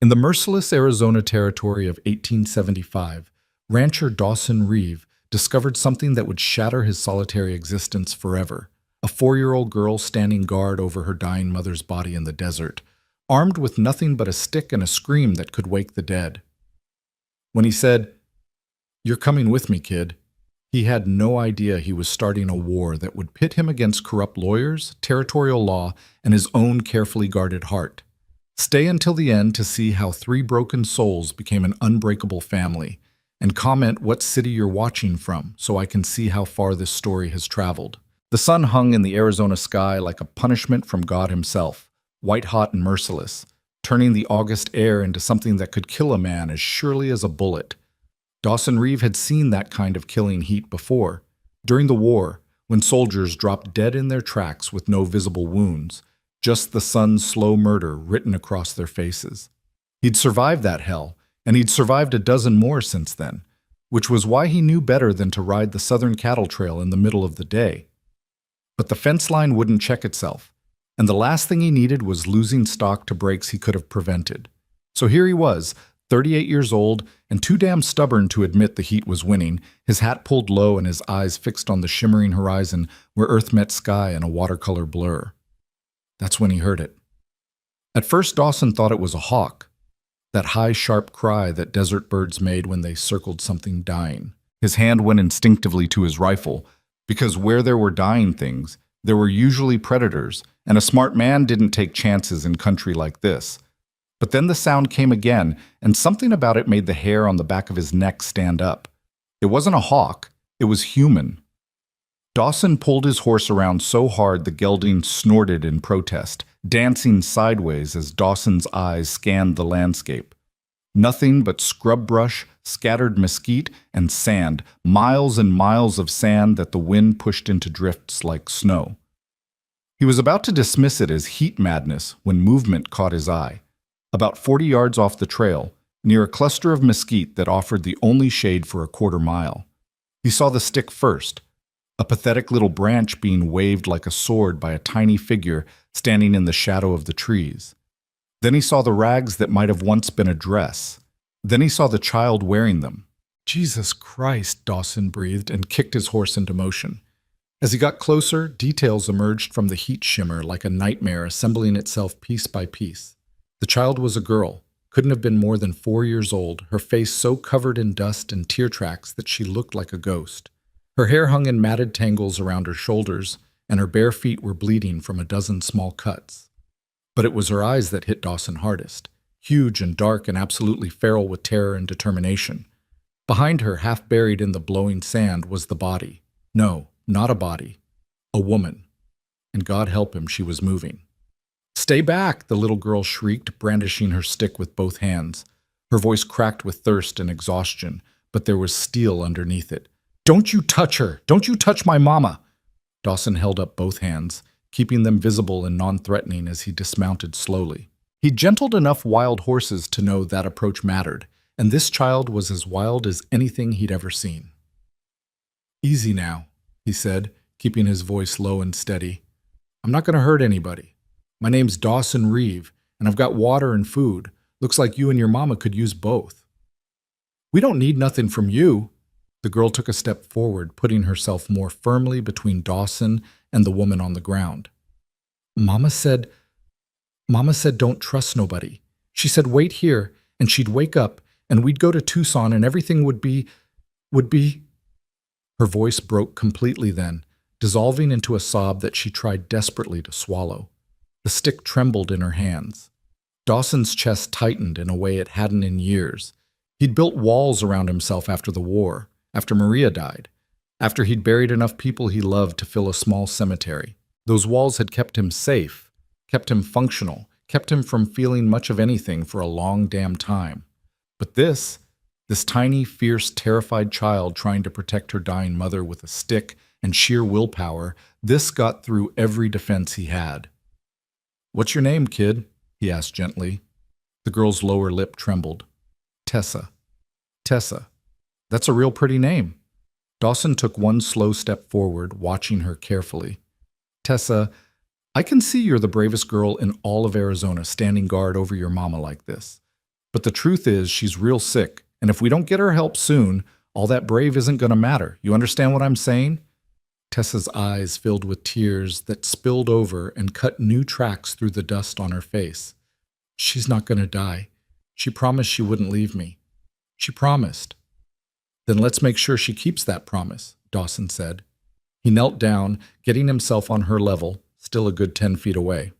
In the merciless Arizona territory of 1875, rancher Dawson Reeve discovered something that would shatter his solitary existence forever. A 4-year-old girl standing guard over her dying mother's body in the desert, armed with nothing but a stick and a scream that could wake the dead. When he said, "You're coming with me, kid," he had no idea he was starting a war that would pit him against corrupt lawyers, territorial law, and his own carefully guarded heart. Stay until the end to see how 3 broken souls became an unbreakable family, and comment what city you're watching from so I can see how far this story has traveled. The sun hung in the Arizona sky like a punishment from God himself, white-hot and merciless, turning the August air into something that could kill a man as surely as a bullet. Dawson Reeve had seen that kind of killing heat before, during the war, when soldiers dropped dead in their tracks with no visible wounds, just the sun's slow murder written across their faces. He'd survived that hell, and he'd survived a dozen more since then, which was why he knew better than to ride the Southern Cattle Trail in the middle of the day. But the fence line wouldn't check itself, and the last thing he needed was losing stock to breaks he could have prevented. So here he was, 38 years old, and too damn stubborn to admit the heat was winning, his hat pulled low and his eyes fixed on the shimmering horizon where earth met sky in a watercolor blur. That's when he heard it. At first, Dawson thought it was a hawk, that high, sharp cry that desert birds made when they circled something dying. His hand went instinctively to his rifle, because where there were dying things, there were usually predators, and a smart man didn't take chances in country like this. But then the sound came again, and something about it made the hair on the back of his neck stand up. It wasn't a hawk, it was human. Dawson pulled his horse around so hard the gelding snorted in protest, dancing sideways as Dawson's eyes scanned the landscape. Nothing but scrub brush, scattered mesquite, and sand, miles and miles of sand that the wind pushed into drifts like snow. He was about to dismiss it as heat madness when movement caught his eye. About 40 yards off the trail, near a cluster of mesquite that offered the only shade for a quarter-mile. He saw the stick first, a pathetic little branch being waved like a sword by a tiny figure standing in the shadow of the trees. Then he saw the rags that might have once been a dress. Then he saw the child wearing them. "Jesus Christ," Dawson breathed and kicked his horse into motion. As he got closer, details emerged from the heat shimmer like a nightmare assembling itself piece by piece. The child was a girl, couldn't have been more than 4 years old, her face so covered in dust and tear tracks that she looked like a ghost. Her hair hung in matted tangles around her shoulders, and her bare feet were bleeding from a dozen small cuts. But it was her eyes that hit Dawson hardest, huge and dark and absolutely feral with terror and determination. Behind her, half buried in the blowing sand, was the body. No, not a body. A woman. And God help him, she was moving. "Stay back!" the little girl shrieked, brandishing her stick with both hands. Her voice cracked with thirst and exhaustion, but there was steel underneath it. "Don't you touch her! Don't you touch my mama!" Dawson held up both hands, keeping them visible and non-threatening as he dismounted slowly. He'd gentled enough wild horses to know that approach mattered, and this child was as wild as anything he'd ever seen. "Easy now," he said, keeping his voice low and steady. "I'm not going to hurt anybody. My name's Dawson Reeve, and I've got water and food. Looks like you and your mama could use both." "We don't need nothing from you." The girl took a step forward, putting herself more firmly between Dawson and the woman on the ground. Mama said don't trust nobody. She said wait here, and she'd wake up, and we'd go to Tucson, and everything would be... Her voice broke completely then, dissolving into a sob that she tried desperately to swallow. The stick trembled in her hands. Dawson's chest tightened in a way it hadn't in years. He'd built walls around himself after the war, after Maria died, after he'd buried enough people he loved to fill a small cemetery. Those walls had kept him safe, kept him functional, kept him from feeling much of anything for a long damn time. But this tiny, fierce, terrified child trying to protect her dying mother with a stick and sheer willpower, this got through every defense he had. "What's your name, kid?" he asked gently. The girl's lower lip trembled. "Tessa. Tessa. That's a real pretty name." Dawson took one slow step forward, watching her carefully. "Tessa, I can see you're the bravest girl in all of Arizona standing guard over your mama like this. But the truth is, she's real sick, and if we don't get her help soon, all that brave isn't going to matter. You understand what I'm saying? Tessa's eyes filled with tears that spilled over and cut new tracks through the dust on her face. She's not going to die. She promised she wouldn't leave me. She promised. Then let's make sure she keeps that promise, Dawson said. He knelt down, getting himself on her level, still a good 10 feet away.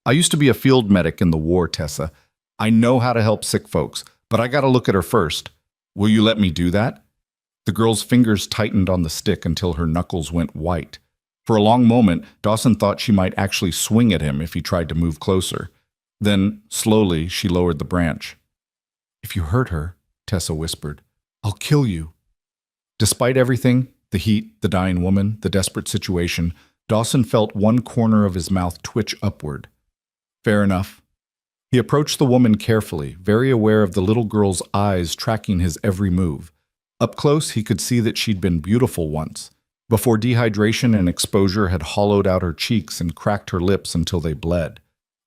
I used to be a field medic in the war, Tessa. I know how to help sick folks, but I gotta look at her first. Will you let me do that? The girl's fingers tightened on the stick until her knuckles went white. For a long moment, Dawson thought she might actually swing at him if he tried to move closer. Then, slowly, she lowered the branch. If you hurt her, Tessa whispered, I'll kill you. Despite everything, the heat, the dying woman, the desperate situation, Dawson felt one corner of his mouth twitch upward. Fair enough. He approached the woman carefully, very aware of the little girl's eyes tracking his every move. Up close, he could see that she'd been beautiful once, before dehydration and exposure had hollowed out her cheeks and cracked her lips until they bled.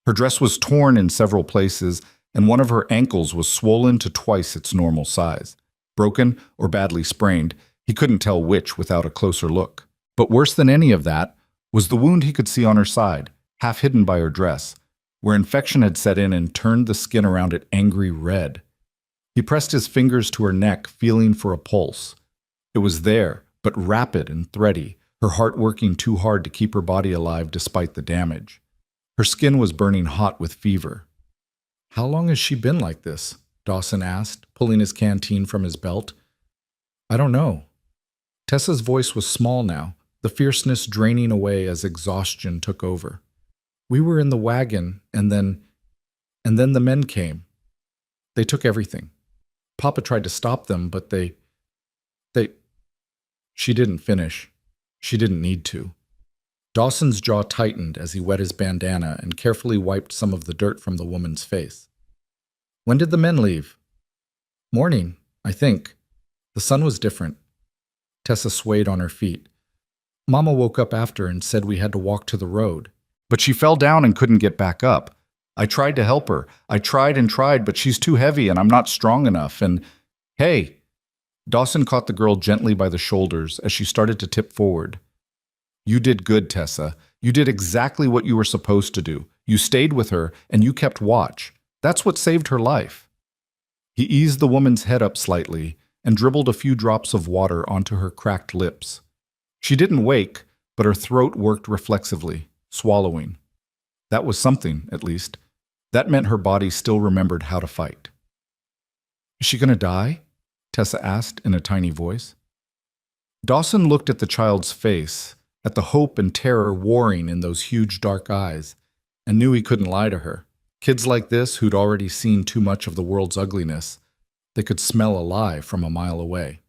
Her dress was torn in several places, and one of her ankles was swollen to twice its normal size. Broken or badly sprained, he couldn't tell which without a closer look. But worse than any of that was the wound he could see on her side, half hidden by her dress, where infection had set in and turned the skin around it angry red. He pressed his fingers to her neck, feeling for a pulse. It was there, but rapid and thready, her heart working too hard to keep her body alive despite the damage. Her skin was burning hot with fever. How long has she been like this? Dawson asked, pulling his canteen from his belt. I don't know. Tessa's voice was small now, the fierceness draining away as exhaustion took over. We were in the wagon, and then the men came. They took everything. Papa tried to stop them, but they... She didn't finish. She didn't need to. Dawson's jaw tightened as he wet his bandana and carefully wiped some of the dirt from the woman's face. When did the men leave? Morning, I think. The sun was different. Tessa swayed on her feet. Mama woke up after and said we had to walk to the road. But she fell down and couldn't get back up. I tried to help her. I tried and tried, but she's too heavy and I'm not strong enough. And, hey, Dawson caught the girl gently by the shoulders as she started to tip forward. You did good, Tessa. You did exactly what you were supposed to do. You stayed with her and you kept watch. That's what saved her life. He eased the woman's head up slightly and dribbled a few drops of water onto her cracked lips. She didn't wake, but her throat worked reflexively, swallowing. That was something, at least. That meant her body still remembered how to fight. Is she going to die? Tessa asked in a tiny voice. Dawson looked at the child's face, at the hope and terror warring in those huge dark eyes, and knew he couldn't lie to her. Kids like this, who'd already seen too much of the world's ugliness, they could smell a lie from a mile away.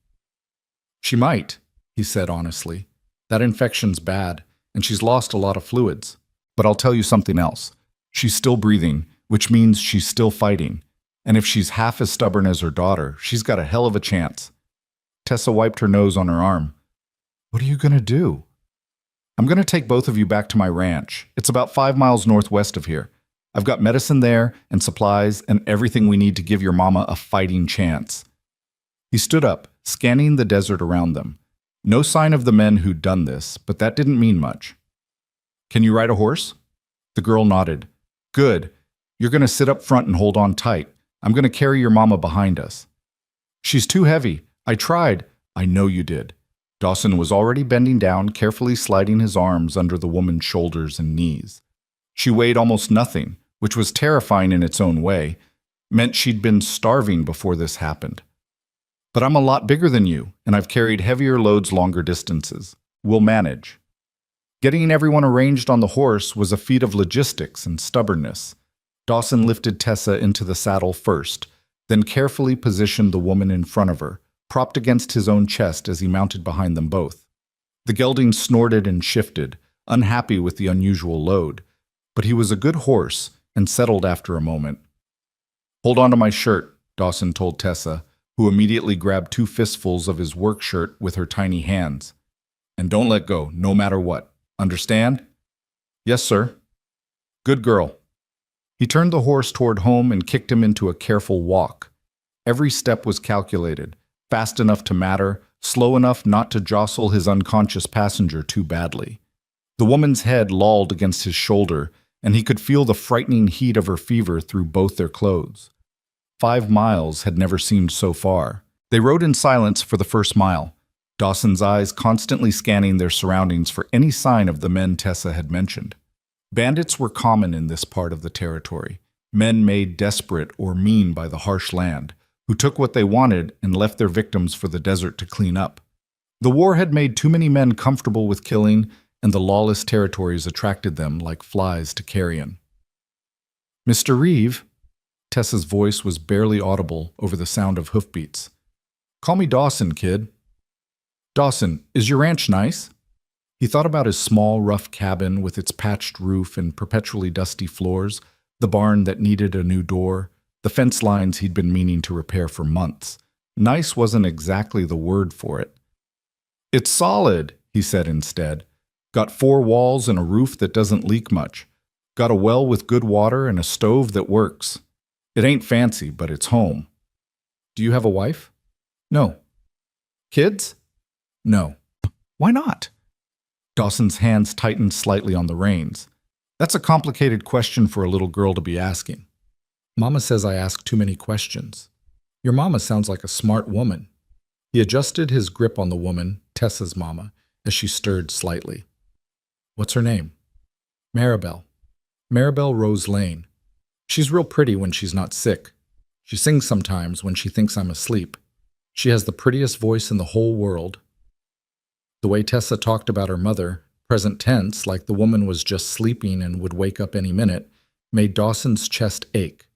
She might, he said honestly. That infection's bad, and she's lost a lot of fluids. But I'll tell you something else. She's still breathing, which means she's still fighting. And if she's half as stubborn as her daughter, she's got a hell of a chance. Tessa wiped her nose on her arm. What are you going to do? I'm going to take both of you back to my ranch. It's about 5 miles northwest of here. I've got medicine there and supplies and everything we need to give your mama a fighting chance. He stood up, scanning the desert around them. No sign of the men who'd done this, but that didn't mean much. Can you ride a horse? The girl nodded. Good. You're going to sit up front and hold on tight. I'm going to carry your mama behind us. She's too heavy. I tried. I know you did. Dawson was already bending down, carefully sliding his arms under the woman's shoulders and knees. She weighed almost nothing, which was terrifying in its own way, meant she'd been starving before this happened. But I'm a lot bigger than you, and I've carried heavier loads longer distances. We'll manage. Getting everyone arranged on the horse was a feat of logistics and stubbornness. Dawson lifted Tessa into the saddle first, then carefully positioned the woman in front of her, propped against his own chest as he mounted behind them both. The gelding snorted and shifted, unhappy with the unusual load, but he was a good horse and settled after a moment. Hold on to my shirt, Dawson told Tessa, who immediately grabbed 2 fistfuls of his work shirt with her tiny hands. And don't let go, no matter what. Understand? Yes, sir. Good girl. He turned the horse toward home and kicked him into a careful walk. Every step was calculated, fast enough to matter, slow enough not to jostle his unconscious passenger too badly. The woman's head lolled against his shoulder, and he could feel the frightening heat of her fever through both their clothes. 5 miles had never seemed so far. They rode in silence for the first mile, Dawson's eyes constantly scanning their surroundings for any sign of the men Tessa had mentioned. Bandits were common in this part of the territory, men made desperate or mean by the harsh land, who took what they wanted and left their victims for the desert to clean up. The war had made too many men comfortable with killing, and the lawless territories attracted them like flies to carrion. "Mr. Reeve," Tessa's voice was barely audible over the sound of hoofbeats. "Call me Dawson, kid." "Dawson, is your ranch nice?" He thought about his small, rough cabin with its patched roof and perpetually dusty floors, the barn that needed a new door, the fence lines he'd been meaning to repair for months. Nice wasn't exactly the word for it. "It's solid," he said instead. "Got 4 walls and a roof that doesn't leak much. Got a well with good water and a stove that works. It ain't fancy, but it's home." "Do you have a wife?" "No." "Kids?" "No." "Why not?" Dawson's hands tightened slightly on the reins. "That's a complicated question for a little girl to be asking." "Mama says I ask too many questions." "Your mama sounds like a smart woman." He adjusted his grip on the woman, Tessa's mama, as she stirred slightly. "What's her name?" "Maribel. Maribel Rose Lane. She's real pretty when she's not sick. She sings sometimes when she thinks I'm asleep. She has the prettiest voice in the whole world." The way Tessa talked about her mother, present tense, like the woman was just sleeping and would wake up any minute, made Dawson's chest ache.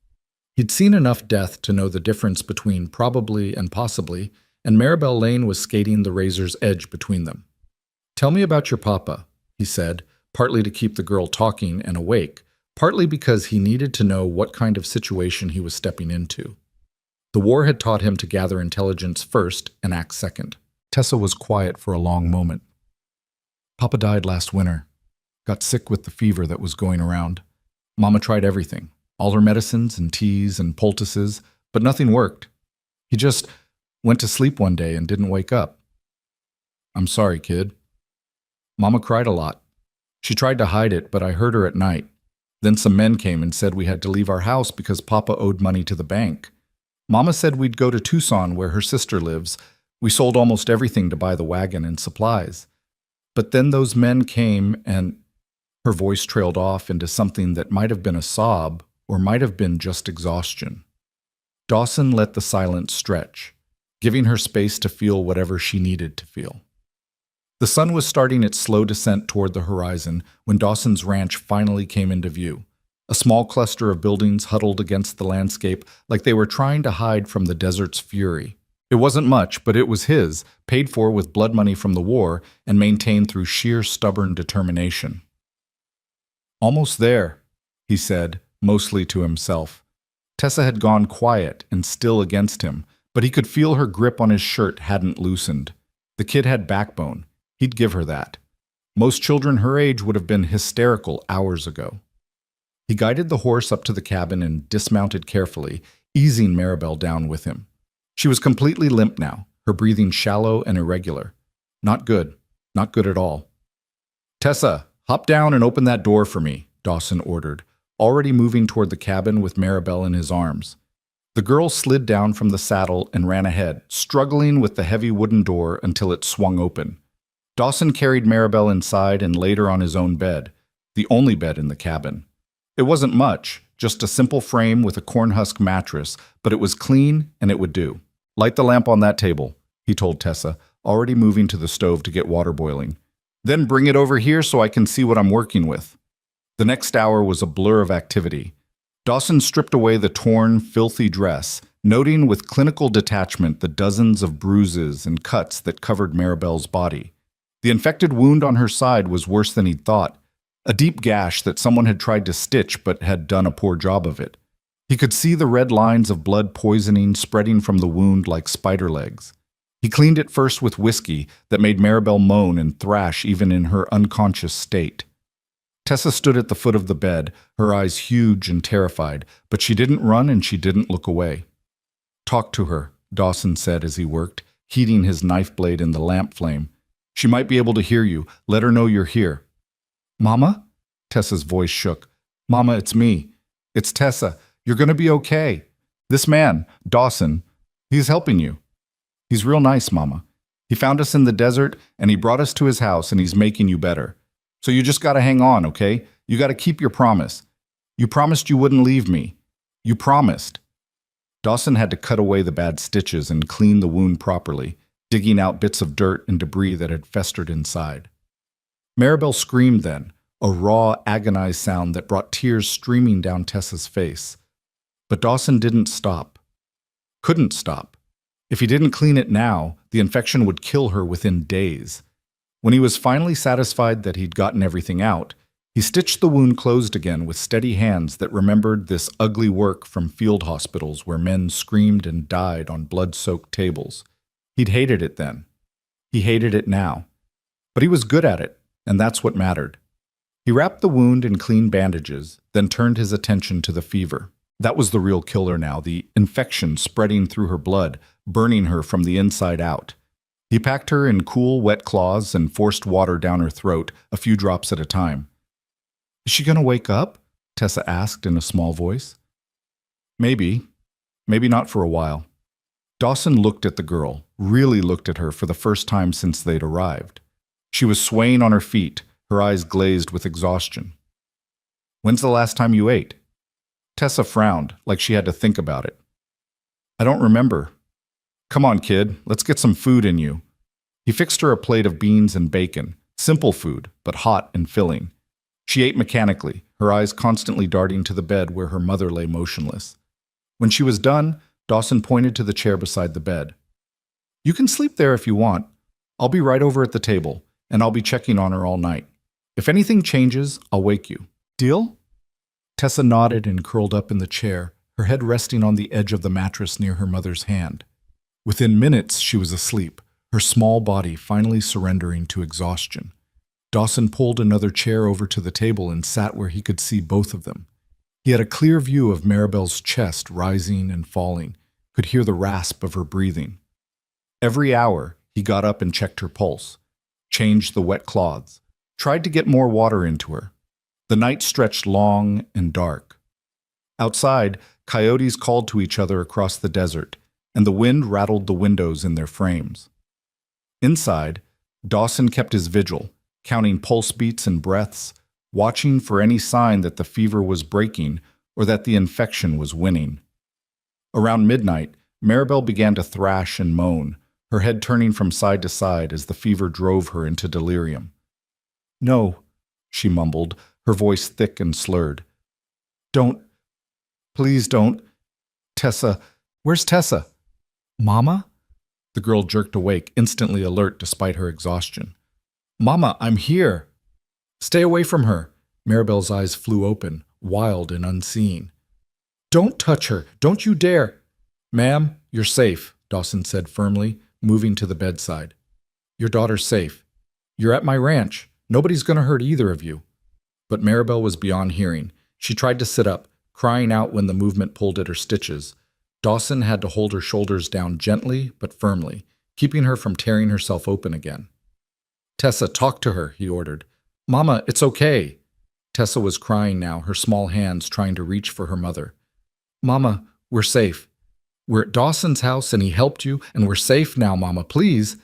He'd seen enough death to know the difference between probably and possibly, and Maribel Lane was skating the razor's edge between them. "Tell me about your papa," he said, partly to keep the girl talking and awake, partly because he needed to know what kind of situation he was stepping into. The war had taught him to gather intelligence first and act second. Tessa was quiet for a long moment. "Papa died last winter. Got sick with the fever that was going around. Mama tried everything, all her medicines and teas and poultices, but nothing worked. He just went to sleep one day and didn't wake up." "I'm sorry, kid." "Mama cried a lot. She tried to hide it, but I heard her at night. Then some men came and said we had to leave our house because Papa owed money to the bank. Mama said we'd go to Tucson where her sister lives. We sold almost everything to buy the wagon and supplies. But then those men came and—" Her voice trailed off into something that might have been a sob or might have been just exhaustion. Dawson let the silence stretch, giving her space to feel whatever she needed to feel. The sun was starting its slow descent toward the horizon when Dawson's ranch finally came into view, a small cluster of buildings huddled against the landscape like they were trying to hide from the desert's fury. It wasn't much, but it was his, paid for with blood money from the war and maintained through sheer stubborn determination. "Almost there," he said, mostly to himself. Tessa had gone quiet and still against him, but he could feel her grip on his shirt hadn't loosened. The kid had backbone. He'd give her that. Most children her age would have been hysterical hours ago. He guided the horse up to the cabin and dismounted carefully, easing Maribel down with him. She was completely limp now, her breathing shallow and irregular. Not good. Not good at all. "Tessa, hop down and open that door for me," Dawson ordered, already moving toward the cabin with Maribel in his arms. The girl slid down from the saddle and ran ahead, struggling with the heavy wooden door until it swung open. Dawson carried Maribel inside and laid her on his own bed, the only bed in the cabin. It wasn't much, just a simple frame with a cornhusk mattress, but it was clean and it would do. "Light the lamp on that table," he told Tessa, already moving to the stove to get water boiling. "Then bring it over here so I can see what I'm working with." The next hour was a blur of activity. Dawson stripped away the torn, filthy dress, noting with clinical detachment the dozens of bruises and cuts that covered Maribel's body. The infected wound on her side was worse than he'd thought, a deep gash that someone had tried to stitch but had done a poor job of it. He could see the red lines of blood poisoning spreading from the wound like spider legs. He cleaned it first with whiskey that made Maribel moan and thrash even in her unconscious state. Tessa stood at the foot of the bed, her eyes huge and terrified, but she didn't run and she didn't look away. "Talk to her," Dawson said as he worked, heating his knife blade in the lamp flame. "She might be able to hear you. Let her know you're here." "Mama?" Tessa's voice shook. "Mama, it's me. It's Tessa. You're going to be okay. This man, Dawson, he's helping you. He's real nice, Mama. He found us in the desert, and he brought us to his house, and he's making you better. So you just got to hang on, okay? You got to keep your promise. You promised you wouldn't leave me. You promised." Dawson had to cut away the bad stitches and clean the wound properly, digging out bits of dirt and debris that had festered inside. Maribel screamed then, a raw, agonized sound that brought tears streaming down Tessa's face. But Dawson didn't stop. Couldn't stop. If he didn't clean it now, the infection would kill her within days. When he was finally satisfied that he'd gotten everything out, he stitched the wound closed again with steady hands that remembered this ugly work from field hospitals where men screamed and died on blood-soaked tables. He'd hated it then. He hated it now. But he was good at it, and that's what mattered. He wrapped the wound in clean bandages, then turned his attention to the fever. That was the real killer now, the infection spreading through her blood, burning her from the inside out. He packed her in cool, wet cloths and forced water down her throat, a few drops at a time. "Is she going to wake up?" Tessa asked in a small voice. Maybe. Maybe not for a while. Dawson looked at the girl, really looked at her for the first time since they'd arrived. She was swaying on her feet, her eyes glazed with exhaustion. "When's the last time you ate?" Tessa frowned, like she had to think about it. "I don't remember." "Come on, kid, let's get some food in you." He fixed her a plate of beans and bacon, simple food, but hot and filling. She ate mechanically, her eyes constantly darting to the bed where her mother lay motionless. When she was done, Dawson pointed to the chair beside the bed. "You can sleep there if you want. I'll be right over at the table, and I'll be checking on her all night. If anything changes, I'll wake you. Deal?" Tessa nodded and curled up in the chair, her head resting on the edge of the mattress near her mother's hand. Within minutes, she was asleep, her small body finally surrendering to exhaustion. Dawson pulled another chair over to the table and sat where he could see both of them. He had a clear view of Maribel's chest rising and falling, could hear the rasp of her breathing. Every hour, he got up and checked her pulse, changed the wet cloths, tried to get more water into her. The night stretched long and dark. Outside, coyotes called to each other across the desert, and the wind rattled the windows in their frames. Inside, Dawson kept his vigil, counting pulse beats and breaths, watching for any sign that the fever was breaking or that the infection was winning. Around midnight, Maribel began to thrash and moan, her head turning from side to side as the fever drove her into delirium. "No," she mumbled, her voice thick and slurred. "Don't. Please don't. Tessa. Where's Tessa?" "Mama?" The girl jerked awake, instantly alert despite her exhaustion. "Mama, I'm here." "Stay away from her." Maribel's eyes flew open, wild and unseeing. "Don't touch her. Don't you dare." "Ma'am, you're safe," Dawson said firmly, moving to the bedside. "Your daughter's safe. You're at my ranch. Nobody's going to hurt either of you." But Maribel was beyond hearing. She tried to sit up, crying out when the movement pulled at her stitches. Dawson had to hold her shoulders down gently but firmly, keeping her from tearing herself open again. "Tessa, talk to her," he ordered. "Mama, it's okay." Tessa was crying now, her small hands trying to reach for her mother. "Mama, we're safe. We're at Dawson's house and he helped you, and we're safe now, Mama, please."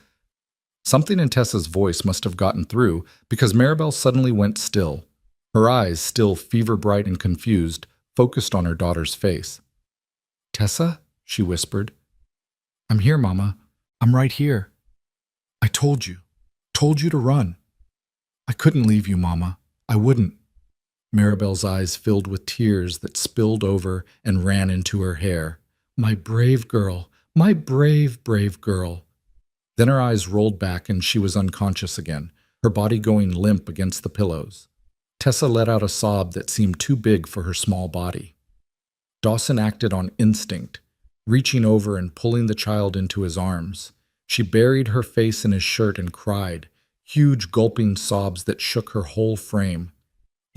Something in Tessa's voice must have gotten through because Maribel suddenly went still. Her eyes, still fever-bright and confused, focused on her daughter's face. "Tessa?" she whispered. "I'm here, Mama. I'm right here. I told you to run. I couldn't leave you, Mama. I wouldn't." Maribel's eyes filled with tears that spilled over and ran into her hair. "My brave girl, my brave, brave girl." Then her eyes rolled back and she was unconscious again, her body going limp against the pillows. Tessa let out a sob that seemed too big for her small body. Dawson acted on instinct, reaching over and pulling the child into his arms. She buried her face in his shirt and cried, huge gulping sobs that shook her whole frame.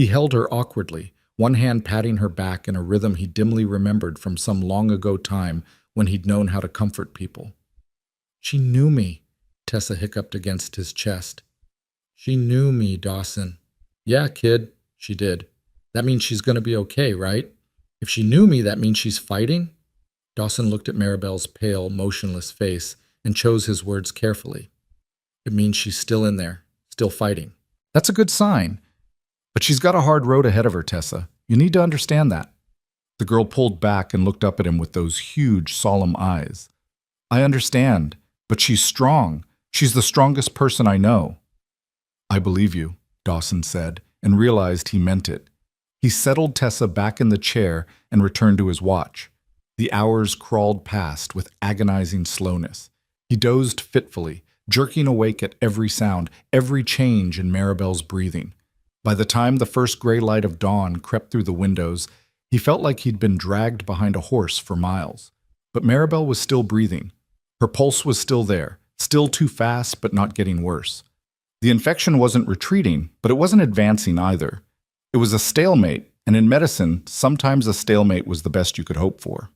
He held her awkwardly, one hand patting her back in a rhythm he dimly remembered from some long ago time when he'd known how to comfort people. "She knew me," Tessa hiccuped against his chest. "She knew me, Dawson." "Yeah, kid, she did. That means she's going to be okay, right? If she knew me, that means she's fighting?" Dawson looked at Maribel's pale, motionless face and chose his words carefully. "It means she's still in there, still fighting." "That's a good sign. But she's got a hard road ahead of her, Tessa. You need to understand that." The girl pulled back and looked up at him with those huge, solemn eyes. "I understand, but she's strong. She's the strongest person I know." "I believe you," Dawson said, and realized he meant it. He settled Tessa back in the chair and returned to his watch. The hours crawled past with agonizing slowness. He dozed fitfully, jerking awake at every sound, every change in Maribel's breathing. By the time the first gray light of dawn crept through the windows, he felt like he'd been dragged behind a horse for miles. But Maribel was still breathing. Her pulse was still there, still too fast but not getting worse. The infection wasn't retreating, but it wasn't advancing either. It was a stalemate, and in medicine, sometimes a stalemate was the best you could hope for.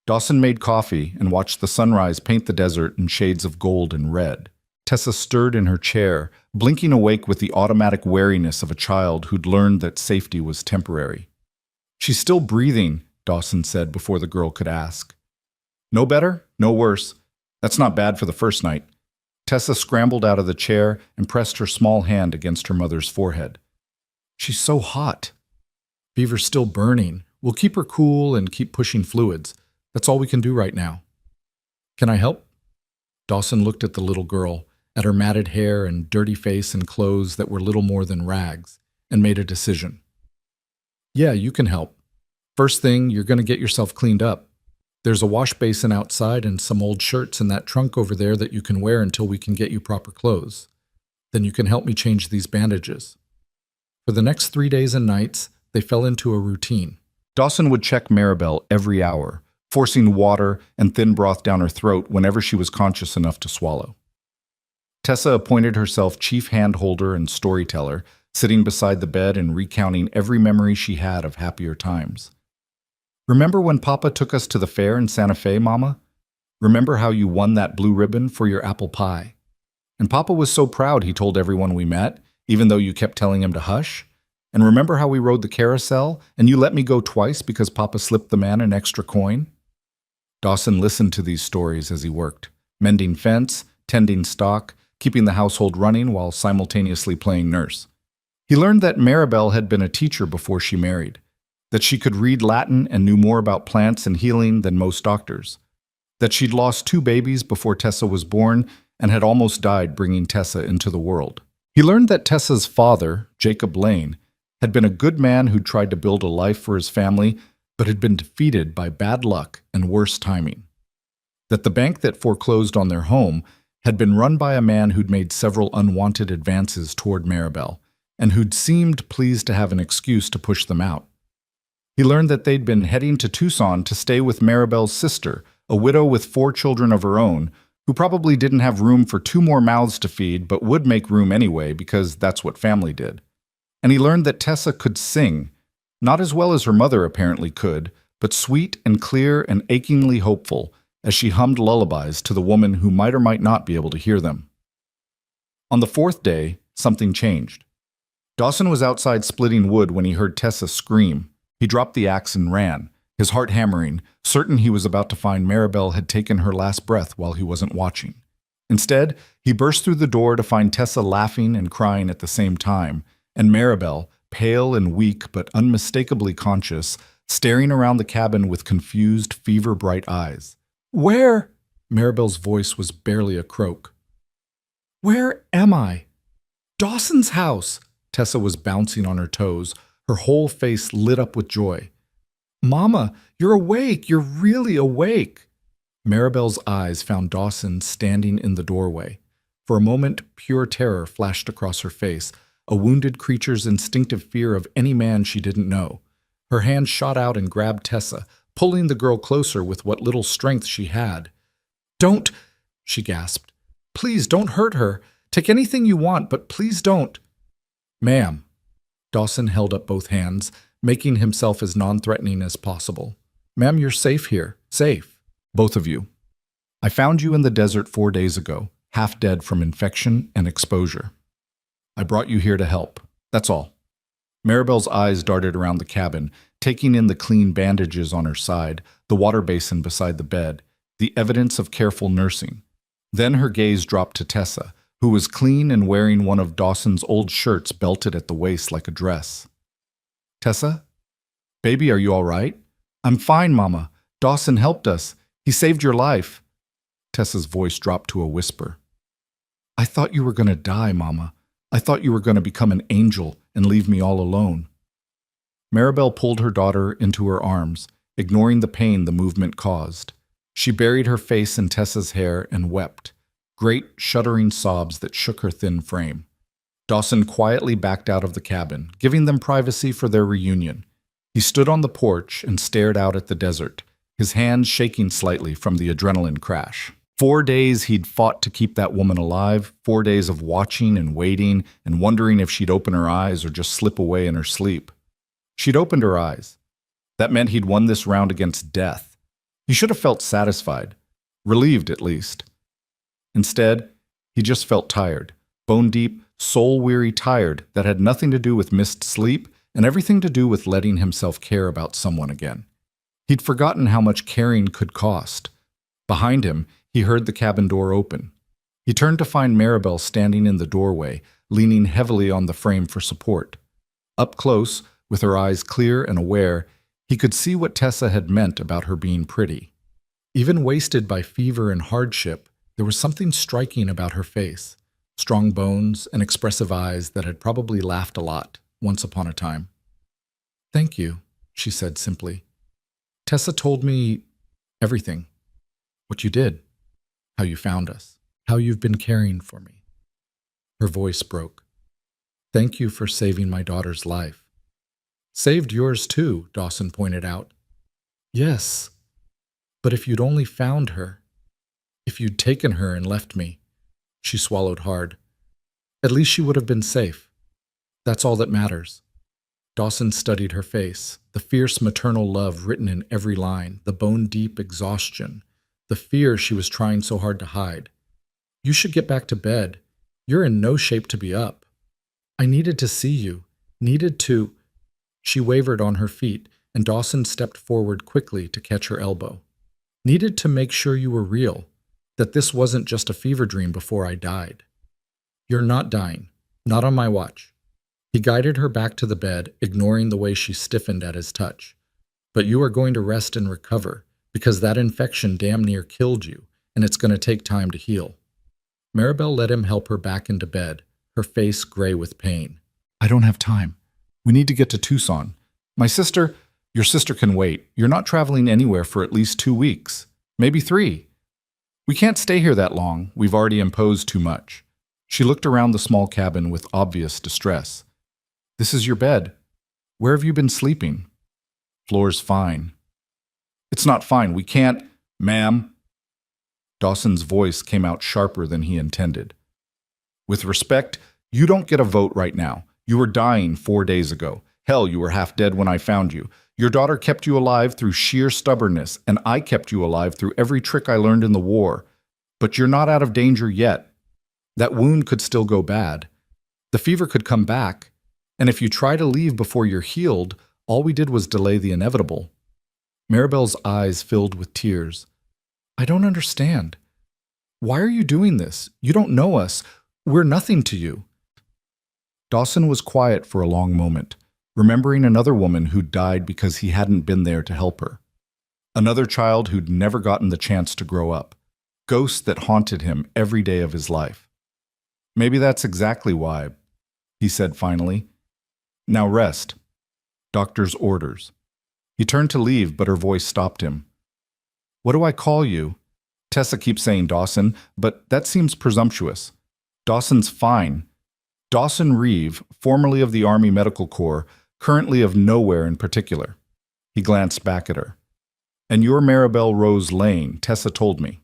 Dawson made coffee and watched the sunrise paint the desert in shades of gold and red. Tessa stirred in her chair, blinking awake with the automatic wariness of a child who'd learned that safety was temporary. "She's still breathing," Dawson said before the girl could ask. "No better? No worse. That's not bad for the first night." Tessa scrambled out of the chair and pressed her small hand against her mother's forehead. "She's so hot." "Fever's still burning. We'll keep her cool and keep pushing fluids. That's all we can do right now." "Can I help?" Dawson looked at the little girl, at her matted hair and dirty face and clothes that were little more than rags, and made a decision. "Yeah, you can help. First thing, you're going to get yourself cleaned up. There's a wash basin outside and some old shirts in that trunk over there that you can wear until we can get you proper clothes. Then you can help me change these bandages." For the next 3 days and nights, they fell into a routine. Dawson would check Maribel every hour, forcing water and thin broth down her throat whenever she was conscious enough to swallow. Tessa appointed herself chief handholder and storyteller, sitting beside the bed and recounting every memory she had of happier times. "Remember when Papa took us to the fair in Santa Fe, Mama? Remember how you won that blue ribbon for your apple pie? And Papa was so proud he told everyone we met, even though you kept telling him to hush? And remember how we rode the carousel, and you let me go twice because Papa slipped the man an extra coin?" Dawson listened to these stories as he worked, mending fence, tending stock, keeping the household running while simultaneously playing nurse. He learned that Maribel had been a teacher before she married, that she could read Latin and knew more about plants and healing than most doctors, that she'd lost 2 babies before Tessa was born and had almost died bringing Tessa into the world. He learned that Tessa's father, Jacob Lane, had been a good man who'd tried to build a life for his family, but had been defeated by bad luck and worse timing. That the bank that foreclosed on their home had been run by a man who'd made several unwanted advances toward Maribel, and who'd seemed pleased to have an excuse to push them out. He learned that they'd been heading to Tucson to stay with Maribel's sister, a widow with 4 children of her own, who probably didn't have room for 2 more mouths to feed, but would make room anyway because that's what family did. And he learned that Tessa could sing, not as well as her mother apparently could, but sweet and clear and achingly hopeful, as she hummed lullabies to the woman who might or might not be able to hear them. On the 4th day, something changed. Dawson was outside splitting wood when he heard Tessa scream. He dropped the axe and ran, his heart hammering, certain he was about to find Maribel had taken her last breath while he wasn't watching. Instead, he burst through the door to find Tessa laughing and crying at the same time, and Maribel, pale and weak but unmistakably conscious, staring around the cabin with confused, fever-bright eyes. "Where?" Maribel's voice was barely a croak. "Where am I?" "Dawson's house!" Tessa was bouncing on her toes, her whole face lit up with joy. "Mama, you're awake! You're really awake!" Maribel's eyes found Dawson standing in the doorway. For a moment, pure terror flashed across her face, a wounded creature's instinctive fear of any man she didn't know. Her hand shot out and grabbed Tessa, pulling the girl closer with what little strength she had. "Don't!" she gasped. "Please don't hurt her. Take anything you want, but please don't." "Ma'am." Dawson held up both hands, making himself as non-threatening as possible. Ma'am, you're safe here. Safe. Both of you. I found you in the desert 4 days ago, half dead from infection and exposure. I brought you here to help. That's all. Maribel's eyes darted around the cabin, taking in the clean bandages on her side, the water basin beside the bed, the evidence of careful nursing. Then her gaze dropped to Tessa, who was clean and wearing one of Dawson's old shirts belted at the waist like a dress. Tessa? Baby, are you all right? I'm fine, Mama. Dawson helped us. He saved your life. Tessa's voice dropped to a whisper. I thought you were going to die, Mama. I thought you were going to become an angel and leave me all alone. Maribel pulled her daughter into her arms, ignoring the pain the movement caused. She buried her face in Tessa's hair and wept, great shuddering sobs that shook her thin frame. Dawson quietly backed out of the cabin, giving them privacy for their reunion. He stood on the porch and stared out at the desert, his hands shaking slightly from the adrenaline crash. 4 days he'd fought to keep that woman alive, 4 days of watching and waiting and wondering if she'd open her eyes or just slip away in her sleep. She'd opened her eyes. That meant he'd won this round against death. He should have felt satisfied, relieved at least. Instead, he just felt tired, bone-deep, soul-weary tired that had nothing to do with missed sleep and everything to do with letting himself care about someone again. He'd forgotten how much caring could cost. Behind him, he heard the cabin door open. He turned to find Maribel standing in the doorway, leaning heavily on the frame for support. Up close, with her eyes clear and aware, he could see what Tessa had meant about her being pretty. Even wasted by fever and hardship, there was something striking about her face, strong bones and expressive eyes that had probably laughed a lot once upon a time. Thank you, she said simply. Tessa told me everything. What you did, how you found us, how you've been caring for me. Her voice broke. Thank you for saving my daughter's life. Saved yours too, Dawson pointed out. Yes, but if you'd only found her, if you'd taken her and left me, she swallowed hard. At least she would have been safe. That's all that matters. Dawson studied her face, the fierce maternal love written in every line, the bone-deep exhaustion, the fear she was trying so hard to hide. You should get back to bed. You're in no shape to be up. I needed to see you, needed to... She wavered on her feet, and Dawson stepped forward quickly to catch her elbow. Needed to make sure you were real, that this wasn't just a fever dream before I died. You're not dying, not on my watch. He guided her back to the bed, ignoring the way she stiffened at his touch. But you are going to rest and recover, because that infection damn near killed you, and it's going to take time to heal. Maribel let him help her back into bed, her face gray with pain. I don't have time. We need to get to Tucson. Your sister can wait. You're not traveling anywhere for at least 2 weeks, maybe 3. We can't stay here that long. We've already imposed too much. She looked around the small cabin with obvious distress. This is your bed. Where have you been sleeping? Floor's fine. It's not fine. We can't... Ma'am. Dawson's voice came out sharper than he intended. With respect, you don't get a vote right now. You were dying 4 days ago. Hell, you were half dead when I found you. Your daughter kept you alive through sheer stubbornness, and I kept you alive through every trick I learned in the war. But you're not out of danger yet. That wound could still go bad. The fever could come back, and if you try to leave before you're healed, all we did was delay the inevitable. Maribel's eyes filled with tears. I don't understand. Why are you doing this? You don't know us. We're nothing to you. Dawson was quiet for a long moment, remembering another woman who'd died because he hadn't been there to help her. Another child who'd never gotten the chance to grow up. Ghosts that haunted him every day of his life. Maybe that's exactly why, he said finally. Now rest. Doctor's orders. He turned to leave, but her voice stopped him. What do I call you? Tessa keeps saying Dawson, but that seems presumptuous. Dawson's fine. Dawson Reeve, formerly of the Army Medical Corps, currently of nowhere in particular. He glanced back at her. And you're Maribel Rose Lane, Tessa told me.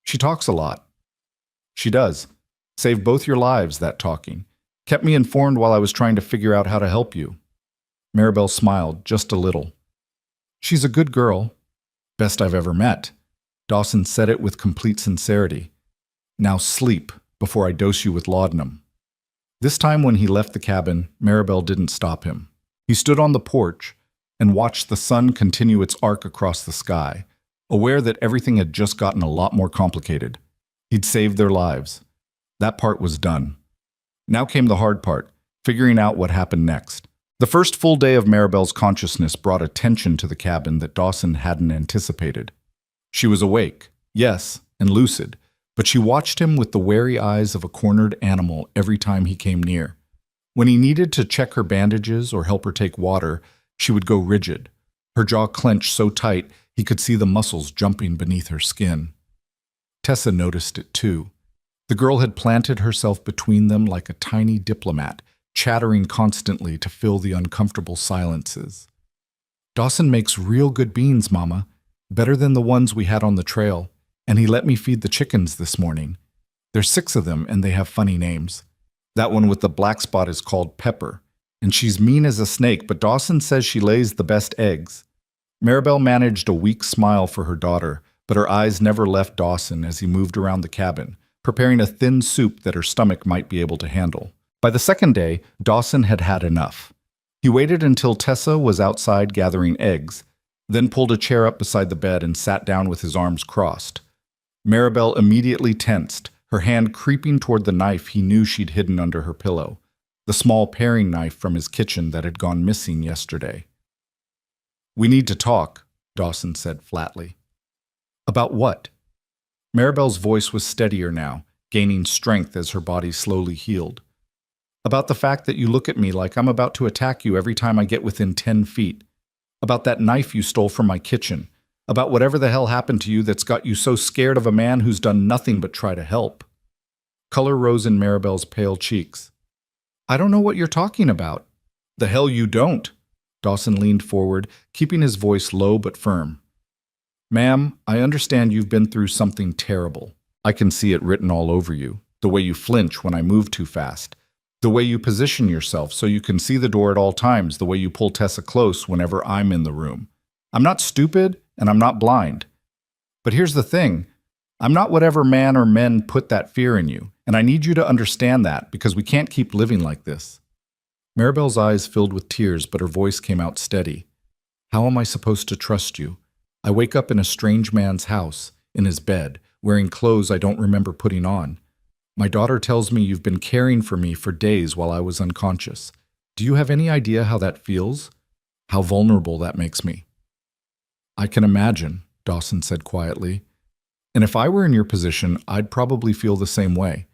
She talks a lot. She does. Save both your lives, that talking. Kept me informed while I was trying to figure out how to help you. Maribel smiled, just a little. She's a good girl. Best I've ever met. Dawson said it with complete sincerity. Now sleep, before I dose you with laudanum. This time when he left the cabin, Maribel didn't stop him. He stood on the porch and watched the sun continue its arc across the sky, aware that everything had just gotten a lot more complicated. He'd saved their lives. That part was done. Now came the hard part, figuring out what happened next. The first full day of Maribel's consciousness brought a tension to the cabin that Dawson hadn't anticipated. She was awake, yes, and lucid, but she watched him with the wary eyes of a cornered animal every time he came near. When he needed to check her bandages or help her take water, she would go rigid, her jaw clenched so tight he could see the muscles jumping beneath her skin. Tessa noticed it too. The girl had planted herself between them like a tiny diplomat, chattering constantly to fill the uncomfortable silences. Dawson makes real good beans, Mama. Better than the ones we had on the trail. And he let me feed the chickens this morning. There's 6 of them, and they have funny names. That one with the black spot is called Pepper. And she's mean as a snake, but Dawson says she lays the best eggs. Maribel managed a weak smile for her daughter, but her eyes never left Dawson as he moved around the cabin, preparing a thin soup that her stomach might be able to handle. By the second day, Dawson had had enough. He waited until Tessa was outside gathering eggs, then pulled a chair up beside the bed and sat down with his arms crossed. Maribel immediately tensed, her hand creeping toward the knife he knew she'd hidden under her pillow, the small paring knife from his kitchen that had gone missing yesterday. "We need to talk," Dawson said flatly. "About what?" Maribel's voice was steadier now, gaining strength as her body slowly healed. "About the fact that you look at me like I'm about to attack you every time I get within 10 feet. About that knife you stole from my kitchen. About whatever the hell happened to you that's got you so scared of a man who's done nothing but try to help." Color rose in Maribel's pale cheeks. "I don't know what you're talking about." "The hell you don't." Dawson leaned forward, keeping his voice low but firm. "Ma'am, I understand you've been through something terrible. I can see it written all over you. The way you flinch when I move too fast. The way you position yourself so you can see the door at all times, the way you pull Tessa close whenever I'm in the room. I'm not stupid, and I'm not blind. But here's the thing. I'm not whatever man or men put that fear in you, and I need you to understand that because we can't keep living like this." Maribel's eyes filled with tears, but her voice came out steady. "How am I supposed to trust you? I wake up in a strange man's house, in his bed, wearing clothes I don't remember putting on. My daughter tells me you've been caring for me for days while I was unconscious. Do you have any idea how that feels? How vulnerable that makes me?" "I can imagine," Dawson said quietly. "And if I were in your position, I'd probably feel the same way.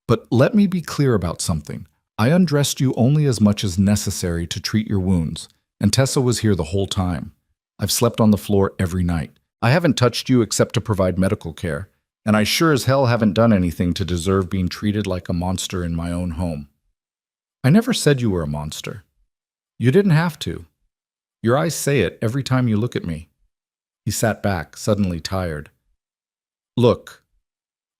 But let me be clear about something. I undressed you only as much as necessary to treat your wounds, and Tessa was here the whole time. I've slept on the floor every night. I haven't touched you except to provide medical care. And I sure as hell haven't done anything to deserve being treated like a monster in my own home." "I never said you were a monster. You didn't have to. Your eyes say it every time you look at me." He sat back, suddenly tired. "Look,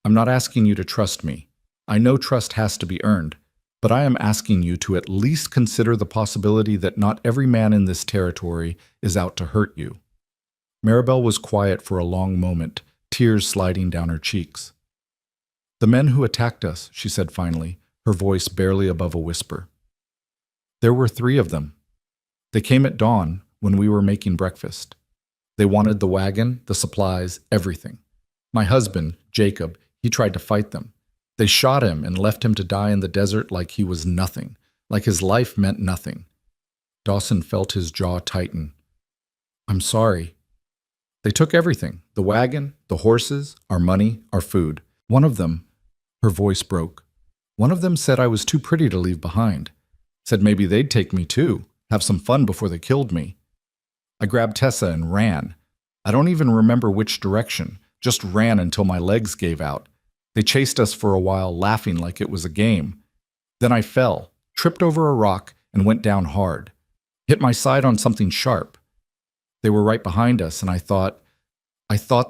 I'm not asking you to trust me. I know trust has to be earned, but I am asking you to at least consider the possibility that not every man in this territory is out to hurt you." Maribel was quiet for a long moment, tears sliding down her cheeks. "The men who attacked us," she said finally, her voice barely above a whisper. "There were 3 of them. They came at dawn when we were making breakfast. They wanted the wagon, the supplies, everything. My husband, Jacob, he tried to fight them. They shot him and left him to die in the desert like he was nothing, like his life meant nothing." Dawson felt his jaw tighten. "I'm sorry. They took everything, the wagon, the horses, our money, our food. One of them," her voice broke, "one of them said I was too pretty to leave behind. Said maybe they'd take me too, have some fun before they killed me. I grabbed Tessa and ran. I don't even remember which direction, just ran until my legs gave out. They chased us for a while, laughing like it was a game. Then I fell, tripped over a rock, and went down hard. Hit my side on something sharp. They were right behind us, and I thought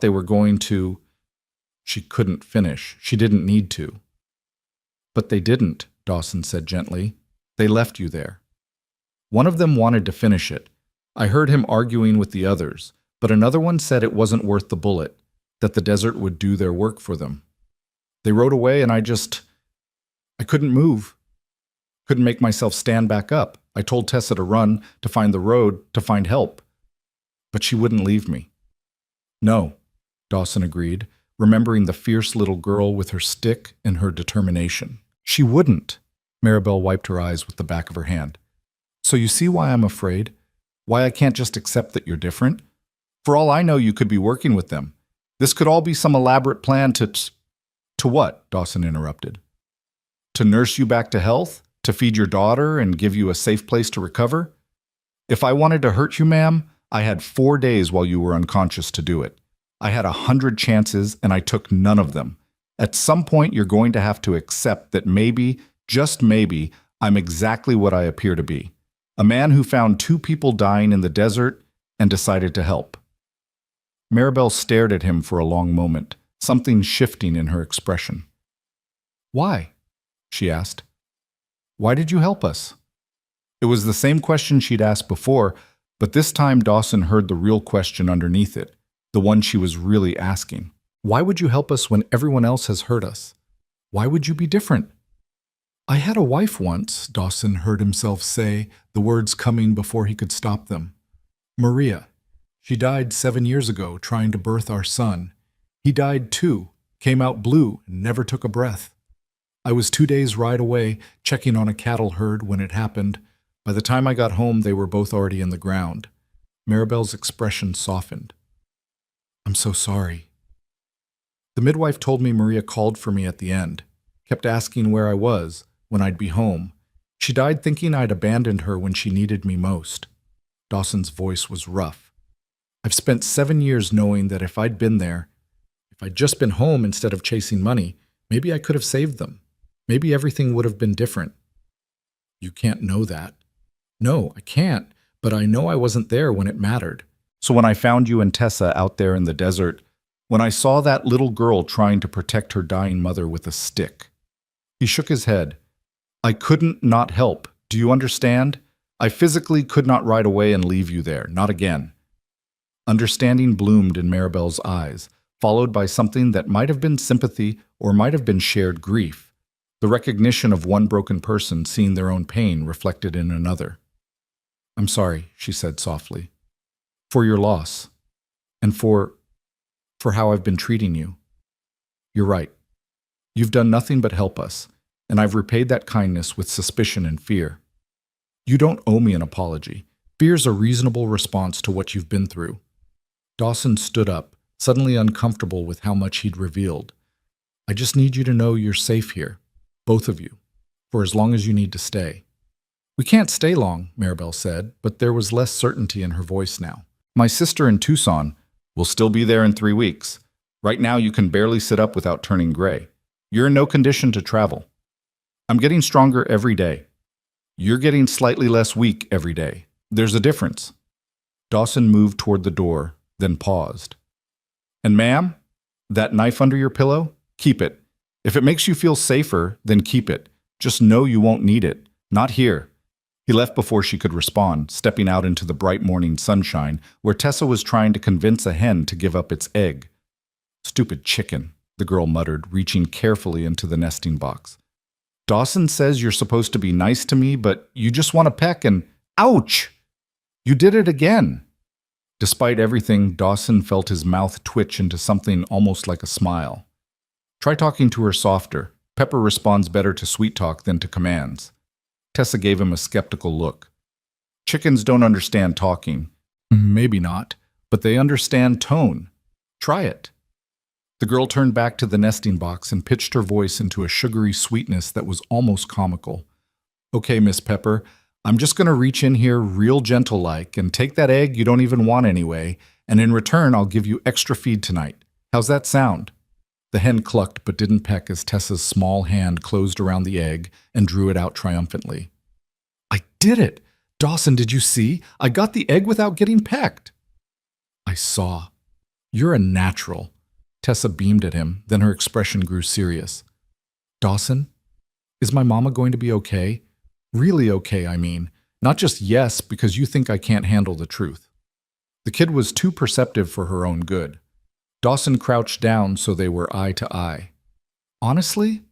they were going to..." She couldn't finish. She didn't need to. "But they didn't," Dawson said gently. They left you there. One of them wanted to finish it. I heard him arguing with the others, but another one said it wasn't worth the bullet, that the desert would do their work for them. They rode away and I couldn't move. Couldn't make myself stand back up. I told Tessa to run, to find the road, to find help. But she wouldn't leave me. No, Dawson agreed, remembering the fierce little girl with her stick and her determination. She wouldn't. Maribel wiped her eyes with the back of her hand. So you see why I'm afraid? Why I can't just accept that you're different? For all I know, you could be working with them. This could all be some elaborate plan to what? Dawson interrupted. To nurse you back to health? To feed your daughter and give you a safe place to recover? If I wanted to hurt you, ma'am, I had 4 days while you were unconscious to do it. I had 100 chances and I took none of them. At some point, you're going to have to accept that maybe, just maybe, I'm exactly what I appear to be. A man who found 2 people dying in the desert and decided to help. Maribel stared at him for a long moment, something shifting in her expression. Why? She asked. Why did you help us? It was the same question she'd asked before, but this time Dawson heard the real question underneath it, the one she was really asking. Why would you help us when everyone else has hurt us? Why would you be different? I had a wife once, Dawson heard himself say, the words coming before he could stop them. Maria. She died 7 years ago trying to birth our son. He died too, came out blue, and never took a breath. I was 2 days' ride away, checking on a cattle herd when it happened. By the time I got home, they were both already in the ground. Maribel's expression softened. I'm so sorry. The midwife told me Maria called for me at the end, kept asking where I was, when I'd be home. She died thinking I'd abandoned her when she needed me most. Dawson's voice was rough. I've spent 7 years knowing that if I'd been there, if I'd just been home instead of chasing money, maybe I could have saved them. Maybe everything would have been different. You can't know that. No, I can't, but I know I wasn't there when it mattered. So when I found you and Tessa out there in the desert, when I saw that little girl trying to protect her dying mother with a stick. He shook his head. I couldn't not help. Do you understand? I physically could not ride away and leave you there, not again. Understanding bloomed in Maribel's eyes, followed by something that might have been sympathy or might have been shared grief, the recognition of one broken person seeing their own pain reflected in another. I'm sorry, she said softly, for your loss, and for how I've been treating you. You're right. You've done nothing but help us, and I've repaid that kindness with suspicion and fear. You don't owe me an apology. Fear's a reasonable response to what you've been through. Dawson stood up, suddenly uncomfortable with how much he'd revealed. I just need you to know you're safe here, both of you, for as long as you need to stay. We can't stay long, Maribel said, but there was less certainty in her voice now. My sister in Tucson will still be there in 3 weeks. Right now you can barely sit up without turning gray. You're in no condition to travel. I'm getting stronger every day. You're getting slightly less weak every day. There's a difference. Dawson moved toward the door, then paused. And ma'am, that knife under your pillow? Keep it. If it makes you feel safer, then keep it. Just know you won't need it. Not here. He left before she could respond, stepping out into the bright morning sunshine, where Tessa was trying to convince a hen to give up its egg. Stupid chicken, the girl muttered, reaching carefully into the nesting box. Dawson says you're supposed to be nice to me, but you just want to peck and… Ouch! You did it again! Despite everything, Dawson felt his mouth twitch into something almost like a smile. Try talking to her softer. Pepper responds better to sweet talk than to commands. Tessa gave him a skeptical look. Chickens don't understand talking. Maybe not, but they understand tone. Try it. The girl turned back to the nesting box and pitched her voice into a sugary sweetness that was almost comical. Okay, Miss Pepper, I'm just going to reach in here real gentle-like and take that egg you don't even want anyway, and in return I'll give you extra feed tonight. How's that sound? The hen clucked but didn't peck as Tessa's small hand closed around the egg and drew it out triumphantly. I did it! Dawson, did you see? I got the egg without getting pecked. I saw. You're a natural. Tessa beamed at him, then her expression grew serious. Dawson, Is my mama going to be okay? Really okay, I mean. Not just yes because you think I can't handle the truth. The kid was too perceptive for her own good. Dawson crouched down so they were eye to eye. Honestly?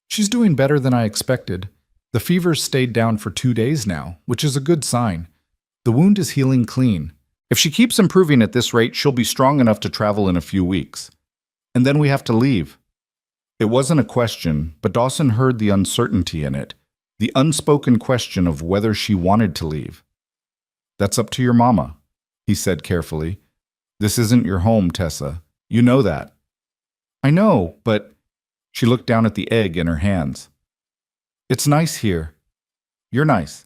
She's doing better than I expected. The fever's stayed down for 2 days now, which is a good sign. The wound is healing clean. If she keeps improving at this rate, she'll be strong enough to travel in a few weeks. And then we have to leave. It wasn't a question, but Dawson heard the uncertainty in it, the unspoken question of whether she wanted to leave. That's up to your mama, he said carefully. This isn't your home, Tessa. You know that. I know, but... She looked down at the egg in her hands. It's nice here. You're nice.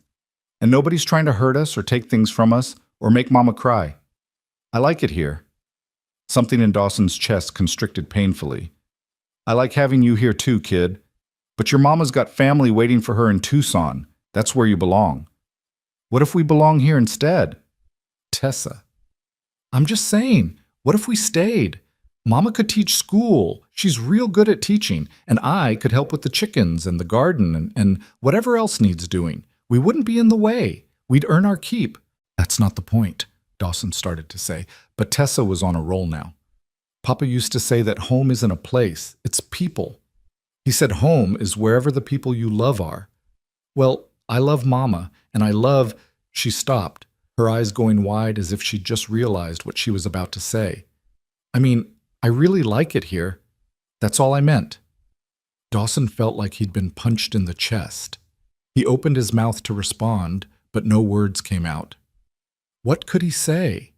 And nobody's trying to hurt us or take things from us or make Mama cry. I like it here. Something in Dawson's chest constricted painfully. I like having you here too, kid. But your mama's got family waiting for her in Tucson. That's where you belong. What if we belong here instead? Tessa. I'm just saying, what if we stayed? Mama could teach school. She's real good at teaching. And I could help with the chickens and the garden and whatever else needs doing. We wouldn't be in the way. We'd earn our keep. That's not the point, Dawson started to say. But Tessa was on a roll now. Papa used to say that home isn't a place, it's people. He said home is wherever the people you love are. Well, I love Mama, and I love... She stopped, her eyes going wide as if she'd just realized what she was about to say. I mean, I really like it here. That's all I meant. Dawson felt like he'd been punched in the chest. He opened his mouth to respond, but no words came out. What could he say?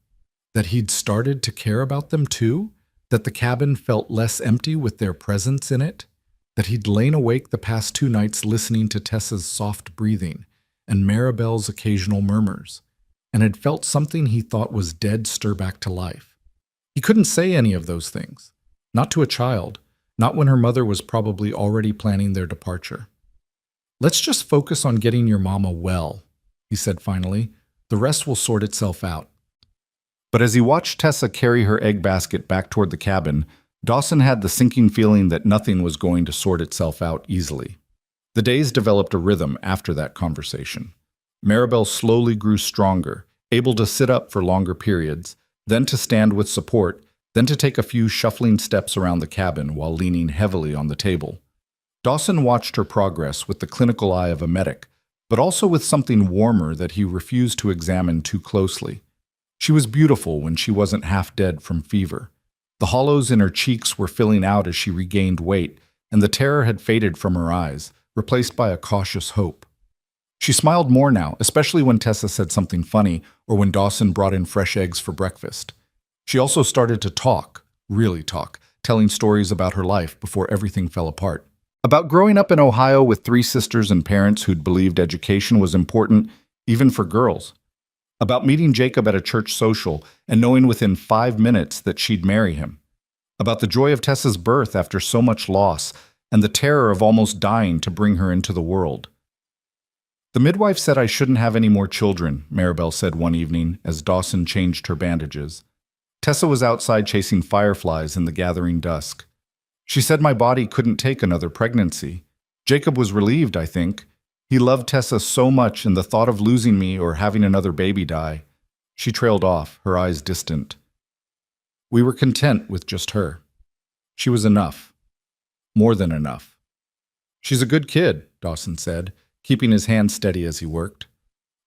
That he'd started to care about them too? That the cabin felt less empty with their presence in it? That he'd lain awake the past 2 nights listening to Tessa's soft breathing and Maribel's occasional murmurs, and had felt something he thought was dead stir back to life? He couldn't say any of those things. Not to a child, not when her mother was probably already planning their departure. Let's just focus on getting your mama well, he said finally. The rest will sort itself out. But as he watched Tessa carry her egg basket back toward the cabin, Dawson had the sinking feeling that nothing was going to sort itself out easily. The days developed a rhythm after that conversation. Maribel slowly grew stronger, able to sit up for longer periods, then to stand with support, then to take a few shuffling steps around the cabin while leaning heavily on the table. Dawson watched her progress with the clinical eye of a medic, but also with something warmer that he refused to examine too closely. She was beautiful when she wasn't half dead from fever. The hollows in her cheeks were filling out as she regained weight, and the terror had faded from her eyes, replaced by a cautious hope. She smiled more now, especially when Tessa said something funny or when Dawson brought in fresh eggs for breakfast. She also started to talk, really talk, telling stories about her life before everything fell apart. About growing up in Ohio with 3 sisters and parents who'd believed education was important, even for girls. About meeting Jacob at a church social and knowing within 5 minutes that she'd marry him. About the joy of Tessa's birth after so much loss and the terror of almost dying to bring her into the world. The midwife said I shouldn't have any more children, Maribel said one evening as Dawson changed her bandages. Tessa was outside chasing fireflies in the gathering dusk. She said my body couldn't take another pregnancy. Jacob was relieved, I think. He loved Tessa so much, and the thought of losing me or having another baby die. She trailed off, her eyes distant. We were content with just her. She was enough. More than enough. She's a good kid, Dawson said, keeping his hand steady as he worked.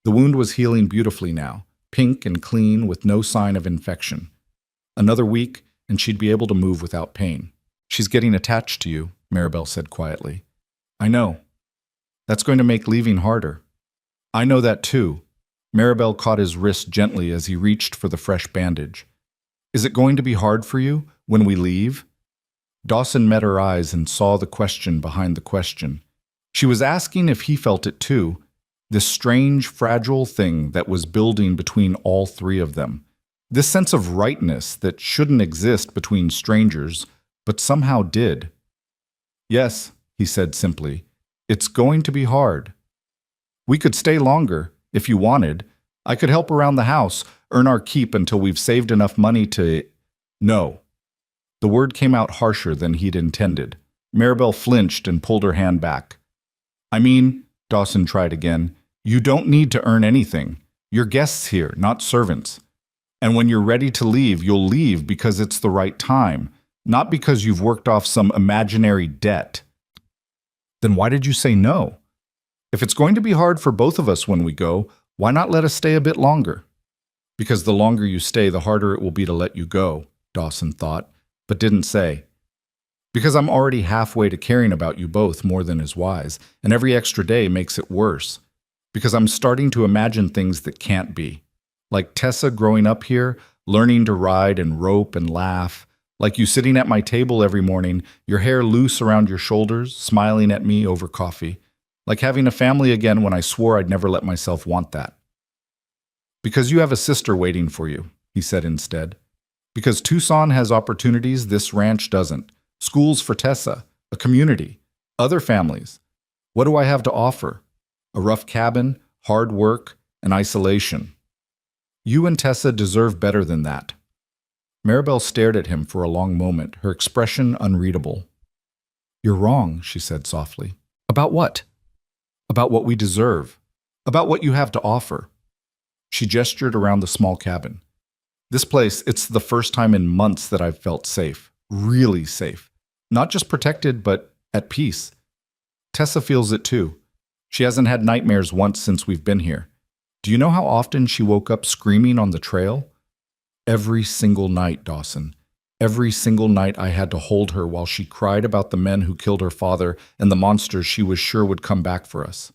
The wound was healing beautifully now, pink and clean with no sign of infection. Another week, and she'd be able to move without pain. She's getting attached to you, Maribel said quietly. I know. That's going to make leaving harder. I know that too. Maribel caught his wrist gently as he reached for the fresh bandage. Is it going to be hard for you when we leave? Dawson met her eyes and saw the question behind the question. She was asking if he felt it too, this strange, fragile thing that was building between all 3 of them. This sense of rightness that shouldn't exist between strangers, but somehow did. Yes, he said simply, it's going to be hard. We could stay longer, if you wanted. I could help around the house, earn our keep until we've saved enough money to... No. The word came out harsher than he'd intended. Maribel flinched and pulled her hand back. I mean, Dawson tried again, you don't need to earn anything. You're guests here, not servants. And when you're ready to leave, you'll leave because it's the right time, not because you've worked off some imaginary debt. Then why did you say no? If it's going to be hard for both of us when we go, why not let us stay a bit longer? Because the longer you stay, the harder it will be to let you go, Dawson thought, but didn't say. Because I'm already halfway to caring about you both more than is wise, and every extra day makes it worse. Because I'm starting to imagine things that can't be. Like Tessa growing up here, learning to ride and rope and laugh. Like you sitting at my table every morning, your hair loose around your shoulders, smiling at me over coffee. Like having a family again when I swore I'd never let myself want that. Because you have a sister waiting for you, he said instead. Because Tucson has opportunities this ranch doesn't. Schools for Tessa, a community, other families. What do I have to offer? A rough cabin, hard work, and isolation. You and Tessa deserve better than that. Maribel stared at him for a long moment, her expression unreadable. You're wrong, she said softly. About what? About what we deserve. About what you have to offer. She gestured around the small cabin. This place, it's the first time in months that I've felt safe. Really safe. Not just protected, but at peace. Tessa feels it too. She hasn't had nightmares once since we've been here. Do you know how often she woke up screaming on the trail? Every single night, Dawson. Every single night I had to hold her while she cried about the men who killed her father and the monsters she was sure would come back for us.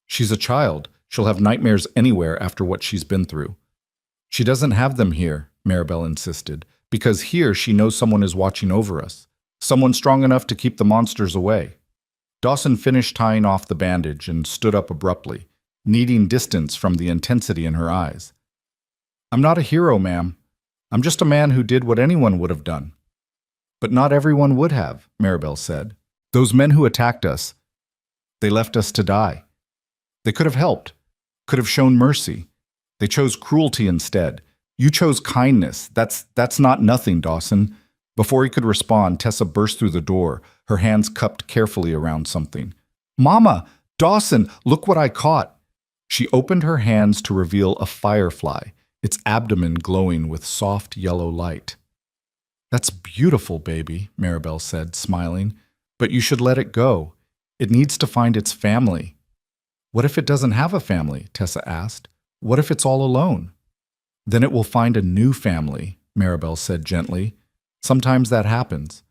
She's a child. She'll have nightmares anywhere after what she's been through. She doesn't have them here, Maribel insisted, because here she knows someone is watching over us. Someone strong enough to keep the monsters away. Dawson finished tying off the bandage and stood up abruptly, needing distance from the intensity in her eyes. I'm not a hero, ma'am. I'm just a man who did what anyone would have done. But not everyone would have, Maribel said. Those men who attacked us, they left us to die. They could have helped, could have shown mercy. They chose cruelty instead. You chose kindness. That's not nothing, Dawson. Before he could respond, Tessa burst through the door, her hands cupped carefully around something. Mama! Dawson! Look what I caught! She opened her hands to reveal a firefly, its abdomen glowing with soft yellow light. That's beautiful, baby, Maribel said, smiling. But you should let it go. It needs to find its family. What if it doesn't have a family? Tessa asked. What if it's all alone? Then it will find a new family, Maribel said gently. Sometimes that happens.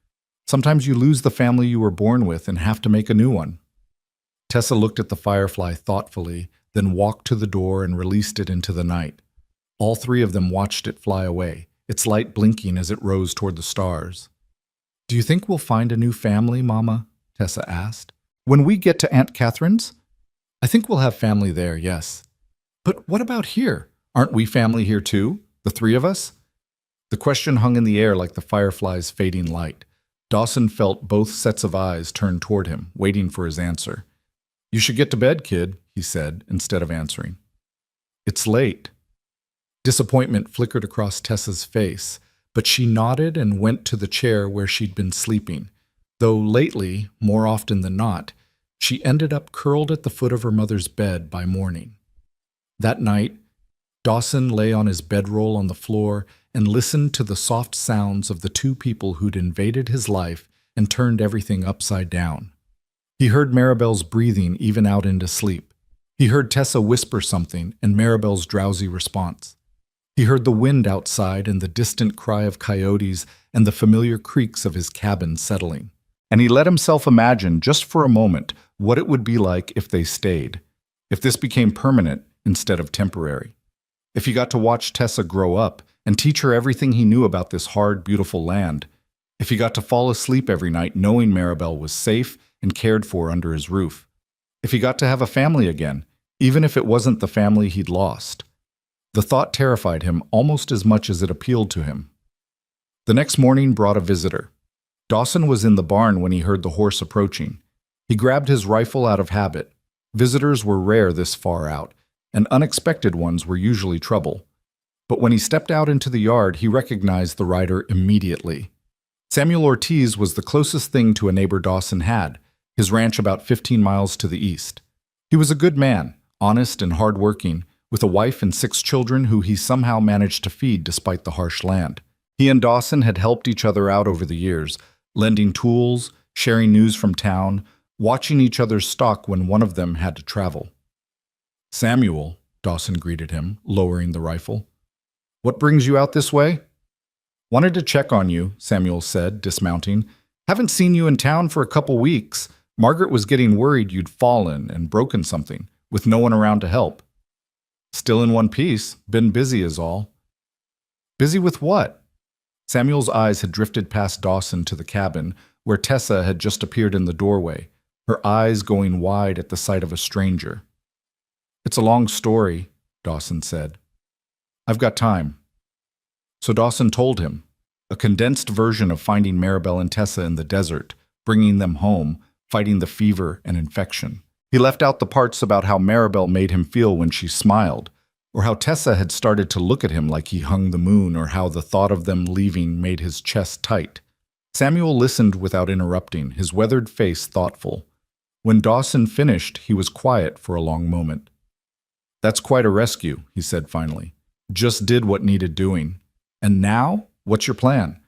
Sometimes you lose the family you were born with and have to make a new one. Tessa looked at the firefly thoughtfully, then walked to the door and released it into the night. All three of them watched it fly away, its light blinking as it rose toward the stars. Do you think we'll find a new family, Mama? Tessa asked. When we get to Aunt Catherine's? I think we'll have family there, yes. But what about here? Aren't we family here too? The three of us? The question hung in the air like the firefly's fading light. Dawson felt both sets of eyes turn toward him, waiting for his answer. You should get to bed, kid, he said, instead of answering. It's late. Disappointment flickered across Tessa's face, but she nodded and went to the chair where she'd been sleeping, though lately, more often than not, she ended up curled at the foot of her mother's bed by morning. That night, Dawson lay on his bedroll on the floor and listened to the soft sounds of the two people who'd invaded his life and turned everything upside down. He heard Maribel's breathing even out into sleep. He heard Tessa whisper something and Maribel's drowsy response. He heard the wind outside and the distant cry of coyotes and the familiar creaks of his cabin settling. And he let himself imagine, just for a moment, what it would be like if they stayed, if this became permanent instead of temporary. If he got to watch Tessa grow up and teach her everything he knew about this hard, beautiful land. If he got to fall asleep every night knowing Maribel was safe and cared for under his roof. If he got to have a family again, even if it wasn't the family he'd lost. The thought terrified him almost as much as it appealed to him. The next morning brought a visitor. Dawson was in the barn when he heard the horse approaching. He grabbed his rifle out of habit. Visitors were rare this far out, and unexpected ones were usually trouble. But when he stepped out into the yard, he recognized the rider immediately. Samuel Ortiz was the closest thing to a neighbor Dawson had, his ranch about 15 miles to the east. He was a good man, honest and hard-working, with a wife and 6 children who he somehow managed to feed despite the harsh land. He and Dawson had helped each other out over the years, lending tools, sharing news from town, watching each other's stock when one of them had to travel. "Samuel," Dawson greeted him, lowering the rifle. "What brings you out this way?" "Wanted to check on you," Samuel said, dismounting. "Haven't seen you in town for a couple weeks. Margaret was getting worried you'd fallen and broken something, with no one around to help." "Still in one piece. Been busy is all." "Busy with what?" Samuel's eyes had drifted past Dawson to the cabin, where Tessa had just appeared in the doorway, her eyes going wide at the sight of a stranger. "It's a long story," Dawson said. "I've got time." So Dawson told him, a condensed version of finding Maribel and Tessa in the desert, bringing them home, fighting the fever and infection. He left out the parts about how Maribel made him feel when she smiled, or how Tessa had started to look at him like he hung the moon, or how the thought of them leaving made his chest tight. Samuel listened without interrupting, his weathered face thoughtful. When Dawson finished, he was quiet for a long moment. "That's quite a rescue," he said finally. "Just did what needed doing. And now, what's your plan?"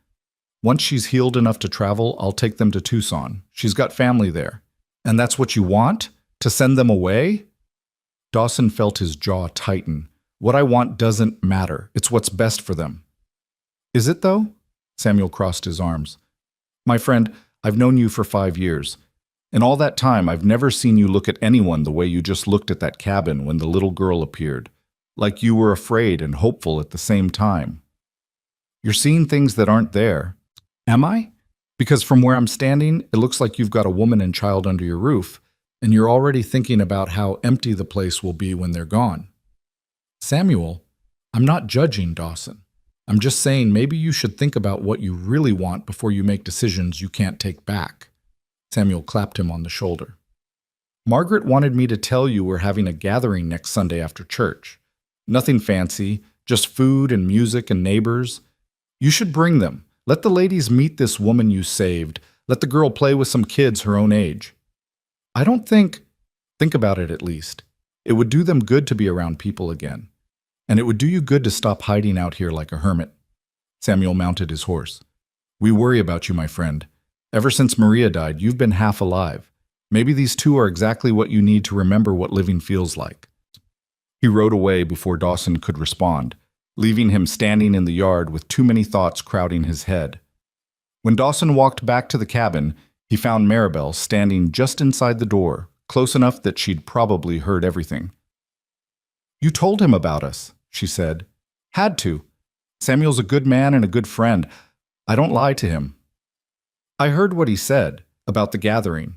"Once she's healed enough to travel, I'll take them to Tucson. She's got family there." "And that's what you want? To send them away?" Dawson felt his jaw tighten. "What I want doesn't matter. It's what's best for them." "Is it, though?" Samuel crossed his arms. "My friend, I've known you for 5 years. In all that time, I've never seen you look at anyone the way you just looked at that cabin when the little girl appeared. Like you were afraid and hopeful at the same time. You're seeing things that aren't there." "Am I? Because from where I'm standing, it looks like you've got a woman and child under your roof, and you're already thinking about how empty the place will be when they're gone." "Samuel, I'm not judging Dawson. I'm just saying maybe you should think about what you really want before you make decisions you can't take back." Samuel clapped him on the shoulder. "Margaret wanted me to tell you we're having a gathering next Sunday after church. Nothing fancy, just food and music and neighbors. You should bring them. Let the ladies meet this woman you saved. Let the girl play with some kids her own age. I don't think about it at least. It would do them good to be around people again. And it would do you good to stop hiding out here like a hermit." Samuel mounted his horse. "We worry about you, my friend. Ever since Maria died, you've been half alive. Maybe these 2 are exactly what you need to remember what living feels like." He rode away before Dawson could respond, leaving him standing in the yard with too many thoughts crowding his head. When Dawson walked back to the cabin, he found Maribel standing just inside the door, close enough that she'd probably heard everything. "You told him about us," she said. "Had to. Samuel's a good man and a good friend. I don't lie to him." "I heard what he said about the gathering."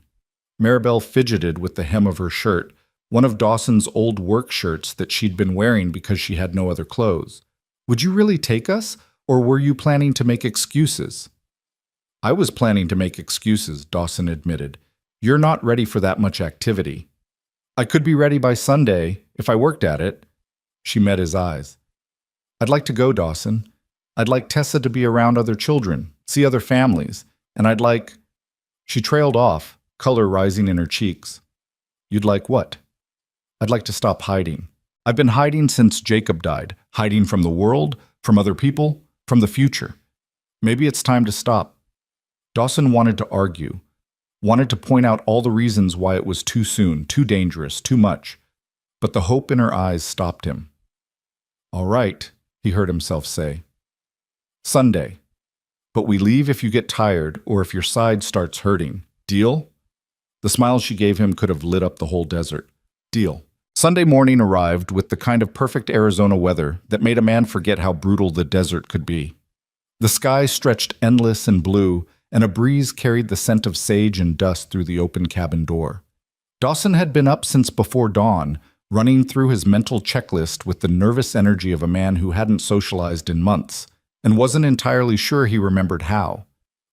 Maribel fidgeted with the hem of her shirt, one of Dawson's old work shirts that she'd been wearing because she had no other clothes. "Would you really take us, or were you planning to make excuses?" "I was planning to make excuses," Dawson admitted. "You're not ready for that much activity." "I could be ready by Sunday, if I worked at it." She met his eyes. "I'd like to go, Dawson. I'd like Tessa to be around other children, see other families, and I'd like—" She trailed off, color rising in her cheeks. "You'd like what?" "I'd like to stop hiding. I've been hiding since Jacob died, hiding from the world, from other people, from the future. Maybe it's time to stop." Dawson wanted to argue, wanted to point out all the reasons why it was too soon, too dangerous, too much, but the hope in her eyes stopped him. "All right," he heard himself say. "Sunday. But we leave if you get tired or if your side starts hurting. Deal?" The smile she gave him could have lit up the whole desert. "Deal." Sunday morning arrived with the kind of perfect Arizona weather that made a man forget how brutal the desert could be. The sky stretched endless and blue, and a breeze carried the scent of sage and dust through the open cabin door. Dawson had been up since before dawn, running through his mental checklist with the nervous energy of a man who hadn't socialized in months, and wasn't entirely sure he remembered how.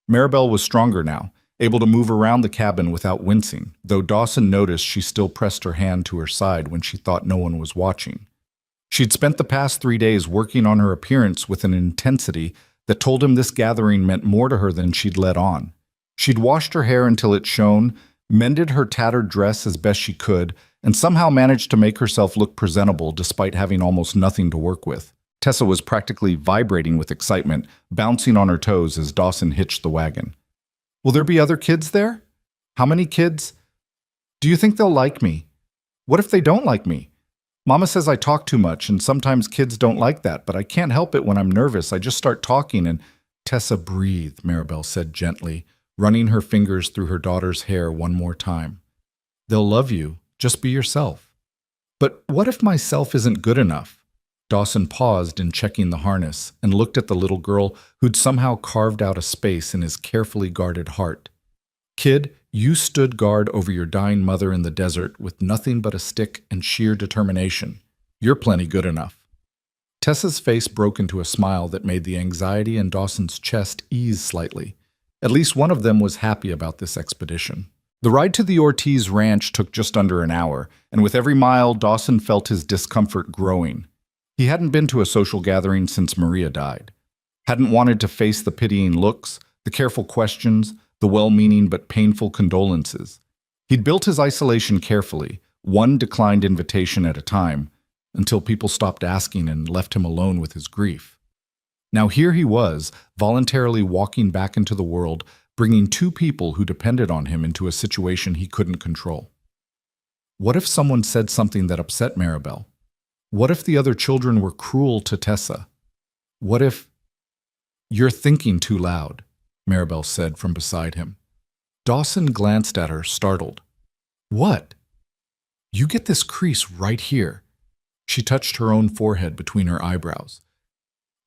Maribel was stronger now, able to move around the cabin without wincing, though Dawson noticed she still pressed her hand to her side when she thought no one was watching. She'd spent the past 3 days working on her appearance with an intensity that told him this gathering meant more to her than she'd let on. She'd washed her hair until it shone, mended her tattered dress as best she could, and somehow managed to make herself look presentable despite having almost nothing to work with. Tessa was practically vibrating with excitement, bouncing on her toes as Dawson hitched the wagon. Will there be other kids there? How many kids? Do you think they'll like me? What if they don't like me? Mama says I talk too much, and sometimes kids don't like that, but I can't help it when I'm nervous. I just start talking and… Tessa, breathe, Maribel said gently, running her fingers through her daughter's hair one more time. They'll love you. Just be yourself. But what if myself isn't good enough? Dawson paused in checking the harness and looked at the little girl who'd somehow carved out a space in his carefully guarded heart. Kid, you stood guard over your dying mother in the desert with nothing but a stick and sheer determination. You're plenty good enough. Tessa's face broke into a smile that made the anxiety in Dawson's chest ease slightly. At least one of them was happy about this expedition. The ride to the Ortiz ranch took just under an hour, and with every mile, Dawson felt his discomfort growing. He hadn't been to a social gathering since Maria died. Hadn't wanted to face the pitying looks, the careful questions, the well-meaning but painful condolences. He'd built his isolation carefully, one declined invitation at a time, until people stopped asking and left him alone with his grief. Now here he was, voluntarily walking back into the world, bringing two people who depended on him into a situation he couldn't control. What if someone said something that upset Maribel? What if the other children were cruel to Tessa? What if… You're thinking too loud, Maribel said from beside him. Dawson glanced at her, startled. What? You get this crease right here. She touched her own forehead between her eyebrows.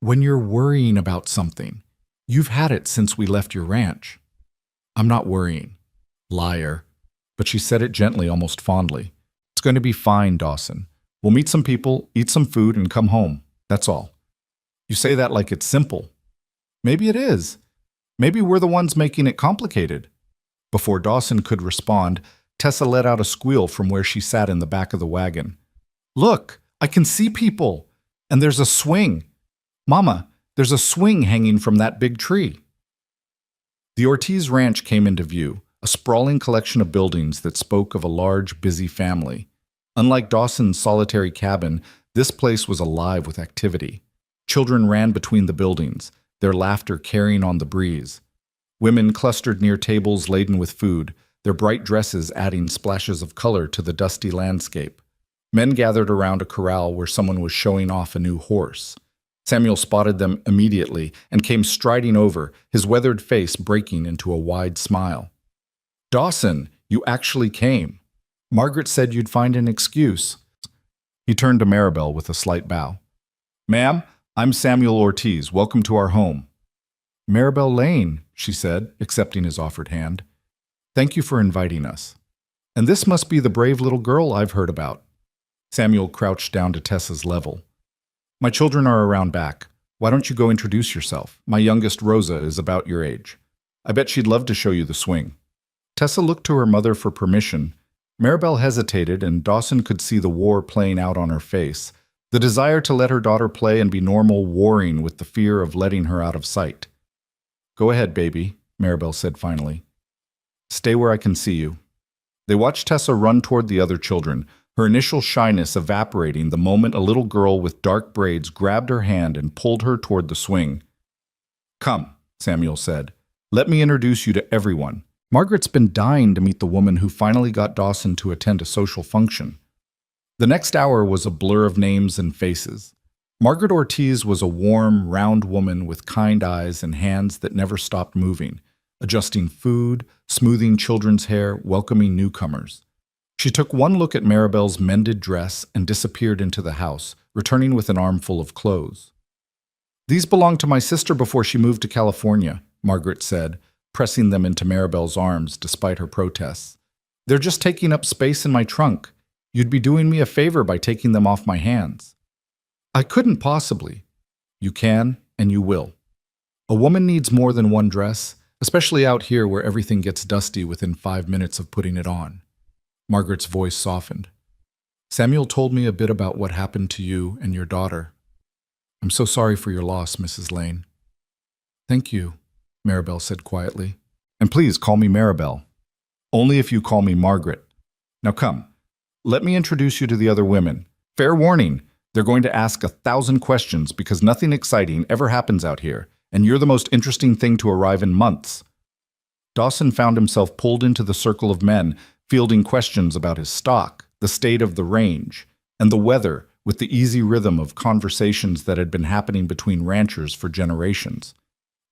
When you're worrying about something, you've had it since we left your ranch. I'm not worrying. Liar. But she said it gently, almost fondly. It's going to be fine, Dawson. We'll meet some people, eat some food, and come home. That's all. You say that like it's simple. Maybe it is. Maybe we're the ones making it complicated. Before Dawson could respond, Tessa let out a squeal from where she sat in the back of the wagon. Look, I can see people. And there's a swing. Mama, there's a swing hanging from that big tree. The Ortiz ranch came into view, a sprawling collection of buildings that spoke of a large, busy family. Unlike Dawson's solitary cabin, this place was alive with activity. Children ran between the buildings, their laughter carrying on the breeze. Women clustered near tables laden with food, their bright dresses adding splashes of color to the dusty landscape. Men gathered around a corral where someone was showing off a new horse. Samuel spotted them immediately and came striding over, his weathered face breaking into a wide smile. Dawson, you actually came. Margaret said you'd find an excuse. He turned to Maribel with a slight bow. Ma'am, I'm Samuel Ortiz. Welcome to our home. Maribel Lane, she said, accepting his offered hand. Thank you for inviting us. And this must be the brave little girl I've heard about. Samuel crouched down to Tessa's level. My children are around back. Why don't you go introduce yourself? My youngest, Rosa, is about your age. I bet she'd love to show you the swing. Tessa looked to her mother for permission. Maribel hesitated, and Dawson could see the war playing out on her face, the desire to let her daughter play and be normal warring with the fear of letting her out of sight. Go ahead, baby, Maribel said finally. Stay where I can see you. They watched Tessa run toward the other children, her initial shyness evaporating the moment a little girl with dark braids grabbed her hand and pulled her toward the swing. Come, Samuel said. Let me introduce you to everyone. Margaret's been dying to meet the woman who finally got Dawson to attend a social function. The next hour was a blur of names and faces. Margaret Ortiz was a warm, round woman with kind eyes and hands that never stopped moving, adjusting food, smoothing children's hair, welcoming newcomers. She took one look at Maribel's mended dress and disappeared into the house, returning with an armful of clothes. These belonged to my sister before she moved to California, Margaret said, pressing them into Maribel's arms despite her protests. They're just taking up space in my trunk. You'd be doing me a favor by taking them off my hands. I couldn't possibly. You can, and you will. A woman needs more than one dress, especially out here where everything gets dusty within 5 minutes of putting it on. Margaret's voice softened. Samuel told me a bit about what happened to you and your daughter. I'm so sorry for your loss, Mrs. Lane. Thank you, Maribel said quietly. And please call me Maribel. Only if you call me Margaret. Now come, let me introduce you to the other women. Fair warning, they're going to ask 1,000 questions because nothing exciting ever happens out here, and you're the most interesting thing to arrive in months. Dawson found himself pulled into the circle of men, fielding questions about his stock, the state of the range, and the weather with the easy rhythm of conversations that had been happening between ranchers for generations.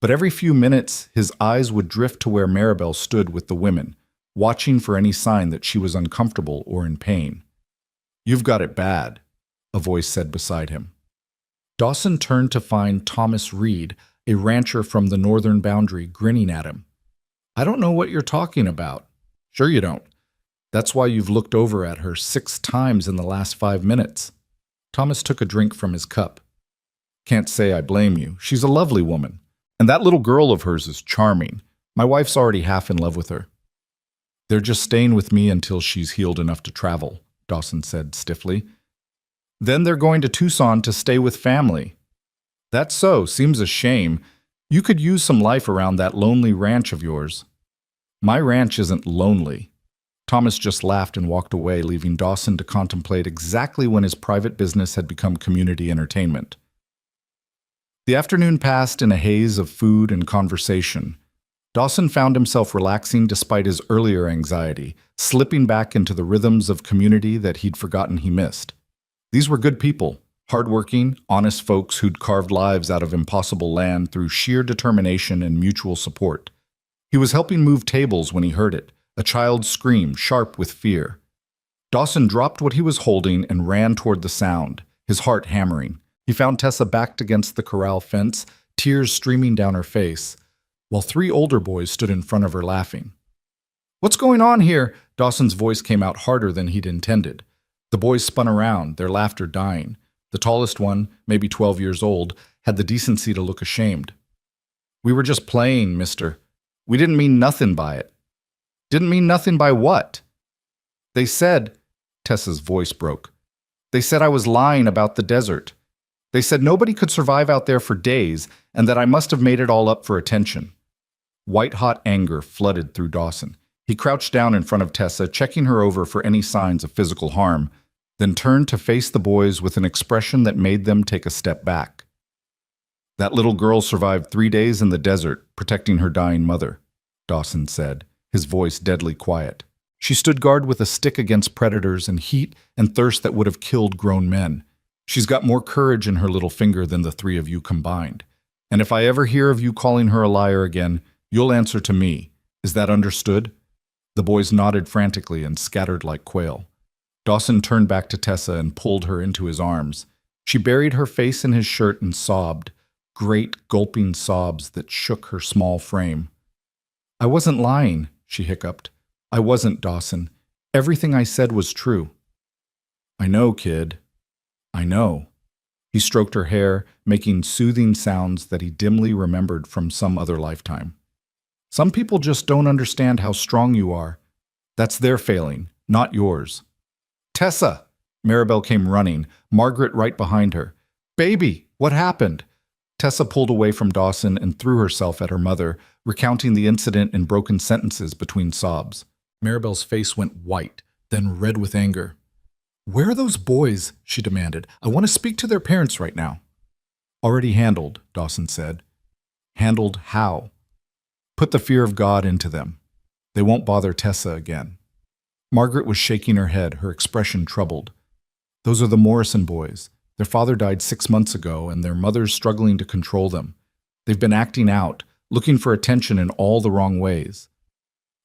But every few minutes, his eyes would drift to where Maribel stood with the women, watching for any sign that she was uncomfortable or in pain. "You've got it bad," a voice said beside him. Dawson turned to find Thomas Reed, a rancher from the northern boundary, grinning at him. "I don't know what you're talking about." "Sure you don't. That's why you've looked over at her 6 times in the last 5 minutes. Thomas took a drink from his cup. "Can't say I blame you. She's a lovely woman. And that little girl of hers is charming. My wife's already half in love with her." "They're just staying with me until she's healed enough to travel," Dawson said stiffly. "Then they're going to Tucson to stay with family." "That's so. Seems a shame. You could use some life around that lonely ranch of yours." "My ranch isn't lonely." Thomas just laughed and walked away, leaving Dawson to contemplate exactly when his private business had become community entertainment. The afternoon passed in a haze of food and conversation. Dawson found himself relaxing despite his earlier anxiety, slipping back into the rhythms of community that he'd forgotten he missed. These were good people, hardworking, honest folks who'd carved lives out of impossible land through sheer determination and mutual support. He was helping move tables when he heard it, a child's scream, sharp with fear. Dawson dropped what he was holding and ran toward the sound, his heart hammering. He found Tessa backed against the corral fence, tears streaming down her face, while 3 older boys stood in front of her laughing. "What's going on here?" Dawson's voice came out harder than he'd intended. The boys spun around, their laughter dying. The tallest one, maybe 12 years old, had the decency to look ashamed. "We were just playing, mister. We didn't mean nothing by it." "Didn't mean nothing by what?" "They said," Tessa's voice broke, "they said I was lying about the desert. They said nobody could survive out there for days and that I must have made it all up for attention." White-hot anger flooded through Dawson. He crouched down in front of Tessa, checking her over for any signs of physical harm, then turned to face the boys with an expression that made them take a step back. "That little girl survived 3 days in the desert, protecting her dying mother," Dawson said, his voice deadly quiet. "She stood guard with a stick against predators and heat and thirst that would have killed grown men. She's got more courage in her little finger than the 3 of you combined. And if I ever hear of you calling her a liar again, you'll answer to me. Is that understood?" The boys nodded frantically and scattered like quail. Dawson turned back to Tessa and pulled her into his arms. She buried her face in his shirt and sobbed, great gulping sobs that shook her small frame. "I wasn't lying," she hiccuped. "I wasn't, Dawson. Everything I said was true." "I know, kid. I know." He stroked her hair, making soothing sounds that he dimly remembered from some other lifetime. "Some people just don't understand how strong you are. That's their failing, not yours." "Tessa!" Maribel came running, Margaret right behind her. "Baby, what happened?" Tessa pulled away from Dawson and threw herself at her mother, recounting the incident in broken sentences between sobs. Maribel's face went white, then red with anger. "Where are those boys?" she demanded. "I want to speak to their parents right now." "Already handled," Dawson said. "Handled how?" "Put the fear of God into them. They won't bother Tessa again." Margaret was shaking her head, her expression troubled. "Those are the Morrison boys. Their father died 6 months ago, and their mother's struggling to control them. They've been acting out, looking for attention in all the wrong ways."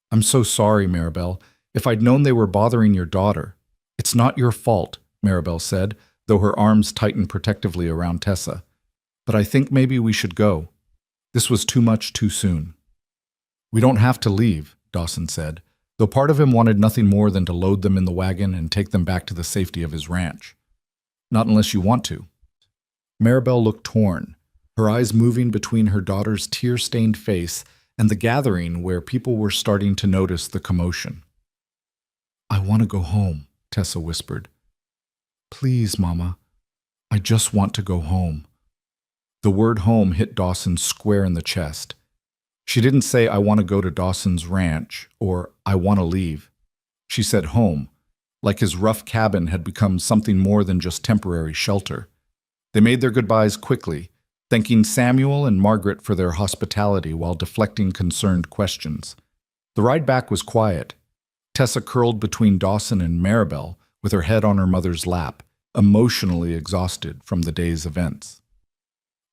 "I'm so sorry, Maribel. If I'd known they were bothering your daughter." "It's not your fault," Maribel said, though her arms tightened protectively around Tessa. "But I think maybe we should go. This was too much too soon." "We don't have to leave," Dawson said, though part of him wanted nothing more than to load them in the wagon and take them back to the safety of his ranch. "Not unless you want to." Maribel looked torn, her eyes moving between her daughter's tear-stained face and the gathering where people were starting to notice the commotion. "I want to go home," Tessa whispered. "Please, Mama. I just want to go home." The word home hit Dawson square in the chest. She didn't say, I want to go to Dawson's ranch, or I want to leave. She said home, like his rough cabin had become something more than just temporary shelter. They made their goodbyes quickly, thanking Samuel and Margaret for their hospitality while deflecting concerned questions. The ride back was quiet. Tessa curled between Dawson and Maribel, with her head on her mother's lap, emotionally exhausted from the day's events.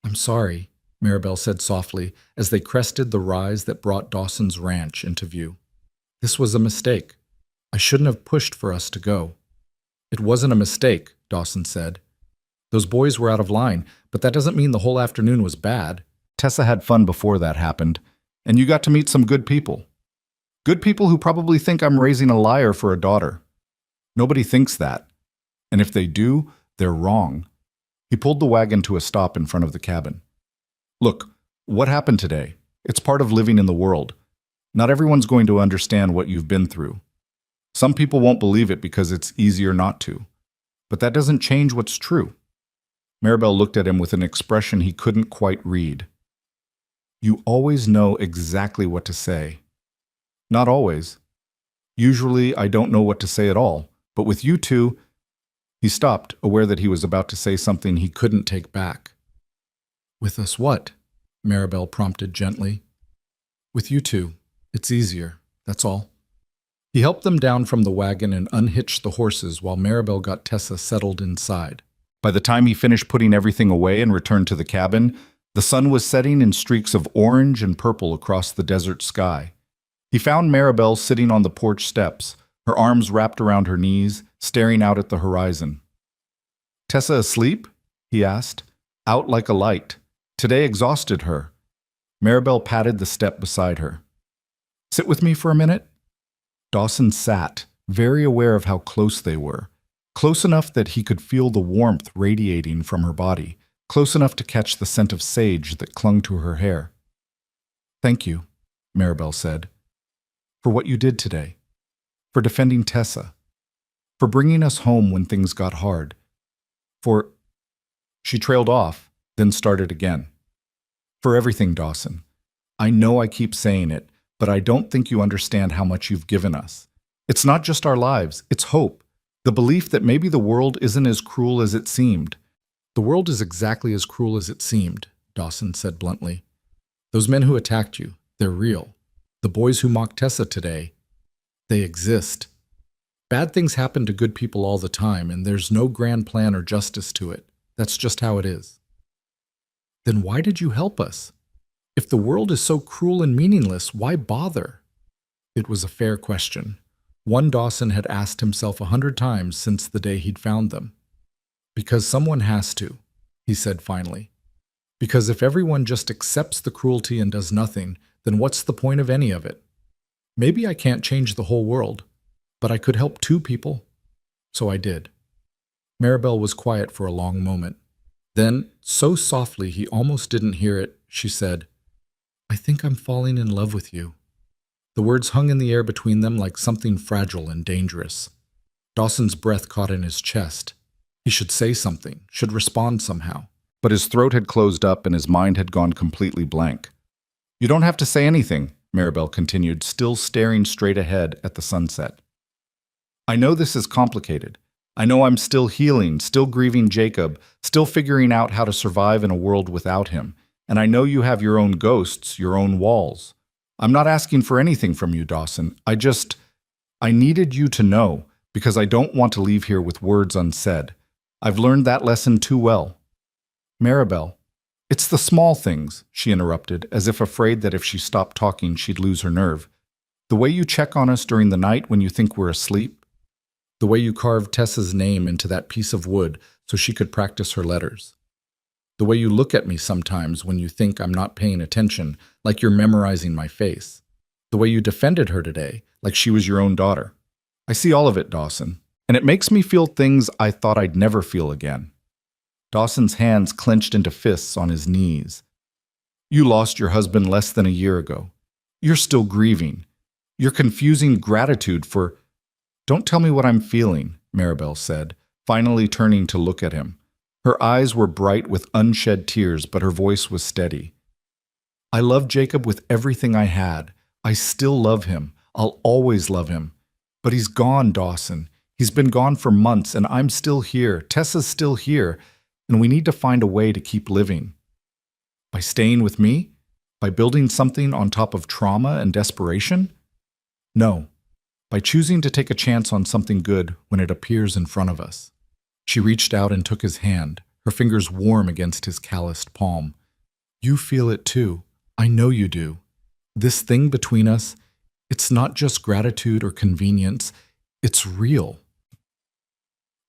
I'm sorry, Maribel said softly as they crested the rise that brought Dawson's ranch into view. This was a mistake. I shouldn't have pushed for us to go. It wasn't a mistake, Dawson said. Those boys were out of line, but that doesn't mean the whole afternoon was bad. Tessa had fun before that happened, and you got to meet some good people. Good people who probably think I'm raising a liar for a daughter. Nobody thinks that. And if they do, they're wrong. He pulled the wagon to a stop in front of the cabin. Look, what happened today? It's part of living in the world. Not everyone's going to understand what you've been through. Some people won't believe it because it's easier not to. But that doesn't change what's true. Maribel looked at him with an expression he couldn't quite read. You always know exactly what to say. Not always. Usually I don't know what to say at all, but with you two... He stopped, aware that he was about to say something he couldn't take back. With us what? Maribel prompted gently. With you two. It's easier, that's all. He helped them down from the wagon and unhitched the horses while Maribel got Tessa settled inside. By the time he finished putting everything away and returned to the cabin, the sun was setting in streaks of orange and purple across the desert sky. He found Maribel sitting on the porch steps, her arms wrapped around her knees, staring out at the horizon. Tessa asleep? He asked. Out like a light. Today exhausted her. Maribel patted the step beside her. Sit with me for a minute? Dawson sat, very aware of how close they were. Close enough that he could feel the warmth radiating from her body, close enough to catch the scent of sage that clung to her hair. Thank you, Maribel said, for what you did today, for defending Tessa, for bringing us home when things got hard, for... She trailed off, then started again. For everything, Dawson. I know I keep saying it, but I don't think you understand how much you've given us. It's not just our lives, it's hope. The belief that maybe the world isn't as cruel as it seemed. The world is exactly as cruel as it seemed, Dawson said bluntly. Those men who attacked you, they're real. The boys who mocked Tessa today, they exist. Bad things happen to good people all the time, and there's no grand plan or justice to it. That's just how it is. Then why did you help us? If the world is so cruel and meaningless, why bother? It was a fair question. One Dawson had asked himself 100 times since the day he'd found them. Because someone has to, he said finally. Because if everyone just accepts the cruelty and does nothing, then what's the point of any of it? Maybe I can't change the whole world, but I could help 2 people. So I did. Maribel was quiet for a long moment. Then, so softly he almost didn't hear it, she said, I think I'm falling in love with you. The words hung in the air between them like something fragile and dangerous. Dawson's breath caught in his chest. He should say something, should respond somehow. But his throat had closed up and his mind had gone completely blank. You don't have to say anything, Maribel continued, still staring straight ahead at the sunset. I know this is complicated. I know I'm still healing, still grieving Jacob, still figuring out how to survive in a world without him. And I know you have your own ghosts, your own walls. I'm not asking for anything from you, Dawson. I needed you to know, because I don't want to leave here with words unsaid. I've learned that lesson too well. Maribel, it's the small things, she interrupted, as if afraid that if she stopped talking, she'd lose her nerve. The way you check on us during the night when you think we're asleep. The way you carved Tessa's name into that piece of wood so she could practice her letters. The way you look at me sometimes when you think I'm not paying attention, like you're memorizing my face. The way you defended her today, like she was your own daughter. I see all of it, Dawson, and it makes me feel things I thought I'd never feel again. Dawson's hands clenched into fists on his knees. You lost your husband less than a year ago. You're still grieving. You're confusing gratitude for... Don't tell me what I'm feeling, Maribel said, finally turning to look at him. Her eyes were bright with unshed tears, but her voice was steady. I love Jacob with everything I had. I still love him. I'll always love him. But he's gone, Dawson. He's been gone for months, and I'm still here. Tessa's still here, and we need to find a way to keep living. By staying with me? By building something on top of trauma and desperation? No. By choosing to take a chance on something good when it appears in front of us. She reached out and took his hand, her fingers warm against his calloused palm. You feel it too. I know you do. This thing between us, it's not just gratitude or convenience, it's real.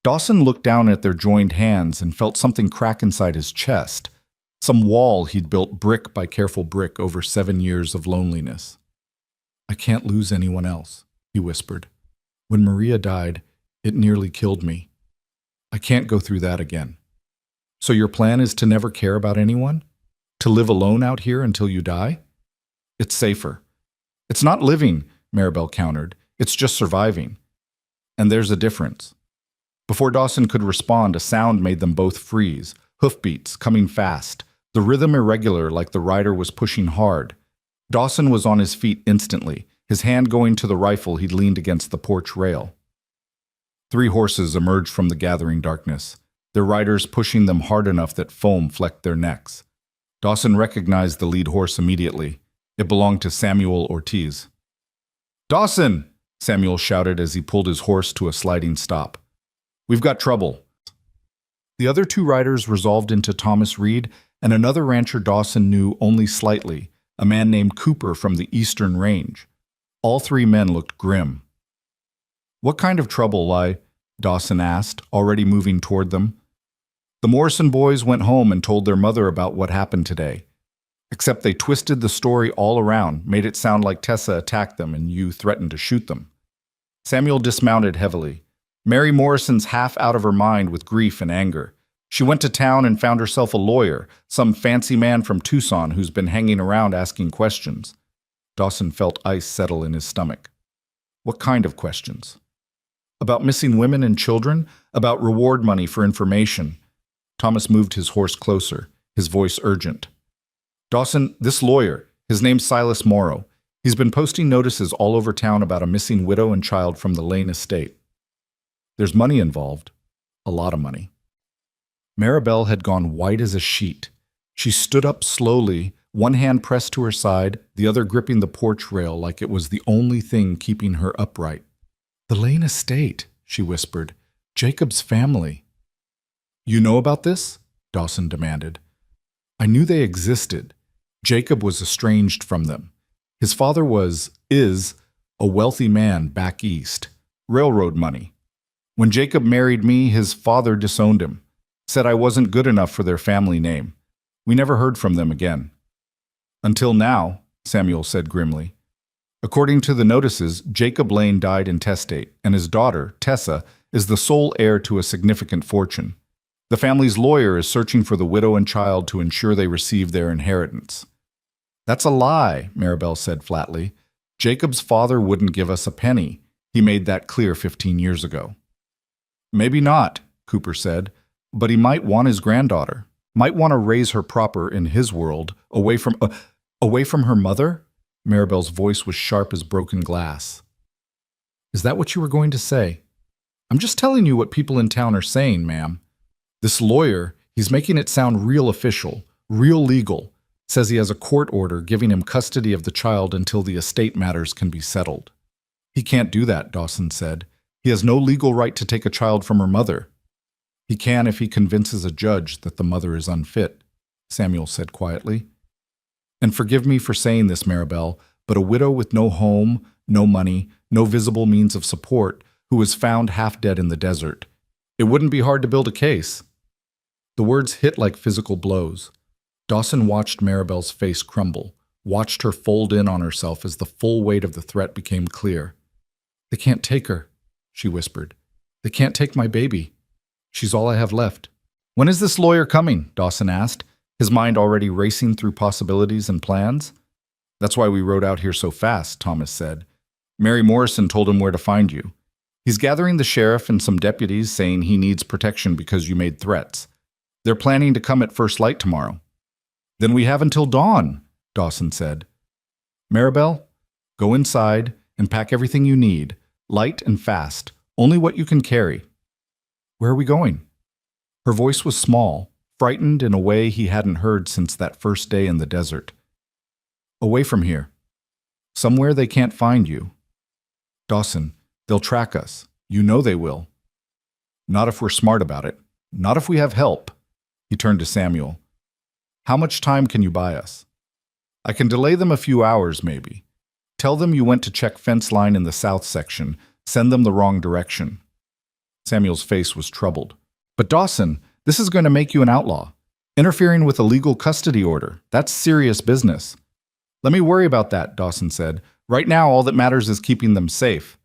Dawson looked down at their joined hands and felt something crack inside his chest, some wall he'd built brick by careful brick over 7 years of loneliness. I can't lose anyone else, he whispered. When Maria died, it nearly killed me. I can't go through that again. So your plan is to never care about anyone? To live alone out here until you die? It's safer. It's not living, Maribel countered. It's just surviving. And there's a difference. Before Dawson could respond, a sound made them both freeze, hoofbeats coming fast, the rhythm irregular like the rider was pushing hard. Dawson was on his feet instantly, his hand going to the rifle he'd leaned against the porch rail. 3 horses emerged from the gathering darkness, their riders pushing them hard enough that foam flecked their necks. Dawson recognized the lead horse immediately. It belonged to Samuel Ortiz. "Dawson!" Samuel shouted as he pulled his horse to a sliding stop. "We've got trouble." The other 2 riders resolved into Thomas Reed and another rancher Dawson knew only slightly, a man named Cooper from the Eastern Range. All 3 men looked grim. "What kind of trouble, Dawson asked, already moving toward them. "The Morrison boys went home and told their mother about what happened today. Except they twisted the story all around, made it sound like Tessa attacked them and you threatened to shoot them." Samuel dismounted heavily. Mary Morrison's half out of her mind with grief and anger. She went to town and found herself a lawyer, some fancy man from Tucson who's been hanging around asking questions. Dawson felt ice settle in his stomach. What kind of questions? About missing women and children? About reward money for information? Thomas moved his horse closer, his voice urgent. "Dawson, this lawyer, his name's Silas Morrow. He's been posting notices all over town about a missing widow and child from the Lane estate. There's money involved. A lot of money." Maribel had gone white as a sheet. She stood up slowly, one hand pressed to her side, the other gripping the porch rail like it was the only thing keeping her upright. "The Lane estate," she whispered. "Jacob's family." "You know about this?" Dawson demanded. "I knew they existed. Jacob was estranged from them. His father is, a wealthy man back east. Railroad money. When Jacob married me, his father disowned him. Said I wasn't good enough for their family name. We never heard from them again." "Until now," Samuel said grimly. "According to the notices, Jacob Lane died intestate, and his daughter, Tessa, is the sole heir to a significant fortune. The family's lawyer is searching for the widow and child to ensure they receive their inheritance." "That's a lie," Maribel said flatly. "Jacob's father wouldn't give us a penny. He made that clear 15 years ago." "Maybe not," Cooper said, "but he might want his granddaughter. Might want to raise her proper in his world, away from her mother?" Maribel's voice was sharp as broken glass. "Is that what you were going to say?" "I'm just telling you what people in town are saying, ma'am. This lawyer, he's making it sound real official, real legal. Says he has a court order giving him custody of the child until the estate matters can be settled." "He can't do that," Dawson said. "He has no legal right to take a child from her mother." "He can if he convinces a judge that the mother is unfit," Samuel said quietly. "And forgive me for saying this, Maribel, but a widow with no home, no money, no visible means of support, who was found half dead in the desert. It wouldn't be hard to build a case." The words hit like physical blows. Dawson watched Maribel's face crumble, watched her fold in on herself as the full weight of the threat became clear. "They can't take her," she whispered. "They can't take my baby. She's all I have left." "When is this lawyer coming?" Dawson asked, his mind already racing through possibilities and plans. "That's why we rode out here so fast," Thomas said. "Mary Morrison told him where to find you. He's gathering the sheriff and some deputies saying he needs protection because you made threats. They're planning to come at first light tomorrow." "Then we have until dawn," Dawson said. Maribel, go inside and pack everything you need, light and fast, only what you can carry. Where are we going? Her voice was small, frightened in a way he hadn't heard since that first day in the desert. Away from here. Somewhere they can't find you. Dawson, they'll track us. You know they will. Not if we're smart about it. Not if we have help. He turned to Samuel. How much time can you buy us? I can delay them a few hours, maybe. Tell them you went to check fence line in the south section. Send them the wrong direction. Samuel's face was troubled. But Dawson, this is going to make you an outlaw. Interfering with a legal custody order. That's serious business. Let me worry about that, Dawson said. Right now, all that matters is keeping them safe.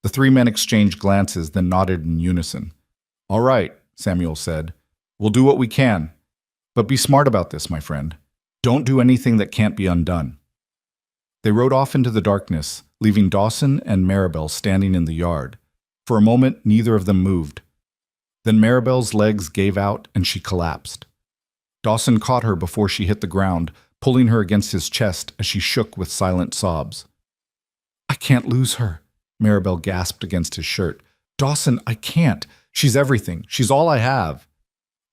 The three men exchanged glances, then nodded in unison. All right, Samuel said. We'll do what we can. But be smart about this, my friend. Don't do anything that can't be undone. They rode off into the darkness, leaving Dawson and Maribel standing in the yard. For a moment, neither of them moved. Then Maribel's legs gave out and she collapsed. Dawson caught her before she hit the ground, pulling her against his chest as she shook with silent sobs. I can't lose her, Maribel gasped against his shirt. Dawson, I can't. She's everything. She's all I have.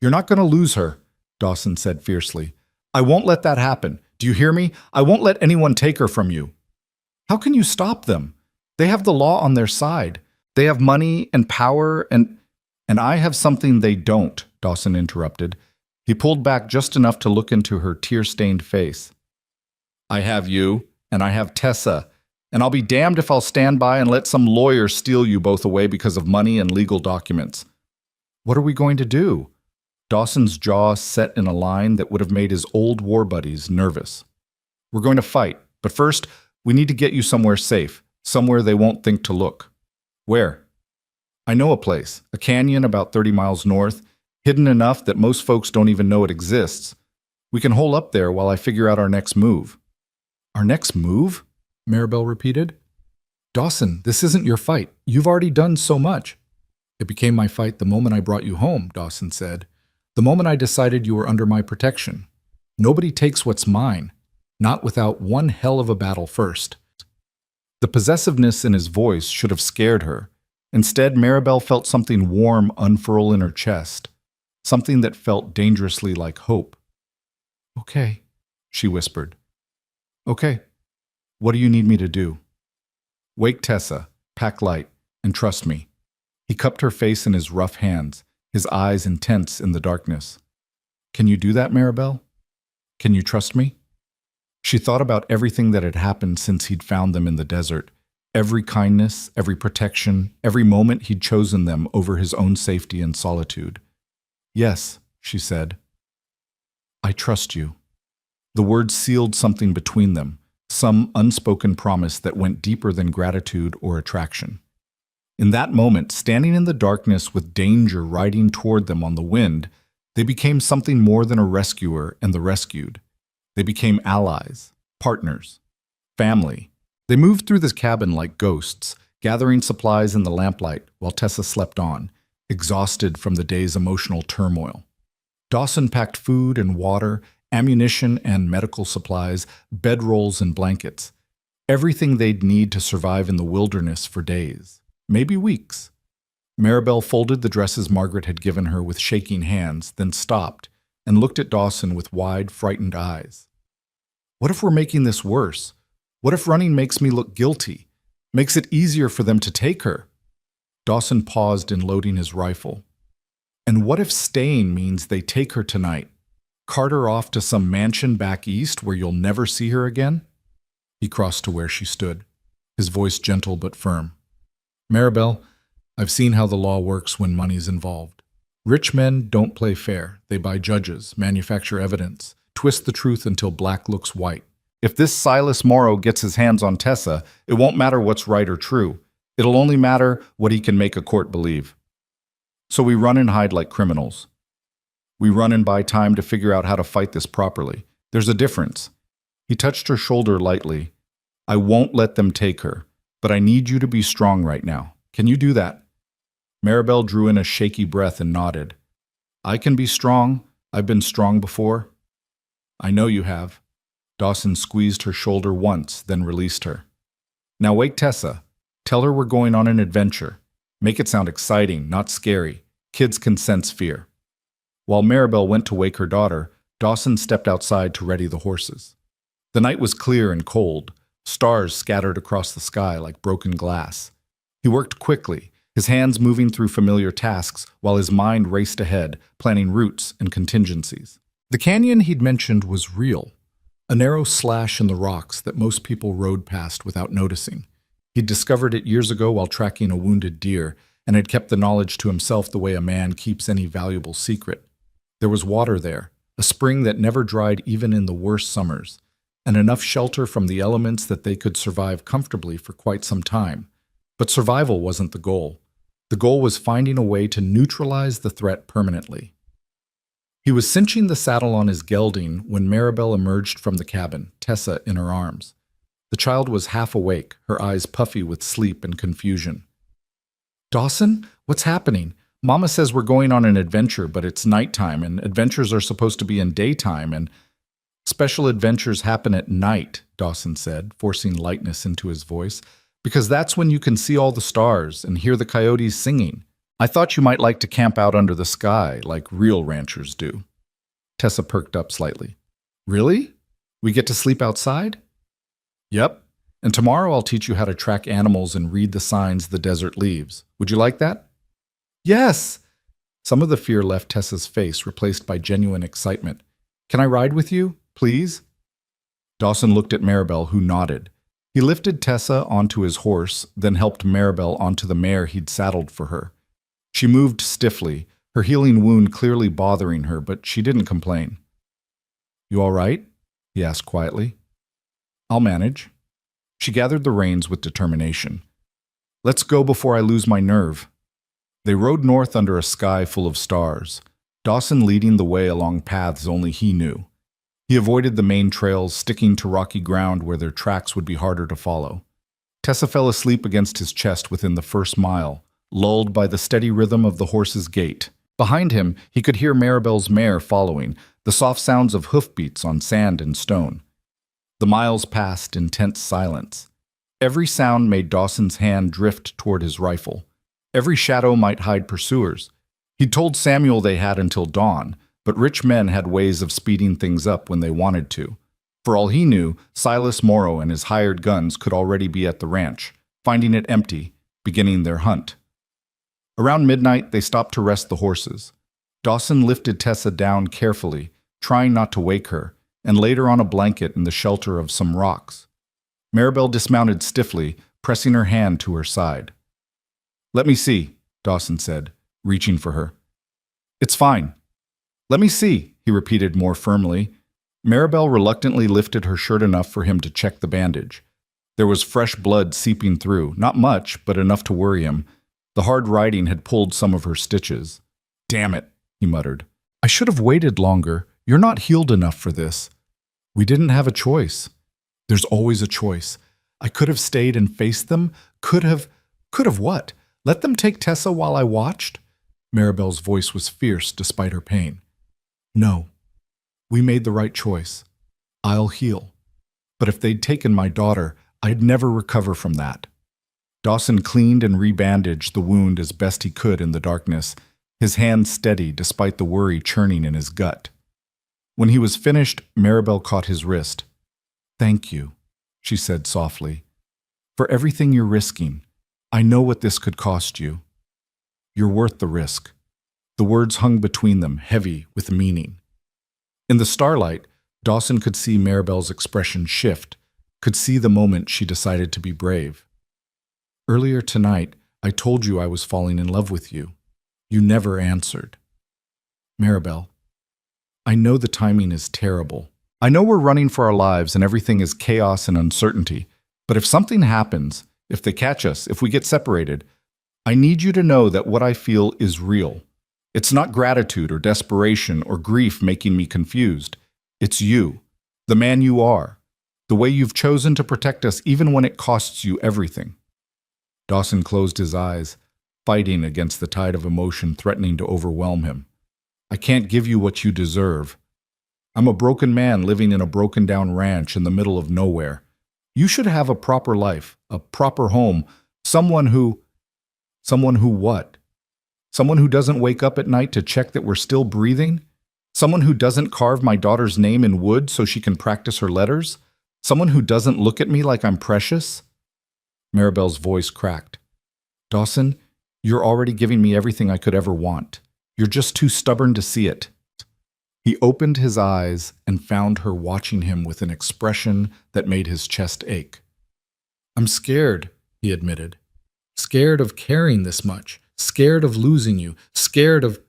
You're not going to lose her, Dawson said fiercely. I won't let that happen. Do you hear me? I won't let anyone take her from you. How can you stop them? They have the law on their side. They have money and power and I have something they don't, Dawson interrupted. He pulled back just enough to look into her tear-stained face. I have you, and I have Tessa, and I'll be damned if I'll stand by and let some lawyer steal you both away because of money and legal documents. What are we going to do? Dawson's jaw set in a line that would have made his old war buddies nervous. We're going to fight, but first, we need to get you somewhere safe, somewhere they won't think to look. Where? I know a place, a canyon about 30 miles north, hidden enough that most folks don't even know it exists. We can hole up there while I figure out our next move. Our next move? Maribel repeated. Dawson, this isn't your fight. You've already done so much. It became my fight the moment I brought you home, Dawson said. The moment I decided you were under my protection. Nobody takes what's mine, not without one hell of a battle first. The possessiveness in his voice should have scared her. Instead, Maribel felt something warm unfurl in her chest, something that felt dangerously like hope. Okay, she whispered. Okay, what do you need me to do? Wake Tessa, pack light, and trust me. He cupped her face in his rough hands, his eyes intense in the darkness. Can you do that, Maribel? Can you trust me? She thought about everything that had happened since he'd found them in the desert. Every kindness, every protection, every moment he'd chosen them over his own safety and solitude. Yes, she said. I trust you. The words sealed something between them, some unspoken promise that went deeper than gratitude or attraction. In that moment, standing in the darkness with danger riding toward them on the wind, they became something more than a rescuer and the rescued. They became allies, partners, family. They moved through this cabin like ghosts, gathering supplies in the lamplight while Tessa slept on, exhausted from the day's emotional turmoil. Dawson packed food and water, ammunition and medical supplies, bedrolls and blankets, everything they'd need to survive in the wilderness for days, maybe weeks. Maribel folded the dresses Margaret had given her with shaking hands, then stopped and looked at Dawson with wide, frightened eyes. What if we're making this worse? What if running makes me look guilty, makes it easier for them to take her? Dawson paused in loading his rifle. And what if staying means they take her tonight, cart her off to some mansion back east where you'll never see her again? He crossed to where she stood, his voice gentle but firm. Maribel, I've seen how the law works when money's involved. Rich men don't play fair. They buy judges, manufacture evidence, twist the truth until black looks white. If this Silas Morrow gets his hands on Tessa, it won't matter what's right or true. It'll only matter what he can make a court believe. So we run and hide like criminals. We run and buy time to figure out how to fight this properly. There's a difference. He touched her shoulder lightly. I won't let them take her, but I need you to be strong right now. Can you do that? Maribel drew in a shaky breath and nodded. I can be strong. I've been strong before. I know you have. Dawson squeezed her shoulder once, then released her. Now wake Tessa. Tell her we're going on an adventure. Make it sound exciting, not scary. Kids can sense fear. While Maribel went to wake her daughter, Dawson stepped outside to ready the horses. The night was clear and cold, stars scattered across the sky like broken glass. He worked quickly, his hands moving through familiar tasks while his mind raced ahead, planning routes and contingencies. The canyon he'd mentioned was real, a narrow slash in the rocks that most people rode past without noticing. He'd discovered it years ago while tracking a wounded deer, and had kept the knowledge to himself the way a man keeps any valuable secret. There was water there, a spring that never dried even in the worst summers, and enough shelter from the elements that they could survive comfortably for quite some time. But survival wasn't the goal. The goal was finding a way to neutralize the threat permanently. He was cinching the saddle on his gelding when Maribel emerged from the cabin, Tessa in her arms. The child was half awake, her eyes puffy with sleep and confusion. "Dawson, what's happening? Mama says we're going on an adventure, but it's nighttime, and adventures are supposed to be in daytime, and special adventures happen at night," Dawson said, forcing lightness into his voice, "because that's when you can see all the stars and hear the coyotes singing. I thought you might like to camp out under the sky, like real ranchers do." Tessa perked up slightly. "Really? We get to sleep outside?" "Yep. And tomorrow I'll teach you how to track animals and read the signs the desert leaves. Would you like that?" "Yes!" Some of the fear left Tessa's face, replaced by genuine excitement. "Can I ride with you, please?" Dawson looked at Maribel, who nodded. He lifted Tessa onto his horse, then helped Maribel onto the mare he'd saddled for her. She moved stiffly, her healing wound clearly bothering her, but she didn't complain. "You all right?" he asked quietly. "I'll manage." She gathered the reins with determination. "Let's go before I lose my nerve." They rode north under a sky full of stars, Dawson leading the way along paths only he knew. He avoided the main trails, sticking to rocky ground where their tracks would be harder to follow. Tessa fell asleep against his chest within the first mile, lulled by the steady rhythm of the horse's gait. Behind him, he could hear Maribel's mare following, the soft sounds of hoofbeats on sand and stone. The miles passed in tense silence. Every sound made Dawson's hand drift toward his rifle. Every shadow might hide pursuers. He'd told Samuel they had until dawn, but rich men had ways of speeding things up when they wanted to. For all he knew, Silas Morrow and his hired guns could already be at the ranch, finding it empty, beginning their hunt. Around midnight, they stopped to rest the horses. Dawson lifted Tessa down carefully, trying not to wake her, and laid her on a blanket in the shelter of some rocks. Maribel dismounted stiffly, pressing her hand to her side. "Let me see," Dawson said, reaching for her. "It's fine." "Let me see," he repeated more firmly. Maribel reluctantly lifted her shirt enough for him to check the bandage. There was fresh blood seeping through, not much, but enough to worry him. The hard riding had pulled some of her stitches. "Damn it," he muttered. "I should have waited longer. You're not healed enough for this." "We didn't have a choice." "There's always a choice. I could have stayed and faced them. Could have what? Let them take Tessa while I watched?" Maribel's voice was fierce despite her pain. "No. We made the right choice. I'll heal. But if they'd taken my daughter, I'd never recover from that." Dawson cleaned and rebandaged the wound as best he could in the darkness, his hand steady despite the worry churning in his gut. When he was finished, Maribel caught his wrist. "Thank you," she said softly, "for everything you're risking. I know what this could cost you. You're worth the risk." The words hung between them, heavy with meaning. In the starlight, Dawson could see Maribel's expression shift, could see the moment she decided to be brave. "Earlier tonight, I told you I was falling in love with you. You never answered." "Maribel, I know the timing is terrible. I know we're running for our lives and everything is chaos and uncertainty. But if something happens, if they catch us, if we get separated, I need you to know that what I feel is real. It's not gratitude or desperation or grief making me confused. It's you, the man you are, the way you've chosen to protect us even when it costs you everything." Dawson closed his eyes, fighting against the tide of emotion threatening to overwhelm him. "I can't give you what you deserve, I'm a broken man living in a broken-down ranch in the middle of nowhere. You should have a proper life, a proper home, someone who... Someone who what? Someone who doesn't wake up at night to check that we're still breathing? Someone who doesn't carve my daughter's name in wood so she can practice her letters? Someone who doesn't look at me like I'm precious? Maribel's voice cracked. Dawson, you're already giving me everything I could ever want. You're just too stubborn to see it. He opened his eyes and found her watching him with an expression that made his chest ache. I'm scared, he admitted. Scared of caring this much. Scared of losing you. Scared of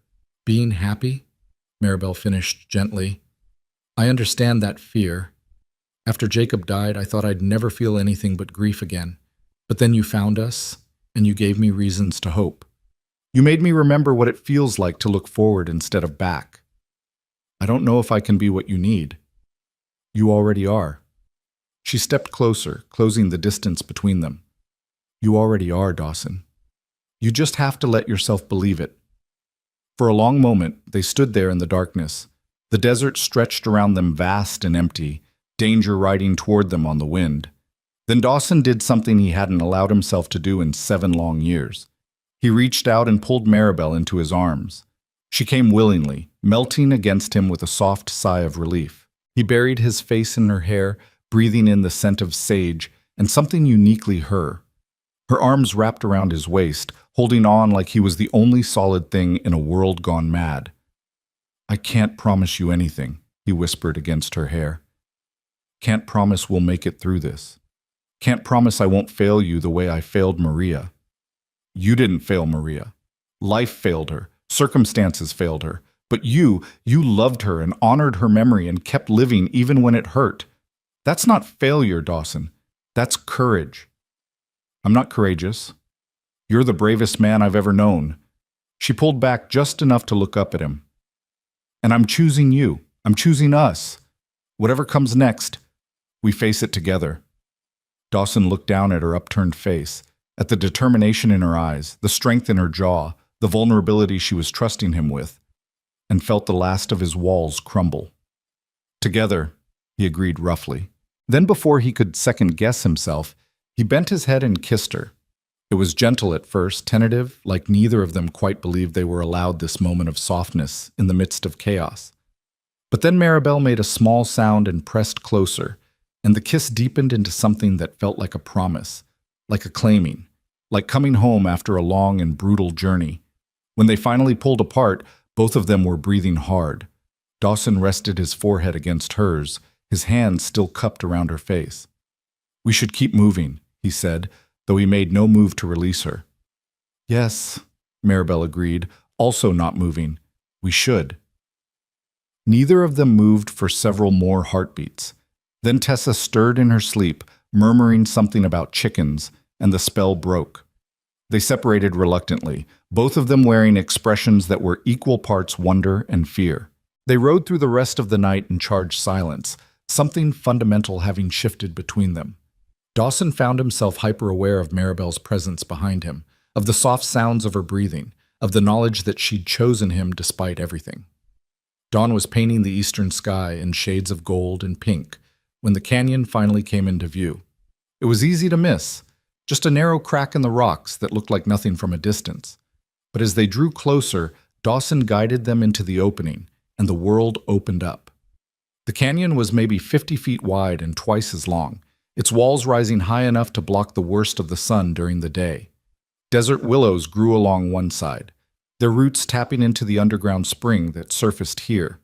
being happy, Maribel finished gently. I understand that fear. After Jacob died, I thought I'd never feel anything but grief again. But then you found us, and you gave me reasons to hope. You made me remember what it feels like to look forward instead of back. I don't know if I can be what you need. You already are. She stepped closer, closing the distance between them. You already are, Dawson. You just have to let yourself believe it. For a long moment, they stood there in the darkness. The desert stretched around them vast and empty, danger riding toward them on the wind. Then Dawson did something he hadn't allowed himself to do in 7 long years. He reached out and pulled Maribel into his arms. She came willingly, melting against him with a soft sigh of relief. He buried his face in her hair, breathing in the scent of sage and something uniquely her. Her arms wrapped around his waist, holding on like he was the only solid thing in a world gone mad. I can't promise you anything, he whispered against her hair. Can't promise we'll make it through this. Can't promise I won't fail you the way I failed Maria. You didn't fail Maria. Life failed her. Circumstances failed her. But you loved her and honored her memory and kept living even when it hurt. That's not failure, Dawson. That's courage. I'm not courageous. You're the bravest man I've ever known. She pulled back just enough to look up at him. And I'm choosing you. I'm choosing us. Whatever comes next, we face it together. Dawson looked down at her upturned face, at the determination in her eyes, the strength in her jaw, the vulnerability she was trusting him with, and felt the last of his walls crumble. Together, he agreed roughly. Then before he could second-guess himself, he bent his head and kissed her. It was gentle at first, tentative, like neither of them quite believed they were allowed this moment of softness in the midst of chaos. But then Maribel made a small sound and pressed closer, and the kiss deepened into something that felt like a promise, like a claiming, like coming home after a long and brutal journey. When they finally pulled apart, both of them were breathing hard. Dawson rested his forehead against hers, his hands still cupped around her face. We should keep moving, he said, though he made no move to release her. Yes, Maribel agreed, also not moving. We should. Neither of them moved for several more heartbeats. Then Tessa stirred in her sleep, murmuring something about chickens, and the spell broke. They separated reluctantly, both of them wearing expressions that were equal parts wonder and fear. They rode through the rest of the night in charged silence, something fundamental having shifted between them. Dawson found himself hyper-aware of Maribel's presence behind him, of the soft sounds of her breathing, of the knowledge that she'd chosen him despite everything. Dawn was painting the eastern sky in shades of gold and pink when the canyon finally came into view. It was easy to miss, just a narrow crack in the rocks that looked like nothing from a distance. But as they drew closer, Dawson guided them into the opening, and the world opened up. The canyon was maybe 50 feet wide and twice as long, its walls rising high enough to block the worst of the sun during the day. Desert willows grew along one side, their roots tapping into the underground spring that surfaced here.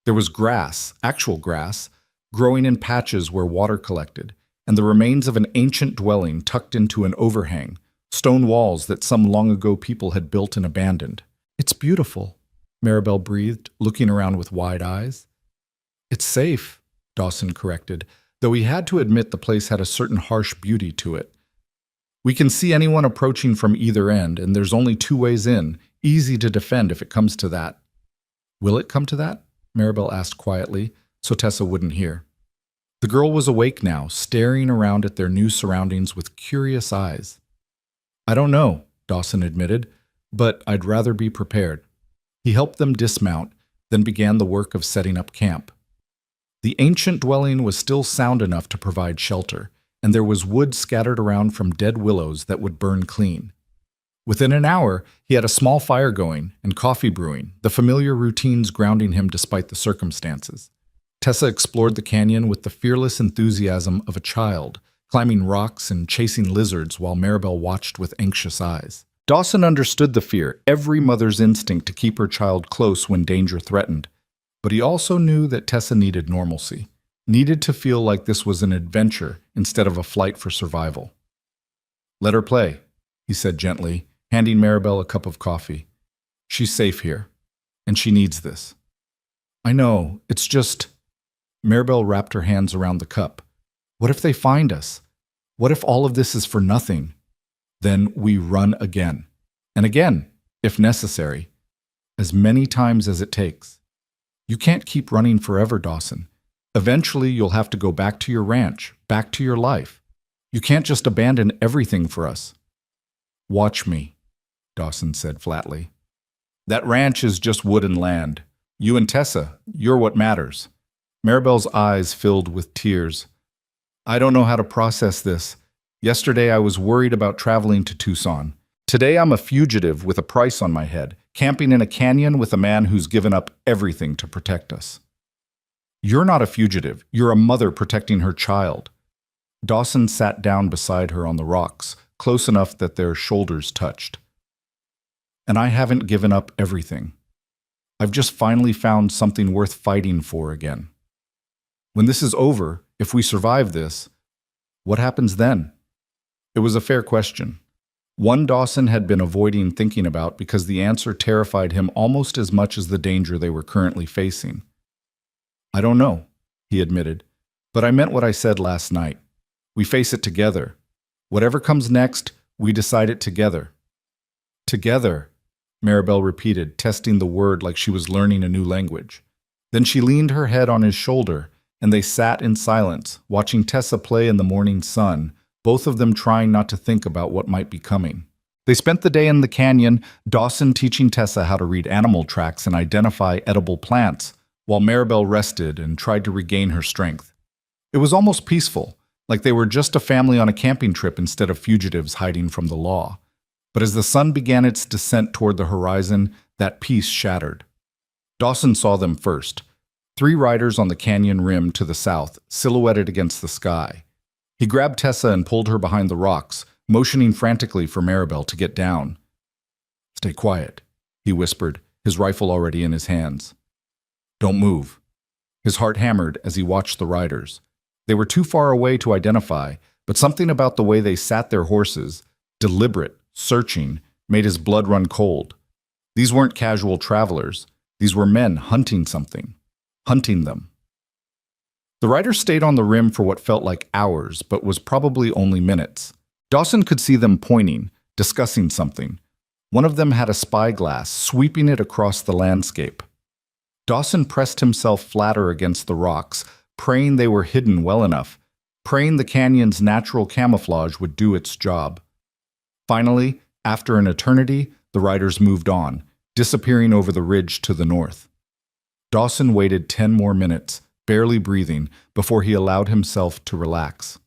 There was grass, actual grass, growing in patches where water collected, and the remains of an ancient dwelling tucked into an overhang, stone walls that some long ago people had built and abandoned. It's beautiful, Maribel breathed, looking around with wide eyes. It's safe, Dawson corrected, though he had to admit the place had a certain harsh beauty to it. We can see anyone approaching from either end, and there's only 2 ways in, easy to defend if it comes to that. Will it come to that? Maribel asked quietly, so Tessa wouldn't hear. The girl was awake now, staring around at their new surroundings with curious eyes. I don't know, Dawson admitted, but I'd rather be prepared. He helped them dismount, then began the work of setting up camp. The ancient dwelling was still sound enough to provide shelter, and there was wood scattered around from dead willows that would burn clean. Within an hour, he had a small fire going and coffee brewing, the familiar routines grounding him despite the circumstances. Tessa explored the canyon with the fearless enthusiasm of a child, climbing rocks and chasing lizards while Maribel watched with anxious eyes. Dawson understood the fear, every mother's instinct to keep her child close when danger threatened. But he also knew that Tessa needed normalcy, needed to feel like this was an adventure instead of a flight for survival. "Let her play," he said gently, handing Maribel a cup of coffee. "She's safe here, and she needs this." "I know, it's just—" Maribel wrapped her hands around the cup. "What if they find us? What if all of this is for nothing? Then we run again. And again, if necessary. As many times as it takes. You can't keep running forever, Dawson. Eventually, you'll have to go back to your ranch, back to your life. You can't just abandon everything for us." "Watch me," Dawson said flatly. "That ranch is just wood and land. You and Tessa, you're what matters." Maribel's eyes filled with tears. "I don't know how to process this. Yesterday I was worried about traveling to Tucson. Today I'm a fugitive with a price on my head, camping in a canyon with a man who's given up everything to protect us." "You're not a fugitive. You're a mother protecting her child." Dawson sat down beside her on the rocks, close enough that their shoulders touched. "And I haven't given up everything. I've just finally found something worth fighting for again. When this is over, if we survive this, what happens then?" It was a fair question. One Dawson had been avoiding thinking about because the answer terrified him almost as much as the danger they were currently facing. "I don't know," he admitted, "but I meant what I said last night. We face it together. Whatever comes next, we decide it together." "Together," Maribel repeated, testing the word like she was learning a new language. Then she leaned her head on his shoulder, and they sat in silence, watching Tessa play in the morning sun, both of them trying not to think about what might be coming. They spent the day in the canyon, Dawson teaching Tessa how to read animal tracks and identify edible plants, while Maribel rested and tried to regain her strength. It was almost peaceful, like they were just a family on a camping trip instead of fugitives hiding from the law. But as the sun began its descent toward the horizon, that peace shattered. Dawson saw them first. 3 riders on the canyon rim to the south, silhouetted against the sky. He grabbed Tessa and pulled her behind the rocks, motioning frantically for Maribel to get down. "Stay quiet," he whispered, his rifle already in his hands. "Don't move." His heart hammered as he watched the riders. They were too far away to identify, but something about the way they sat their horses, deliberate, searching, made his blood run cold. These weren't casual travelers. These were men hunting something. Hunting them. The riders stayed on the rim for what felt like hours, but was probably only minutes. Dawson could see them pointing, discussing something. One of them had a spyglass, sweeping it across the landscape. Dawson pressed himself flatter against the rocks, praying they were hidden well enough, praying the canyon's natural camouflage would do its job. Finally, after an eternity, the riders moved on, disappearing over the ridge to the north. Dawson waited 10 more minutes, barely breathing, before he allowed himself to relax.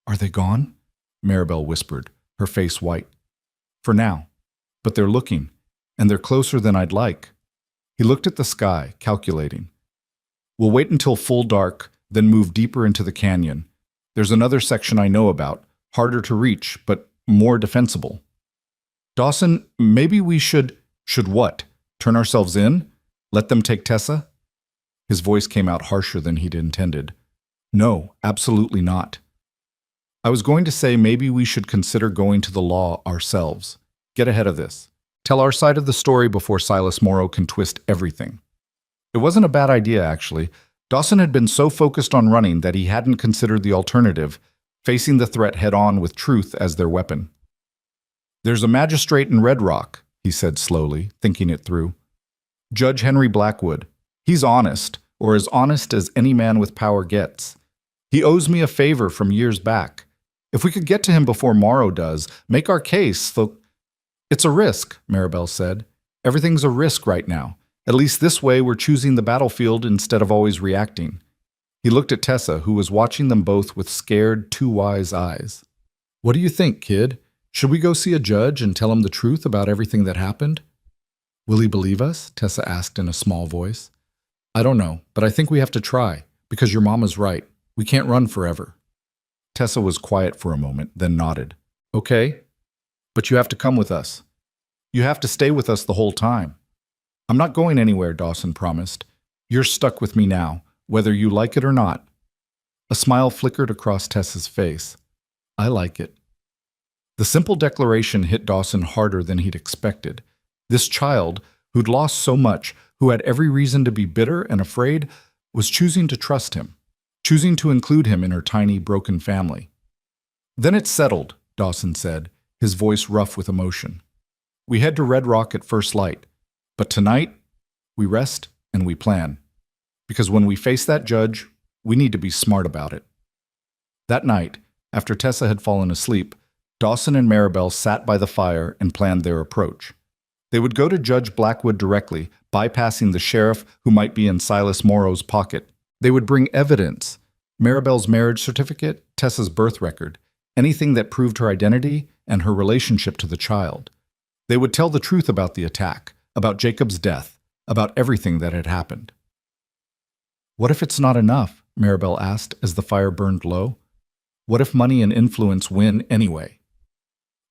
"Are they gone?" Maribel whispered, her face white. "For now. But they're looking, and they're closer than I'd like." He looked at the sky, calculating. "We'll wait until full dark, then move deeper into the canyon. There's another section I know about, harder to reach, but more defensible." "Dawson, maybe we should..." "Should what? Turn ourselves in? Let them take Tessa?" His voice came out harsher than he'd intended. "No, absolutely not. I was going to say maybe we should consider going to the law ourselves. Get ahead of this. Tell our side of the story before Silas Morrow can twist everything." It wasn't a bad idea, actually. Dawson had been so focused on running that he hadn't considered the alternative, facing the threat head-on with truth as their weapon. "There's a magistrate in Red Rock," he said slowly, thinking it through. "Judge Henry Blackwood. He's honest, or as honest as any man with power gets. He owes me a favor from years back. If we could get to him before Morrow does, make our case, though..." "It's a risk," Maribel said. "Everything's a risk right now. At least this way we're choosing the battlefield instead of always reacting. He looked at Tessa, who was watching them both with scared, too wise eyes. What do you think, kid? Should we go see a judge and tell him the truth about everything that happened? Will he believe us? Tessa asked in a small voice. I don't know, but I think we have to try, because your mama's right. We can't run forever. Tessa was quiet for a moment, then nodded. Okay, but you have to come with us. You have to stay with us the whole time. I'm not going anywhere, Dawson promised. You're stuck with me now, whether you like it or not. A smile flickered across Tessa's face. I like it. The simple declaration hit Dawson harder than he'd expected. This child, who'd lost so much, who had every reason to be bitter and afraid, was choosing to trust him, choosing to include him in her tiny, broken family. Then it's settled, Dawson said, his voice rough with emotion. We head to Red Rock at first light, but tonight, we rest and we plan. Because when we face that judge, we need to be smart about it. That night, after Tessa had fallen asleep, Dawson and Maribel sat by the fire and planned their approach. They would go to Judge Blackwood directly, bypassing the sheriff who might be in Silas Morrow's pocket. They would bring evidence, Maribel's marriage certificate, Tessa's birth record, anything that proved her identity and her relationship to the child. They would tell the truth about the attack, about Jacob's death, about everything that had happened. What if it's not enough? Maribel asked as the fire burned low. What if money and influence win anyway?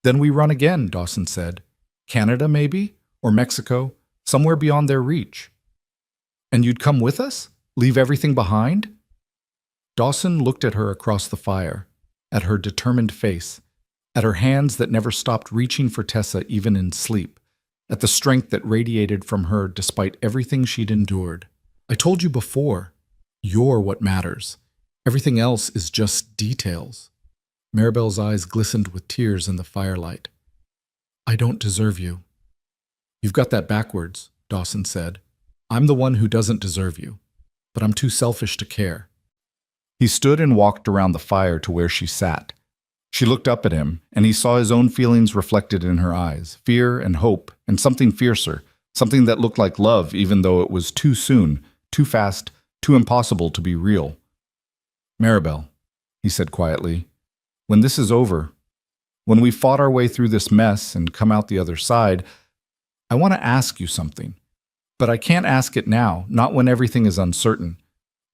Then we run again, Dawson said. Canada, maybe? Or Mexico? Somewhere beyond their reach. And you'd come with us? Leave everything behind? Dawson looked at her across the fire, at her determined face, at her hands that never stopped reaching for Tessa even in sleep, at the strength that radiated from her despite everything she'd endured. I told you before, you're what matters. Everything else is just details. Maribel's eyes glistened with tears in the firelight. I don't deserve you. You've got that backwards, Dawson said. I'm the one who doesn't deserve you, but I'm too selfish to care. He stood and walked around the fire to where she sat. She looked up at him, and he saw his own feelings reflected in her eyes, fear and hope, and something fiercer, something that looked like love even though it was too soon, too fast, too impossible to be real. Maribel, he said quietly, when this is over, when we fought our way through this mess and come out the other side, I want to ask you something. But I can't ask it now, not when everything is uncertain.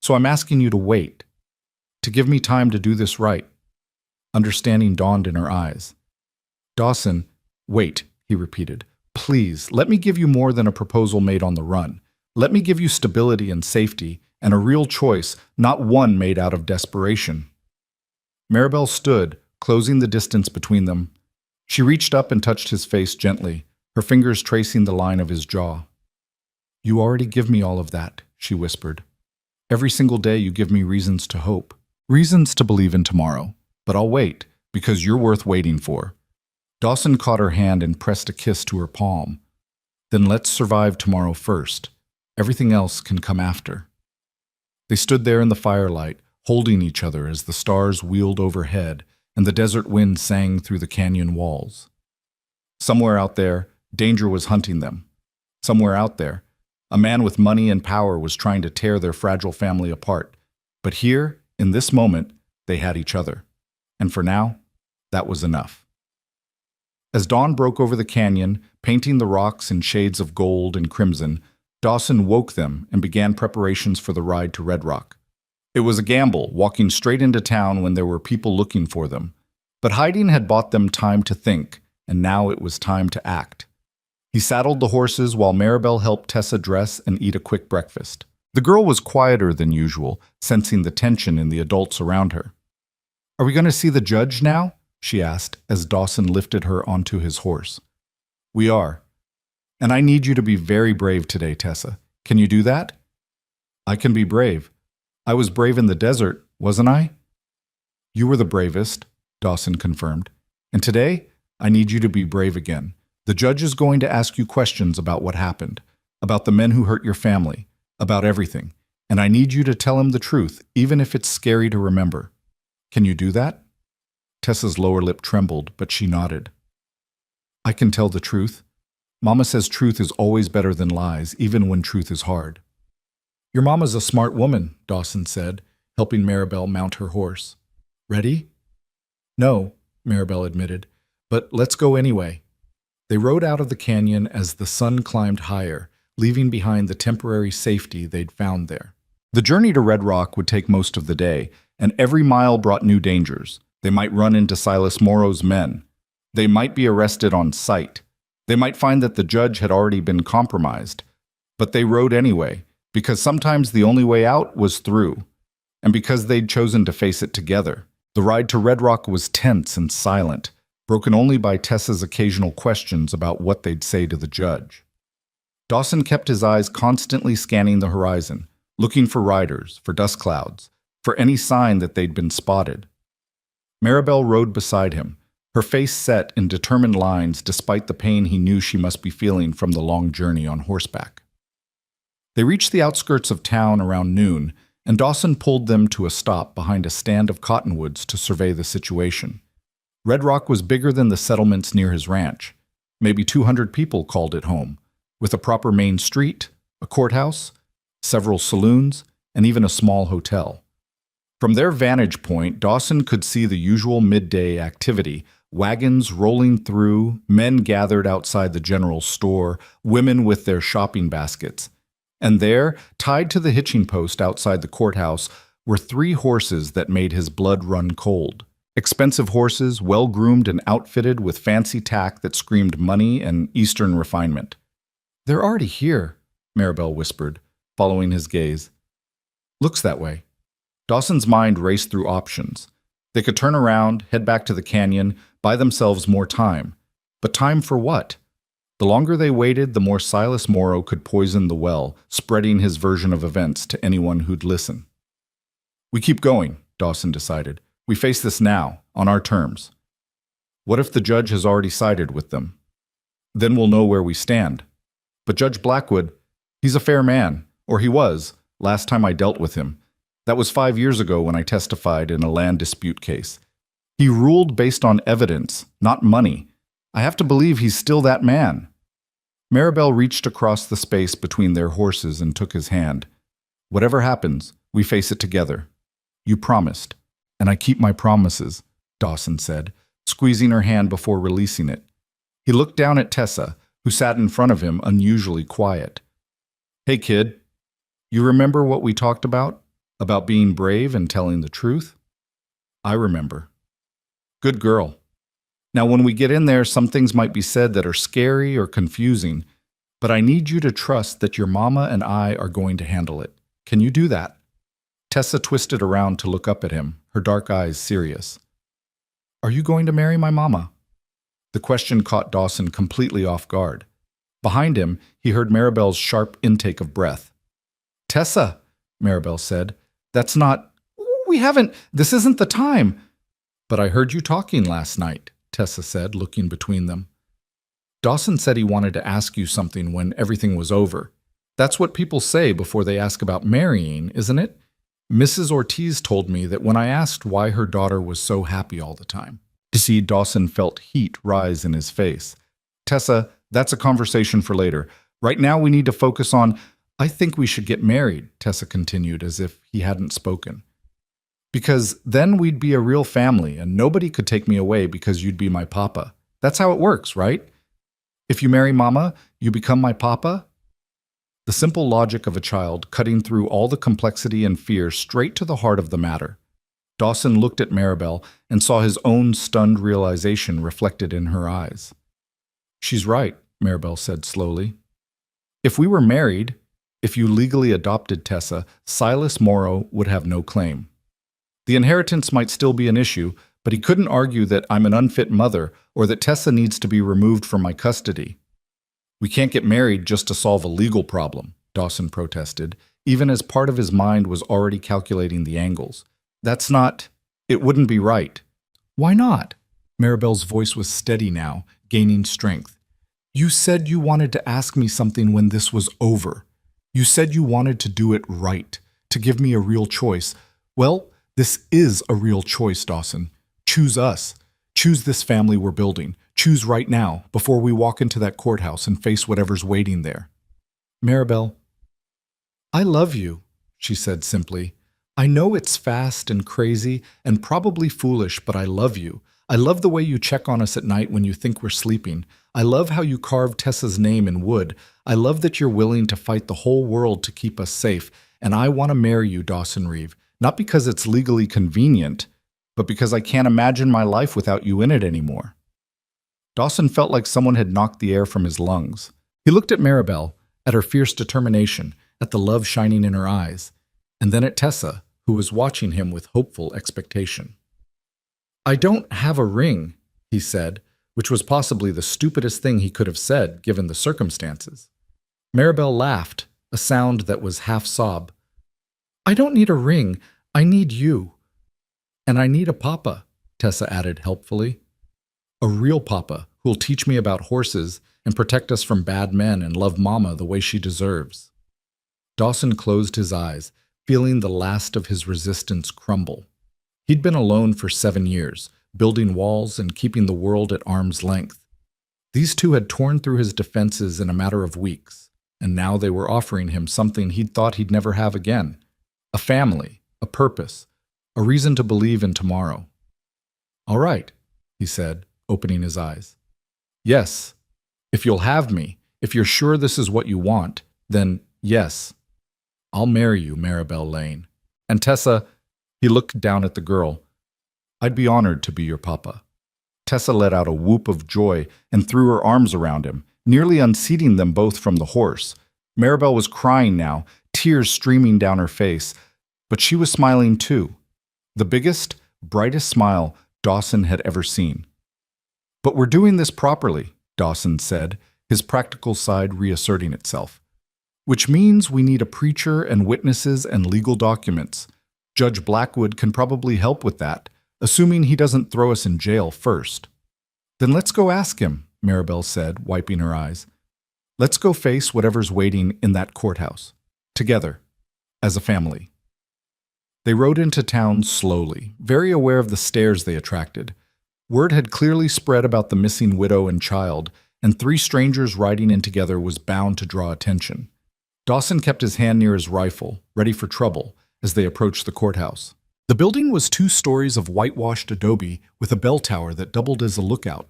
So I'm asking you to wait, to give me time to do this right. Understanding dawned in her eyes. Dawson, wait, he repeated. Please, let me give you more than a proposal made on the run. Let me give you stability and safety, and a real choice, not one made out of desperation. Maribel stood, closing the distance between them. She reached up and touched his face gently, her fingers tracing the line of his jaw. You already give me all of that, she whispered. Every single day you give me reasons to hope, reasons to believe in tomorrow. But I'll wait, because you're worth waiting for. Dawson caught her hand and pressed a kiss to her palm. Then let's survive tomorrow first. Everything else can come after. They stood there in the firelight, holding each other as the stars wheeled overhead and the desert wind sang through the canyon walls. Somewhere out there, danger was hunting them. Somewhere out there, a man with money and power was trying to tear their fragile family apart. But here, in this moment, they had each other. And for now, that was enough. As dawn broke over the canyon, painting the rocks in shades of gold and crimson, Dawson woke them and began preparations for the ride to Red Rock. It was a gamble, walking straight into town when there were people looking for them. But hiding had bought them time to think, and now it was time to act. He saddled the horses while Maribel helped Tessa dress and eat a quick breakfast. The girl was quieter than usual, sensing the tension in the adults around her. Are we going to see the judge now? She asked as Dawson lifted her onto his horse. We are. And I need you to be very brave today, Tessa. Can you do that? I can be brave. I was brave in the desert, wasn't I? You were the bravest, Dawson confirmed. And today, I need you to be brave again. The judge is going to ask you questions about what happened, about the men who hurt your family, about everything. And I need you to tell him the truth, even if it's scary to remember. Can you do that? Tessa's lower lip trembled, but she nodded. I can tell the truth. Mama says truth is always better than lies, even when truth is hard. Your mama's a smart woman, Dawson said, helping Maribel mount her horse. Ready? No, Maribel admitted, but let's go anyway. They rode out of the canyon as the sun climbed higher, leaving behind the temporary safety they'd found there. The journey to Red Rock would take most of the day, and every mile brought new dangers. They might run into Silas Moro's men. They might be arrested on sight. They might find that the judge had already been compromised. But they rode anyway, because sometimes the only way out was through, and because they'd chosen to face it together. The ride to Red Rock was tense and silent, broken only by Tessa's occasional questions about what they'd say to the judge. Dawson kept his eyes constantly scanning the horizon, looking for riders, for dust clouds, for any sign that they'd been spotted. Maribel rode beside him, her face set in determined lines despite the pain he knew she must be feeling from the long journey on horseback. They reached the outskirts of town around noon, and Dawson pulled them to a stop behind a stand of cottonwoods to survey the situation. Red Rock was bigger than the settlements near his ranch. Maybe 200 people called it home, with a proper main street, a courthouse, several saloons, and even a small hotel. From their vantage point, Dawson could see the usual midday activity: wagons rolling through, men gathered outside the general store, women with their shopping baskets. And there, tied to the hitching post outside the courthouse, were 3 horses that made his blood run cold. Expensive horses, well-groomed and outfitted with fancy tack that screamed money and Eastern refinement. "They're already here," Maribel whispered, following his gaze. "Looks that way." Dawson's mind raced through options. They could turn around, head back to the canyon, buy themselves more time. But time for what? The longer they waited, the more Silas Moro could poison the well, spreading his version of events to anyone who'd listen. "We keep going," Dawson decided. "We face this now, on our terms. What if the judge has already sided with them? Then we'll know where we stand. But Judge Blackwood, he's a fair man, or he was, last time I dealt with him. That was 5 years ago when I testified in a land dispute case. He ruled based on evidence, not money. I have to believe he's still that man." Maribel reached across the space between their horses and took his hand. "Whatever happens, we face it together. You promised, and I keep my promises," Dawson said, squeezing her hand before releasing it. He looked down at Tessa, who sat in front of him, unusually quiet. "Hey, kid, you remember what we talked about? About being brave and telling the truth?" "I remember." "Good girl. Now, when we get in there, some things might be said that are scary or confusing, but I need you to trust that your mama and I are going to handle it. Can you do that?" Tessa twisted around to look up at him, her dark eyes serious. "Are you going to marry my mama?" The question caught Dawson completely off guard. Behind him, he heard Maribel's sharp intake of breath. "Tessa," Maribel said, "that's not... This isn't the time." "But I heard you talking last night," Tessa said, looking between them. "Dawson said he wanted to ask you something when everything was over. That's what people say before they ask about marrying, isn't it? Mrs. Ortiz told me that when I asked why her daughter was so happy all the time." To see, Dawson felt heat rise in his face. "Tessa, that's a conversation for later. Right now we need to focus on..." "I think we should get married," Tessa continued as if he hadn't spoken. "Because then we'd be a real family and nobody could take me away because you'd be my papa. That's how it works, right? If you marry mama, you become my papa?" The simple logic of a child cutting through all the complexity and fear straight to the heart of the matter. Dawson looked at Maribel and saw his own stunned realization reflected in her eyes. "She's right," Maribel said slowly. "If we were married, if you legally adopted Tessa, Silas Moro would have no claim. The inheritance might still be an issue, but he couldn't argue that I'm an unfit mother or that Tessa needs to be removed from my custody." "We can't get married just to solve a legal problem," Dawson protested, even as part of his mind was already calculating the angles. It wouldn't be right." "Why not?" Maribel's voice was steady now, gaining strength. "You said you wanted to ask me something when this was over. You said you wanted to do it right, to give me a real choice. Well, this is a real choice, Dawson. Choose us. Choose this family we're building. Choose right now, before we walk into that courthouse and face whatever's waiting there." "Maribel, I love you," she said simply. I know it's fast and crazy and probably foolish, but I love you. I love the way you check on us at night when you think we're sleeping. I love how you carve Tessa's name in wood. I love that you're willing to fight the whole world to keep us safe. And I want to marry you, Dawson Reeve, not because it's legally convenient, but because I can't imagine my life without you in it anymore. Dawson felt like someone had knocked the air from his lungs. He looked at Maribel, at her fierce determination, at the love shining in her eyes, and then at Tessa, who was watching him with hopeful expectation. I don't have a ring, he said, which was possibly the stupidest thing he could have said given the circumstances. Maribel laughed, a sound that was half sob. I don't need a ring, I need you. And I need a papa, Tessa added helpfully. A real papa who'll teach me about horses and protect us from bad men and love Mama the way she deserves. Dawson closed his eyes, feeling the last of his resistance crumble. He'd been alone for 7 years, building walls and keeping the world at arm's length. These two had torn through his defenses in a matter of weeks, and now they were offering him something he'd thought he'd never have again. A family, a purpose, a reason to believe in tomorrow. All right, he said, opening his eyes. Yes, if you'll have me, if you're sure this is what you want, then yes. I'll marry you, Maribel Lane. And Tessa, he looked down at the girl. I'd be honored to be your papa. Tessa let out a whoop of joy and threw her arms around him, nearly unseating them both from the horse. Maribel was crying now, tears streaming down her face, but she was smiling too. The biggest, brightest smile Dawson had ever seen. But we're doing this properly, Dawson said, his practical side reasserting itself. Which means we need a preacher and witnesses and legal documents. Judge Blackwood can probably help with that, assuming he doesn't throw us in jail first. Then let's go ask him, Maribel said, wiping her eyes. Let's go face whatever's waiting in that courthouse. Together. As a family. They rode into town slowly, very aware of the stares they attracted. Word had clearly spread about the missing widow and child, and 3 strangers riding in together was bound to draw attention. Dawson kept his hand near his rifle, ready for trouble, as they approached the courthouse. The building was 2 stories of whitewashed adobe with a bell tower that doubled as a lookout.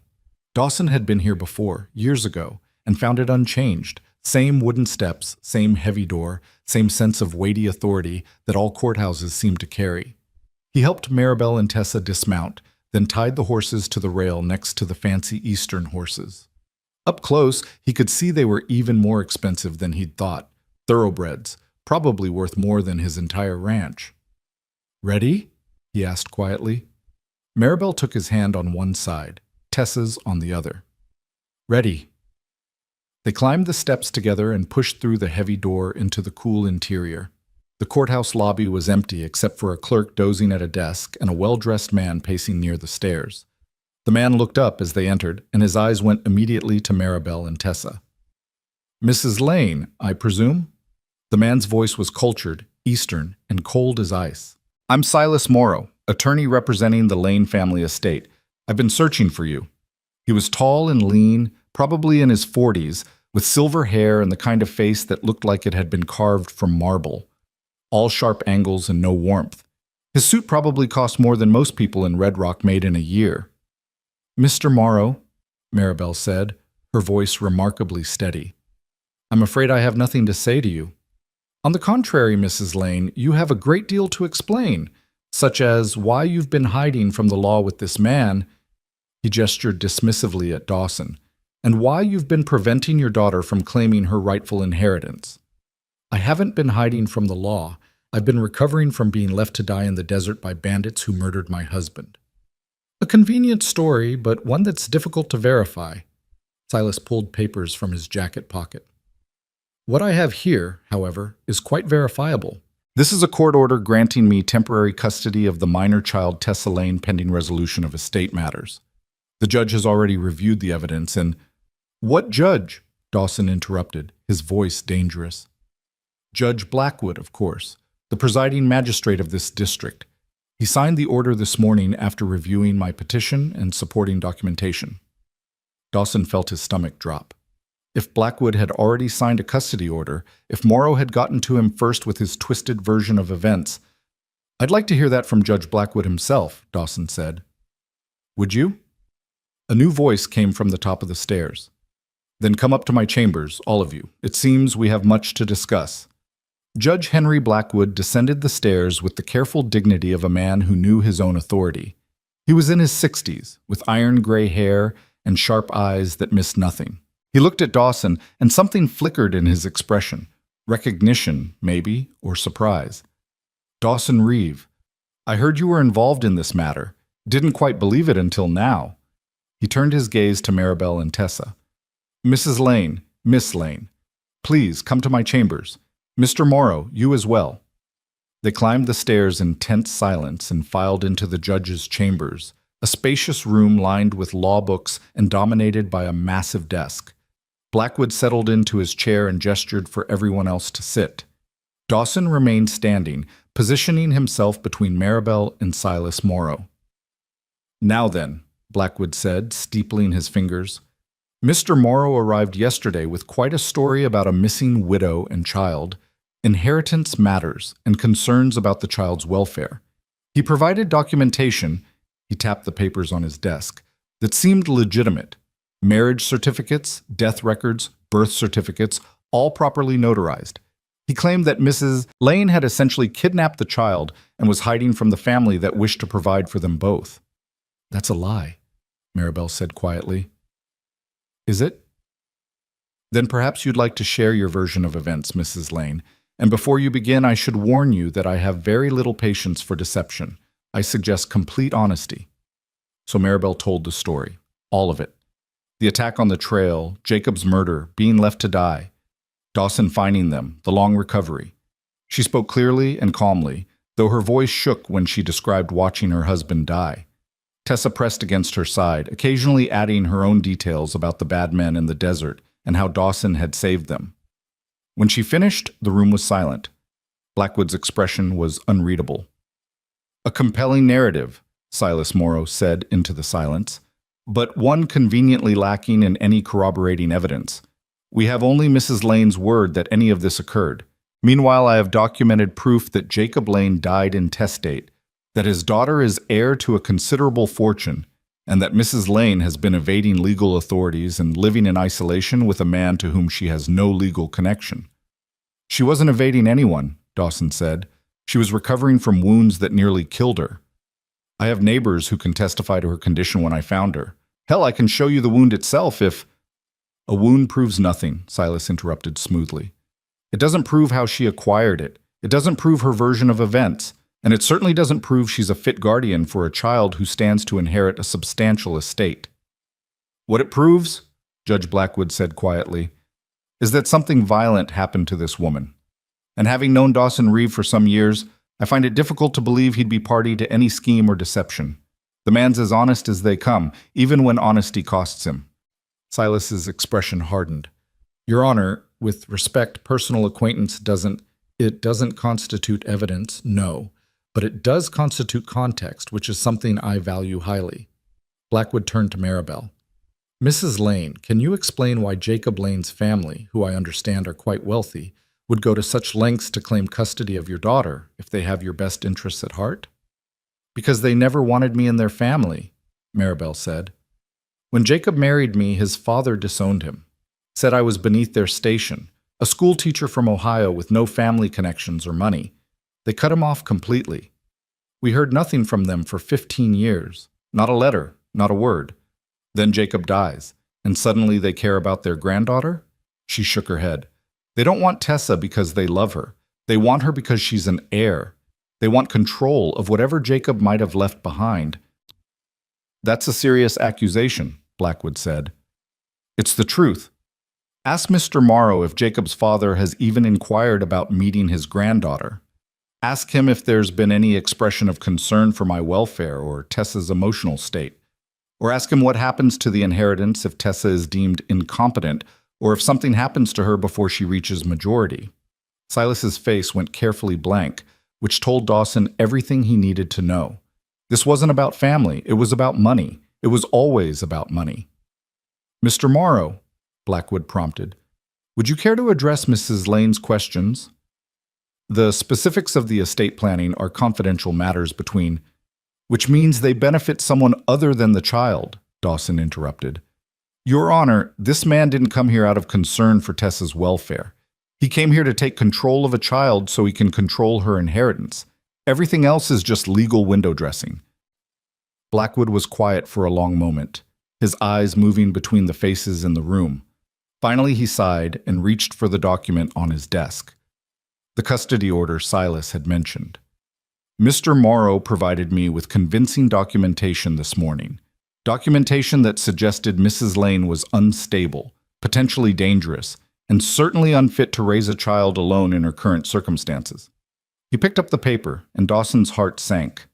Dawson had been here before, years ago, and found it unchanged. Same wooden steps, same heavy door, same sense of weighty authority that all courthouses seem to carry. He helped Maribel and Tessa dismount, then tied the horses to the rail next to the fancy Eastern horses. Up close, he could see they were even more expensive than he'd thought. Thoroughbreds, probably worth more than his entire ranch. Ready? He asked quietly. Maribel took his hand on one side, Tessa's on the other. Ready. They climbed the steps together and pushed through the heavy door into the cool interior. The courthouse lobby was empty except for a clerk dozing at a desk and a well-dressed man pacing near the stairs. The man looked up as they entered, and his eyes went immediately to Maribel and Tessa. Mrs. Lane, I presume? The man's voice was cultured, Eastern, and cold as ice. I'm Silas Morrow, attorney representing the Lane family estate. I've been searching for you. He was tall and lean, probably in his 40s, with silver hair and the kind of face that looked like it had been carved from marble. All sharp angles and no warmth. His suit probably cost more than most people in Red Rock made in a year. Mr. Morrow, Maribel said, her voice remarkably steady. I'm afraid I have nothing to say to you. On the contrary, Mrs. Lane, you have a great deal to explain, such as why you've been hiding from the law with this man, he gestured dismissively at Dawson, and why you've been preventing your daughter from claiming her rightful inheritance. I haven't been hiding from the law. I've been recovering from being left to die in the desert by bandits who murdered my husband. A convenient story, but one that's difficult to verify. Silas pulled papers from his jacket pocket. What I have here, however, is quite verifiable. This is a court order granting me temporary custody of the minor child Tessa Lane pending resolution of estate matters. The judge has already reviewed the evidence and— What judge? Dawson interrupted, his voice dangerous. Judge Blackwood, of course, the presiding magistrate of this district. He signed the order this morning after reviewing my petition and supporting documentation. Dawson felt his stomach drop. If Blackwood had already signed a custody order, if Morrow had gotten to him first with his twisted version of events, I'd like to hear that from Judge Blackwood himself, Dawson said. Would you? A new voice came from the top of the stairs. Then come up to my chambers, all of you. It seems we have much to discuss. Judge Henry Blackwood descended the stairs with the careful dignity of a man who knew his own authority. He was in his 60s, with iron gray hair and sharp eyes that missed nothing. He looked at Dawson, and something flickered in his expression. Recognition, maybe, or surprise. Dawson Reeve, I heard you were involved in this matter. Didn't quite believe it until now. He turned his gaze to Maribel and Tessa. Mrs. Lane, Miss Lane, please come to my chambers. Mr. Morrow, you as well. They climbed the stairs in tense silence and filed into the judge's chambers, a spacious room lined with law books and dominated by a massive desk. Blackwood settled into his chair and gestured for everyone else to sit. Dawson remained standing, positioning himself between Maribel and Silas Morrow. Now then, Blackwood said, steepling his fingers. Mr. Morrow arrived yesterday with quite a story about a missing widow and child, inheritance matters, and concerns about the child's welfare. He provided documentation, he tapped the papers on his desk, that seemed legitimate. Marriage certificates, death records, birth certificates, all properly notarized. He claimed that Mrs. Lane had essentially kidnapped the child and was hiding from the family that wished to provide for them both. That's a lie, Maribel said quietly. Is it? Then perhaps you'd like to share your version of events, Mrs. Lane. And before you begin, I should warn you that I have very little patience for deception. I suggest complete honesty. So Maribel told the story, all of it. The attack on the trail, Jacob's murder, being left to die, Dawson finding them, the long recovery. She spoke clearly and calmly, though her voice shook when she described watching her husband die. Tessa pressed against her side, occasionally adding her own details about the bad men in the desert and how Dawson had saved them. When she finished, the room was silent. Blackwood's expression was unreadable. A compelling narrative, Silas Morrow said into the silence, but one conveniently lacking in any corroborating evidence. We have only Mrs. Lane's word that any of this occurred. Meanwhile, I have documented proof that Jacob Lane died intestate, that his daughter is heir to a considerable fortune, and that Mrs. Lane has been evading legal authorities and living in isolation with a man to whom she has no legal connection. She wasn't evading anyone, Dawson said. She was recovering from wounds that nearly killed her. I have neighbors who can testify to her condition when I found her. Hell, I can show you the wound itself if— A wound proves nothing, Silas interrupted smoothly. It doesn't prove how she acquired it. It doesn't prove her version of events. And it certainly doesn't prove she's a fit guardian for a child who stands to inherit a substantial estate. What it proves, Judge Blackwood said quietly, is that something violent happened to this woman. And having known Dawson Reeve for some years, I find it difficult to believe he'd be party to any scheme or deception. The man's as honest as they come, even when honesty costs him. Silas's expression hardened. Your Honor, with respect, personal acquaintance doesn't constitute evidence, no. But it does constitute context, which is something I value highly. Blackwood turned to Maribel. Mrs. Lane, can you explain why Jacob Lane's family, who I understand are quite wealthy, would go to such lengths to claim custody of your daughter if they have your best interests at heart? Because they never wanted me in their family, Maribel said. When Jacob married me, his father disowned him, said I was beneath their station, a school teacher from Ohio with no family connections or money. They cut him off completely. We heard nothing from them for 15 years. Not a letter, not a word. Then Jacob dies, and suddenly they care about their granddaughter? She shook her head. They don't want Tessa because they love her. They want her because she's an heir. They want control of whatever Jacob might have left behind. That's a serious accusation, Blackwood said. It's the truth. Ask Mr. Morrow if Jacob's father has even inquired about meeting his granddaughter. Ask him if there's been any expression of concern for my welfare or Tessa's emotional state. Or ask him what happens to the inheritance if Tessa is deemed incompetent or if something happens to her before she reaches majority. Silas's face went carefully blank, which told Dawson everything he needed to know. This wasn't about family, it was about money. It was always about money. Mr. Morrow, Blackwood prompted, would you care to address Mrs. Lane's questions? The specifics of the estate planning are confidential matters between, which means they benefit someone other than the child, Dawson interrupted. Your Honor, this man didn't come here out of concern for Tessa's welfare. He came here to take control of a child so he can control her inheritance. Everything else is just legal window dressing. Blackwood was quiet for a long moment, his eyes moving between the faces in the room. Finally, he sighed and reached for the document on his desk. The custody order Silas had mentioned. Mr. Morrow provided me with convincing documentation this morning. Documentation that suggested Mrs. Lane was unstable, potentially dangerous, and certainly unfit to raise a child alone in her current circumstances. He picked up the paper, and Dawson's heart sank.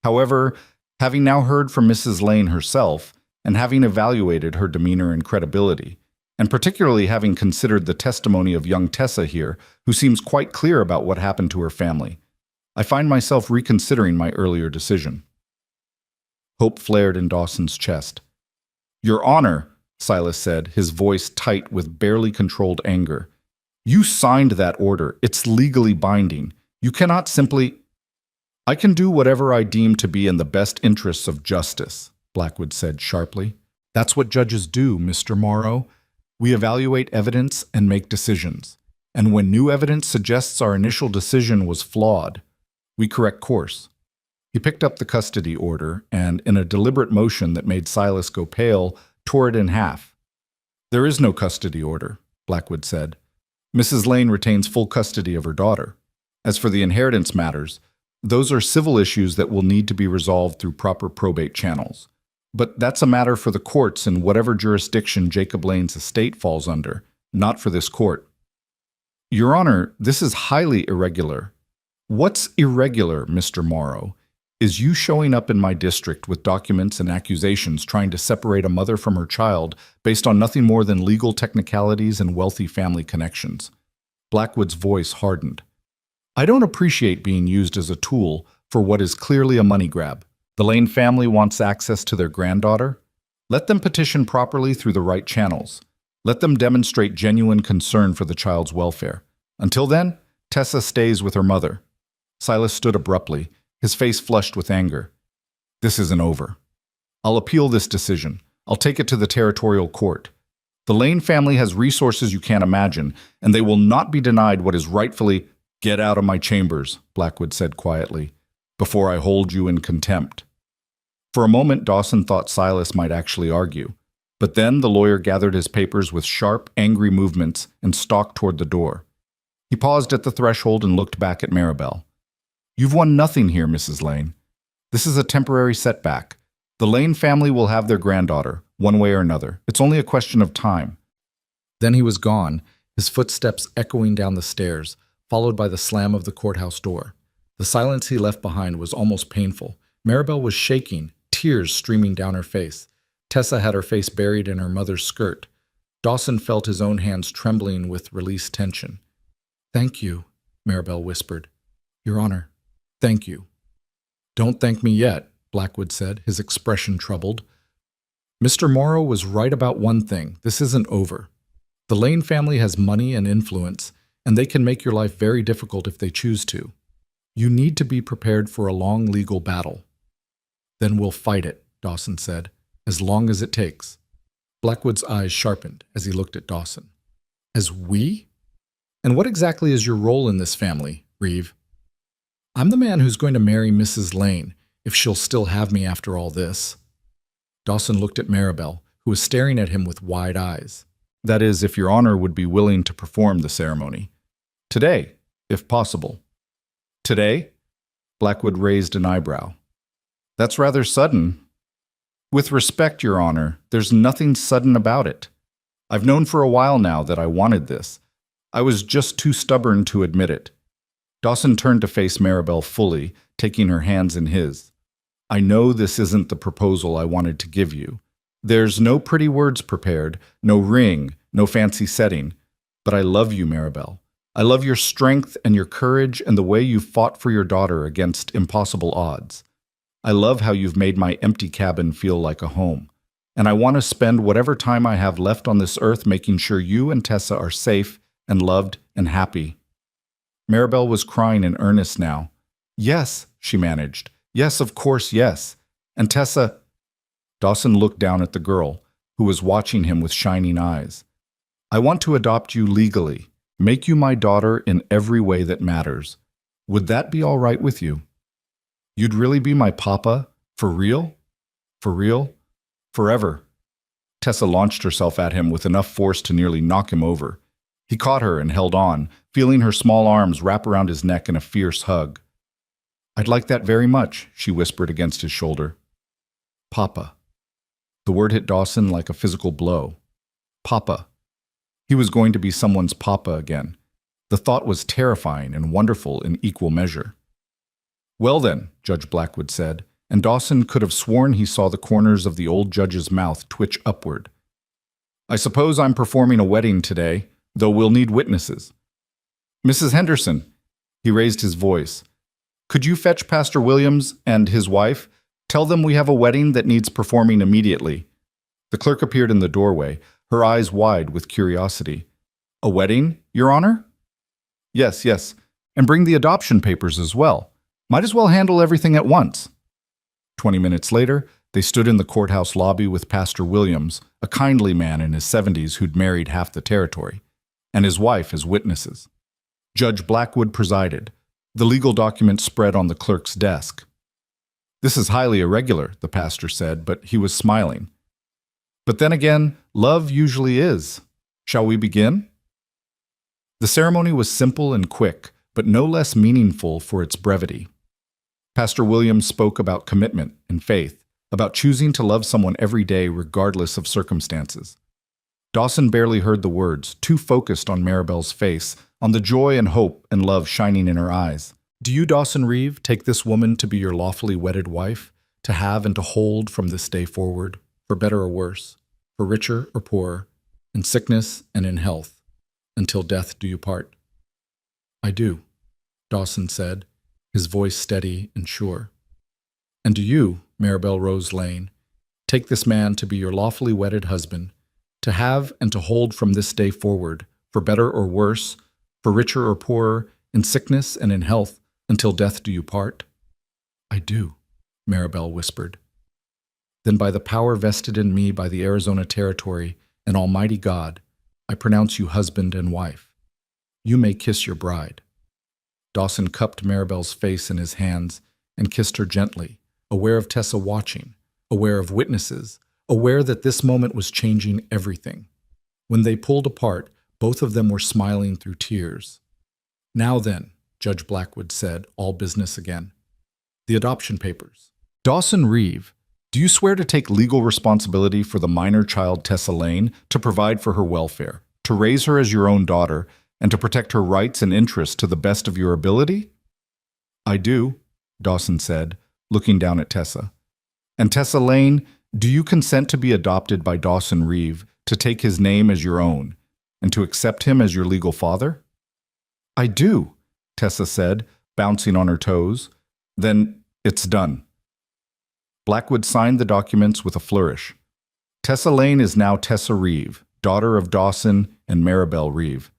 However, having now heard from Mrs. Lane herself, and having evaluated her demeanor and credibility, and particularly having considered the testimony of young Tessa here, who seems quite clear about what happened to her family, I find myself reconsidering my earlier decision. Hope flared in Dawson's chest. Your Honor, Silas said, his voice tight with barely controlled anger. You signed that order. It's legally binding. You cannot simply— I can do whatever I deem to be in the best interests of justice, Blackwood said sharply. That's what judges do, Mr. Morrow. We evaluate evidence and make decisions. And when new evidence suggests our initial decision was flawed, we correct course. He picked up the custody order and, in a deliberate motion that made Silas go pale, tore it in half. There is no custody order, Blackwood said. Mrs. Lane retains full custody of her daughter. As for the inheritance matters, those are civil issues that will need to be resolved through proper probate channels. But that's a matter for the courts in whatever jurisdiction Jacob Lane's estate falls under, not for this court. Your Honor, this is highly irregular. What's irregular, Mr. Morrow, is you showing up in my district with documents and accusations trying to separate a mother from her child based on nothing more than legal technicalities and wealthy family connections. Blackwood's voice hardened. I don't appreciate being used as a tool for what is clearly a money grab. The Lane family wants access to their granddaughter. Let them petition properly through the right channels. Let them demonstrate genuine concern for the child's welfare. Until then, Tessa stays with her mother. Silas stood abruptly, his face flushed with anger. This isn't over. I'll appeal this decision. I'll take it to the territorial court. The Lane family has resources you can't imagine, and they will not be denied what is rightfully— Get out of my chambers, Blackwood said quietly, before I hold you in contempt. For a moment, Dawson thought Silas might actually argue, but then the lawyer gathered his papers with sharp, angry movements and stalked toward the door. He paused at the threshold and looked back at Maribel. You've won nothing here, Mrs. Lane. This is a temporary setback. The Lane family will have their granddaughter, one way or another. It's only a question of time. Then he was gone, his footsteps echoing down the stairs, followed by the slam of the courthouse door. The silence he left behind was almost painful. Maribel was shaking, tears streaming down her face. Tessa had her face buried in her mother's skirt. Dawson felt his own hands trembling with released tension. Thank you, Maribel whispered. Your Honor, thank you. Don't thank me yet, Blackwood said, his expression troubled. Mr. Morrow was right about one thing. This isn't over. The Lane family has money and influence, and they can make your life very difficult if they choose to. You need to be prepared for a long legal battle. Then we'll fight it, Dawson said, as long as it takes. Blackwood's eyes sharpened as he looked at Dawson. As we? And what exactly is your role in this family, Reeve? I'm the man who's going to marry Mrs. Lane, if she'll still have me after all this. Dawson looked at Maribel, who was staring at him with wide eyes. That is, if Your Honor would be willing to perform the ceremony. Today, if possible. Today? Blackwood raised an eyebrow. That's rather sudden. With respect, Your Honor, there's nothing sudden about it. I've known for a while now that I wanted this. I was just too stubborn to admit it. Dawson turned to face Maribel fully, taking her hands in his. I know this isn't the proposal I wanted to give you. There's no pretty words prepared, no ring, no fancy setting. But I love you, Maribel. I love your strength and your courage and the way you've fought for your daughter against impossible odds. I love how you've made my empty cabin feel like a home. And I want to spend whatever time I have left on this earth making sure you and Tessa are safe and loved and happy. Maribel was crying in earnest now. Yes, she managed. Yes, of course, yes. And Tessa... Dawson looked down at the girl, who was watching him with shining eyes. I want to adopt you legally, make you my daughter in every way that matters. Would that be all right with you? You'd really be my papa? For real? For real? Forever. Tessa launched herself at him with enough force to nearly knock him over. He caught her and held on, feeling her small arms wrap around his neck in a fierce hug. I'd like that very much, she whispered against his shoulder. Papa. The word hit Dawson like a physical blow. Papa. He was going to be someone's papa again. The thought was terrifying and wonderful in equal measure. Well then, Judge Blackwood said, and Dawson could have sworn he saw the corners of the old judge's mouth twitch upward. I suppose I'm performing a wedding today, though we'll need witnesses. Mrs. Henderson, he raised his voice. Could you fetch Pastor Williams and his wife? Tell them we have a wedding that needs performing immediately. The clerk appeared in the doorway, her eyes wide with curiosity. A wedding, Your Honor? Yes, yes, and bring the adoption papers as well. Might as well handle everything at once. 20 minutes later, they stood in the courthouse lobby with Pastor Williams, a kindly man in his 70s who'd married half the territory, and his wife as witnesses. Judge Blackwood presided. The legal documents spread on the clerk's desk. This is highly irregular, the pastor said, but he was smiling. But then again, love usually is. Shall we begin? The ceremony was simple and quick, but no less meaningful for its brevity. Pastor Williams spoke about commitment and faith, about choosing to love someone every day regardless of circumstances. Dawson barely heard the words, too focused on Maribel's face, on the joy and hope and love shining in her eyes. Do you, Dawson Reeve, take this woman to be your lawfully wedded wife, to have and to hold from this day forward, for better or worse, for richer or poorer, in sickness and in health, until death do you part? I do, Dawson said, his voice steady and sure. And do you, Maribel Rose Lane, take this man to be your lawfully wedded husband, to have and to hold from this day forward, for better or worse, for richer or poorer, in sickness and in health, until death do you part? I do, Maribel whispered. Then by the power vested in me by the Arizona Territory and Almighty God, I pronounce you husband and wife. You may kiss your bride. Dawson cupped Maribel's face in his hands and kissed her gently, aware of Tessa watching, aware of witnesses, aware that this moment was changing everything. When they pulled apart, both of them were smiling through tears. Now then, Judge Blackwood said, all business again. The adoption papers. Dawson Reeve, do you swear to take legal responsibility for the minor child Tessa Lane, to provide for her welfare, to raise her as your own daughter, and to protect her rights and interests to the best of your ability? I do, Dawson said, looking down at Tessa. And Tessa Lane, do you consent to be adopted by Dawson Reeve, to take his name as your own, and to accept him as your legal father? I do, Tessa said, bouncing on her toes. Then it's done. Blackwood signed the documents with a flourish. Tessa Lane is now Tessa Reeve, daughter of Dawson and Maribel Reeve.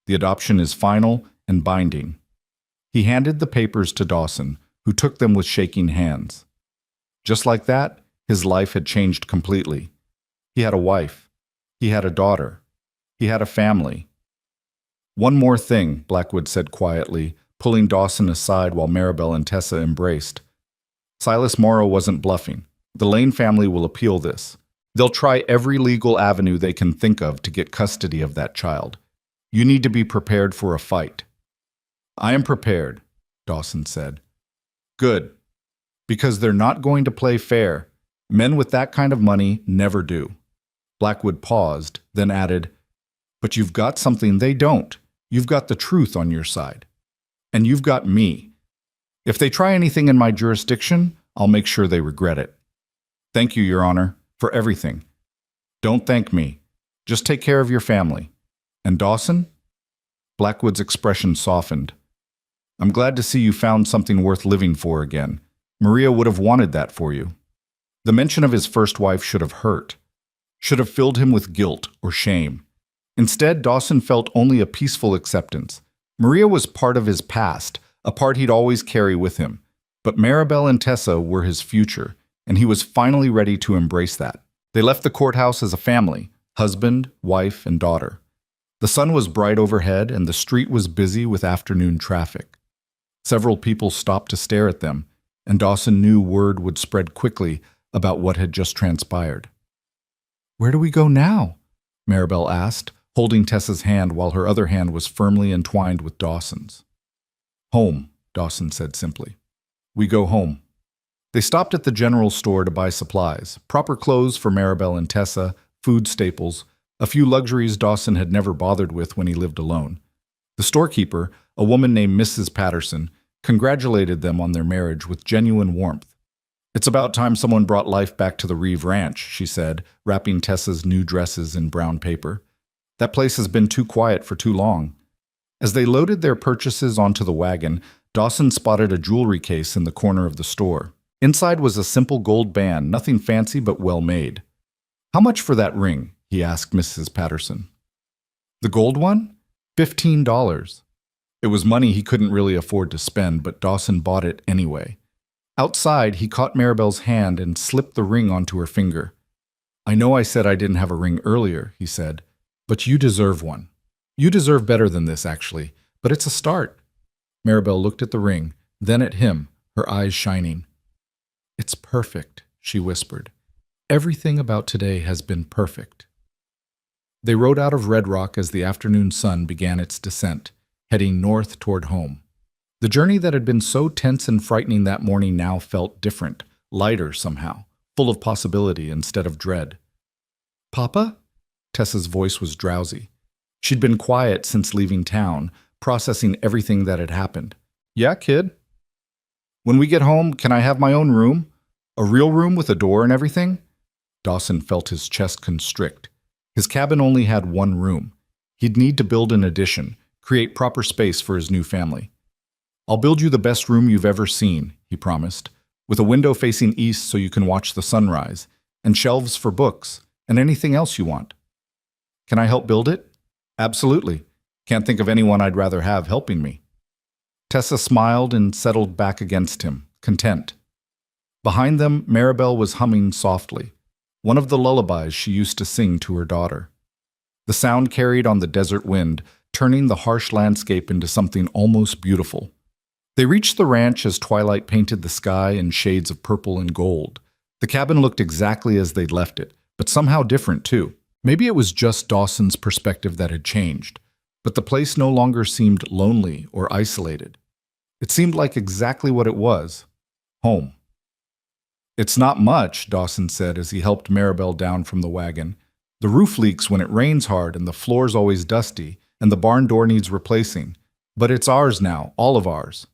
The adoption is final and binding. He handed the papers to Dawson, who took them with shaking hands. Just like that, his life had changed completely. He had a wife. He had a daughter. He had a family. One more thing, Blackwood said quietly, pulling Dawson aside while Maribel and Tessa embraced. Silas Morrow wasn't bluffing. The Lane family will appeal this. They'll try every legal avenue they can think of to get custody of that child. You need to be prepared for a fight. I am prepared, Dawson said. Good. Because they're not going to play fair. Men with that kind of money never do. Blackwood paused, then added, but you've got something they don't. You've got the truth on your side. And you've got me. If they try anything in my jurisdiction, I'll make sure they regret it. Thank you, Your Honor, for everything. Don't thank me. Just take care of your family. And Dawson? Blackwood's expression softened. I'm glad to see you found something worth living for again. Maria would have wanted that for you. The mention of his first wife should have hurt, should have filled him with guilt or shame. Instead, Dawson felt only a peaceful acceptance. Maria was part of his past, a part he'd always carry with him. But Maribel and Tessa were his future, and he was finally ready to embrace that. They left the courthouse as a family, husband, wife, and daughter. The sun was bright overhead, and the street was busy with afternoon traffic. Several people stopped to stare at them, and Dawson knew word would spread quickly about what had just transpired. "Where do we go now?" Maribel asked, holding Tessa's hand while her other hand was firmly entwined with Dawson's. "Home," Dawson said simply. "We go home." They stopped at the general store to buy supplies, proper clothes for Maribel and Tessa, food staples, a few luxuries Dawson had never bothered with when he lived alone. The storekeeper, a woman named Mrs. Patterson, congratulated them on their marriage with genuine warmth. "It's about time someone brought life back to the Reeve Ranch," she said, wrapping Tessa's new dresses in brown paper. "That place has been too quiet for too long." As they loaded their purchases onto the wagon, Dawson spotted a jewelry case in the corner of the store. Inside was a simple gold band, nothing fancy but well made. "How much for that ring?" he asked Mrs. Patterson. "The gold one? $15. It was money he couldn't really afford to spend, but Dawson bought it anyway. Outside, he caught Maribel's hand and slipped the ring onto her finger. "I know I said I didn't have a ring earlier," he said, "but you deserve one. You deserve better than this, actually, but it's a start." Maribel looked at the ring, then at him, her eyes shining. "It's perfect," she whispered. "Everything about today has been perfect." They rode out of Red Rock as the afternoon sun began its descent, heading north toward home. The journey that had been so tense and frightening that morning now felt different, lighter somehow, full of possibility instead of dread. "Papa?" Tessa's voice was drowsy. She'd been quiet since leaving town, processing everything that had happened. "Yeah, kid?" "When we get home, can I have my own room? A real room with a door and everything?" Dawson felt his chest constrict. His cabin only had one room. He'd need to build an addition, create proper space for his new family. "I'll build you the best room you've ever seen," he promised, "with a window facing east so you can watch the sunrise, and shelves for books, and anything else you want." "Can I help build it?" "Absolutely. Can't think of anyone I'd rather have helping me." Tessa smiled and settled back against him, content. Behind them, Maribel was humming softly, one of the lullabies she used to sing to her daughter. The sound carried on the desert wind, turning the harsh landscape into something almost beautiful. They reached the ranch as twilight painted the sky in shades of purple and gold. The cabin looked exactly as they'd left it, but somehow different too. Maybe it was just Dawson's perspective that had changed, but the place no longer seemed lonely or isolated. It seemed like exactly what it was: home. "It's not much," Dawson said as he helped Maribel down from the wagon. "The roof leaks when it rains hard and the floor's always dusty, and the barn door needs replacing. But it's ours now, all of ours."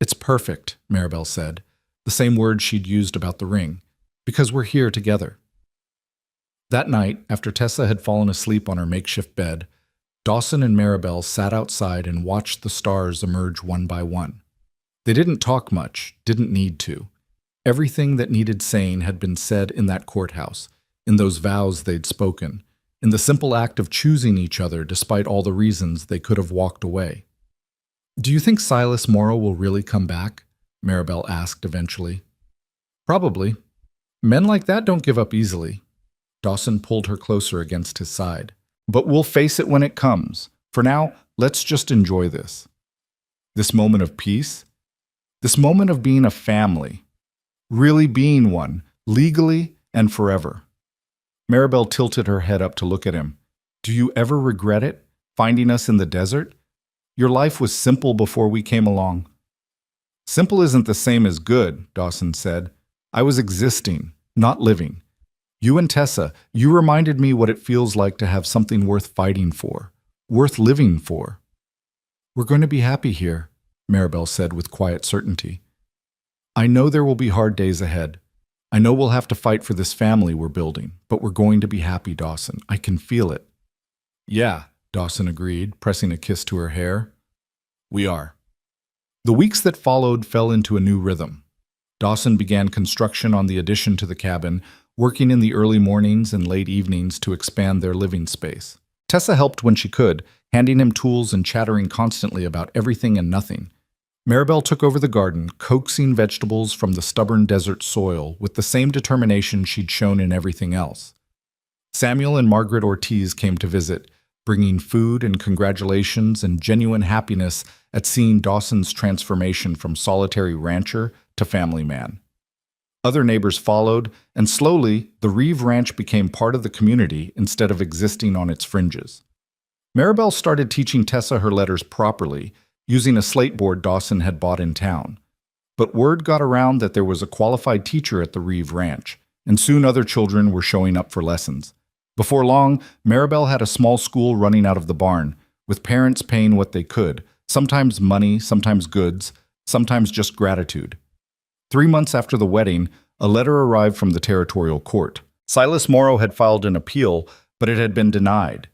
"It's perfect," Maribel said, the same word she'd used about the ring, "because we're here together." That night, after Tessa had fallen asleep on her makeshift bed, Dawson and Maribel sat outside and watched the stars emerge one by one. They didn't talk much, didn't need to. Everything that needed saying had been said in that courthouse, in those vows they'd spoken, in the simple act of choosing each other despite all the reasons they could have walked away. "Do you think Silas Morrow will really come back?" Maribel asked eventually. "Probably. Men like that don't give up easily." Dawson pulled her closer against his side. "But we'll face it when it comes. For now, let's just enjoy this. This moment of peace. This moment of being a family. Really being one, legally and forever." Maribel tilted her head up to look at him. "Do you ever regret it, finding us in the desert? Your life was simple before we came along." "Simple isn't the same as good," Dawson said. "I was existing, not living. You and Tessa, you reminded me what it feels like to have something worth fighting for, worth living for." "We're going to be happy here," Maribel said with quiet certainty. "I know there will be hard days ahead. I know we'll have to fight for this family we're building, but we're going to be happy, Dawson. I can feel it." "Yeah," Dawson agreed, pressing a kiss to her hair. "We are." The weeks that followed fell into a new rhythm. Dawson began construction on the addition to the cabin, working in the early mornings and late evenings to expand their living space. Tessa helped when she could, handing him tools and chattering constantly about everything and nothing. Maribel took over the garden, coaxing vegetables from the stubborn desert soil with the same determination she'd shown in everything else. Samuel and Margaret Ortiz came to visit, bringing food and congratulations and genuine happiness at seeing Dawson's transformation from solitary rancher to family man. Other neighbors followed, and slowly, the Reeve Ranch became part of the community instead of existing on its fringes. Maribel started teaching Tessa her letters properly, using a slate board Dawson had bought in town. But word got around that there was a qualified teacher at the Reeve Ranch, and soon other children were showing up for lessons. Before long, Maribel had a small school running out of the barn, with parents paying what they could, sometimes money, sometimes goods, sometimes just gratitude. 3 months after the wedding, a letter arrived from the territorial court. Silas Morrow had filed an appeal, but it had been denied.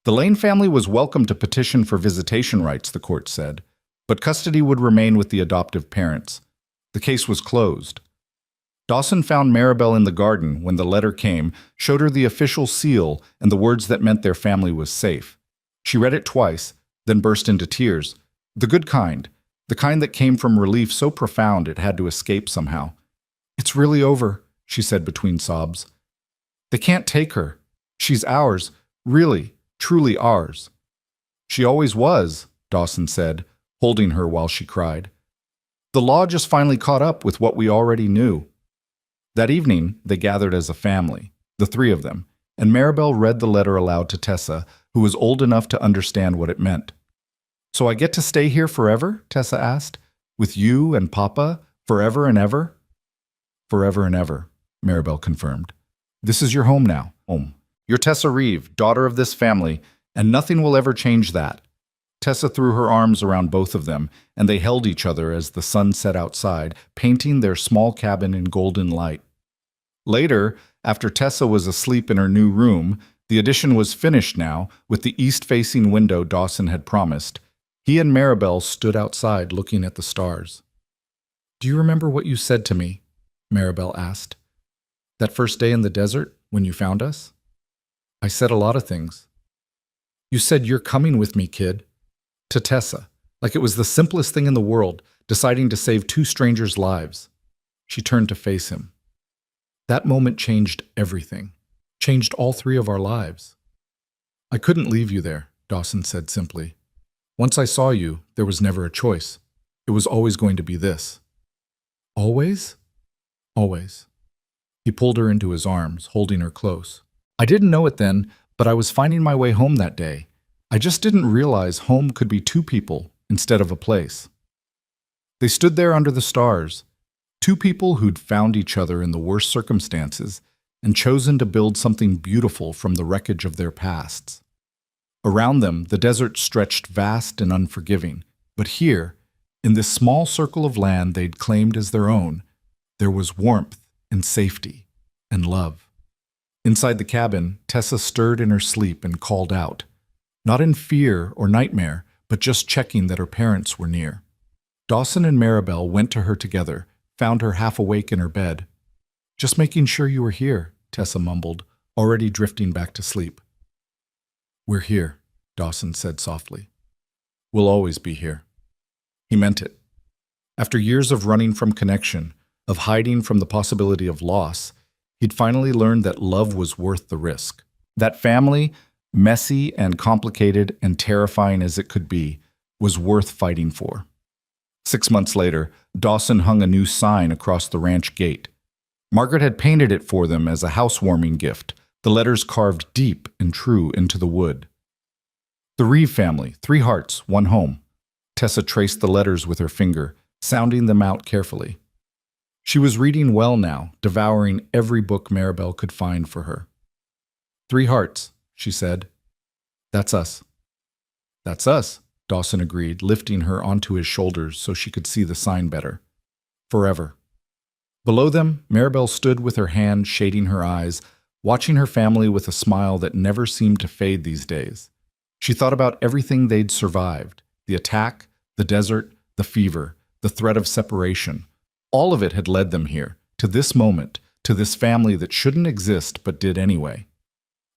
The Lane family was welcome to petition for visitation rights, the court said, but custody would remain with the adoptive parents. The case was closed. Dawson found Maribel in the garden when the letter came, showed her the official seal and the words that meant their family was safe. She read it twice, then burst into tears. The good kind, the kind that came from relief so profound it had to escape somehow. "It's really over," she said between sobs. "They can't take her. She's ours, really, truly ours." "She always was," Dawson said, holding her while she cried. "The law just finally caught up with what we already knew." That evening, they gathered as a family, the three of them, and Maribel read the letter aloud to Tessa, who was old enough to understand what it meant. "So I get to stay here forever?" Tessa asked. "With you and Papa, forever and ever?" "Forever and ever," Maribel confirmed. "This is your home now, home. You're Tessa Reeve, daughter of this family, and nothing will ever change that." Tessa threw her arms around both of them, and they held each other as the sun set outside, painting their small cabin in golden light. Later, after Tessa was asleep in her new room, the addition was finished now, with the east-facing window Dawson had promised. He and Maribel stood outside looking at the stars. "Do you remember what you said to me?" Maribel asked. "That first day in the desert, when you found us?" "I said a lot of things." "You said, 'You're coming with me, kid.' To Tessa, like it was the simplest thing in the world, deciding to save two strangers' lives." She turned to face him. "That moment changed everything. Changed all three of our lives." "I couldn't leave you there," Dawson said simply. "Once I saw you, there was never a choice. It was always going to be this." "Always?" "Always." He pulled her into his arms, holding her close. "I didn't know it then, but I was finding my way home that day. I just didn't realize home could be two people instead of a place." They stood there under the stars, two people who'd found each other in the worst circumstances and chosen to build something beautiful from the wreckage of their pasts. Around them, the desert stretched vast and unforgiving, but here, in this small circle of land they'd claimed as their own, there was warmth and safety and love. Inside the cabin, Tessa stirred in her sleep and called out, not in fear or nightmare, but just checking that her parents were near. Dawson and Maribel went to her together, found her half awake in her bed. "Just making sure you were here," Tessa mumbled, already drifting back to sleep. "We're here," Dawson said softly. "We'll always be here." He meant it. After years of running from connection, of hiding from the possibility of loss, he'd finally learned that love was worth the risk. That family, messy and complicated and terrifying as it could be, was worth fighting for. 6 months later, Dawson hung a new sign across the ranch gate. Margaret had painted it for them as a housewarming gift, the letters carved deep and true into the wood. "The Reeve family, 3 hearts, 1 home." Tessa traced the letters with her finger, sounding them out carefully. She was reading well now, devouring every book Maribel could find for her. "3 hearts," she said. "That's us." "That's us," Dawson agreed, lifting her onto his shoulders so she could see the sign better. "Forever." Below them, Maribel stood with her hand shading her eyes, watching her family with a smile that never seemed to fade these days. She thought about everything they'd survived, the attack, the desert, the fever, the threat of separation. All of it had led them here, to this moment, to this family that shouldn't exist but did anyway.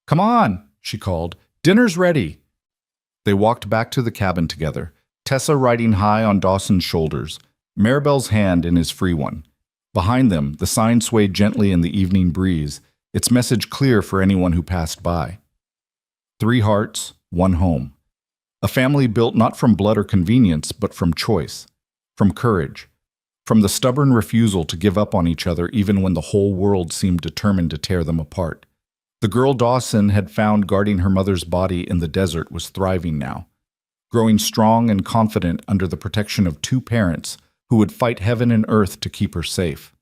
"Come on," she called, Dinner's ready. They walked back to the cabin together, Tessa riding high on Dawson's shoulders, Maribel's hand in his free one. Behind them, the sign swayed gently in the evening breeze, its message clear for anyone who passed by. 3 hearts, 1 home. A family built not from blood or convenience, but from choice, from courage, from the stubborn refusal to give up on each other even when the whole world seemed determined to tear them apart. The girl Dawson had found guarding her mother's body in the desert was thriving now, growing strong and confident under the protection of 2 parents who would fight heaven and earth to keep her safe.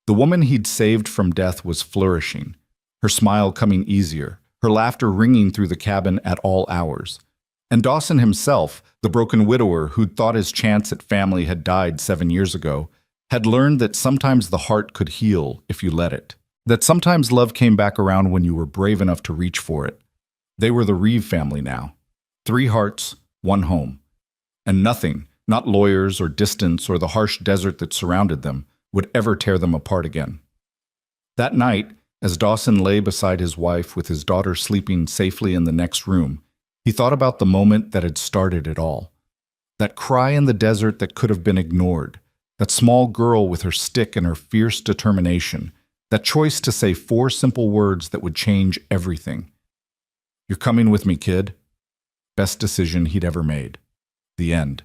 The woman he'd saved from death was flourishing, her smile coming easier, her laughter ringing through the cabin at all hours. And Dawson himself, the broken widower who'd thought his chance at family had died 7 years ago, had learned that sometimes the heart could heal if you let it. That sometimes love came back around when you were brave enough to reach for it. They were the Reeve family now. 3 hearts, 1 home. And nothing, not lawyers or distance or the harsh desert that surrounded them, would ever tear them apart again. That night, as Dawson lay beside his wife with his daughter sleeping safely in the next room, he thought about the moment that had started it all. That cry in the desert that could have been ignored, that small girl with her stick and her fierce determination, that choice to say 4 simple words that would change everything. "You're coming with me, kid." Best decision he'd ever made. The end.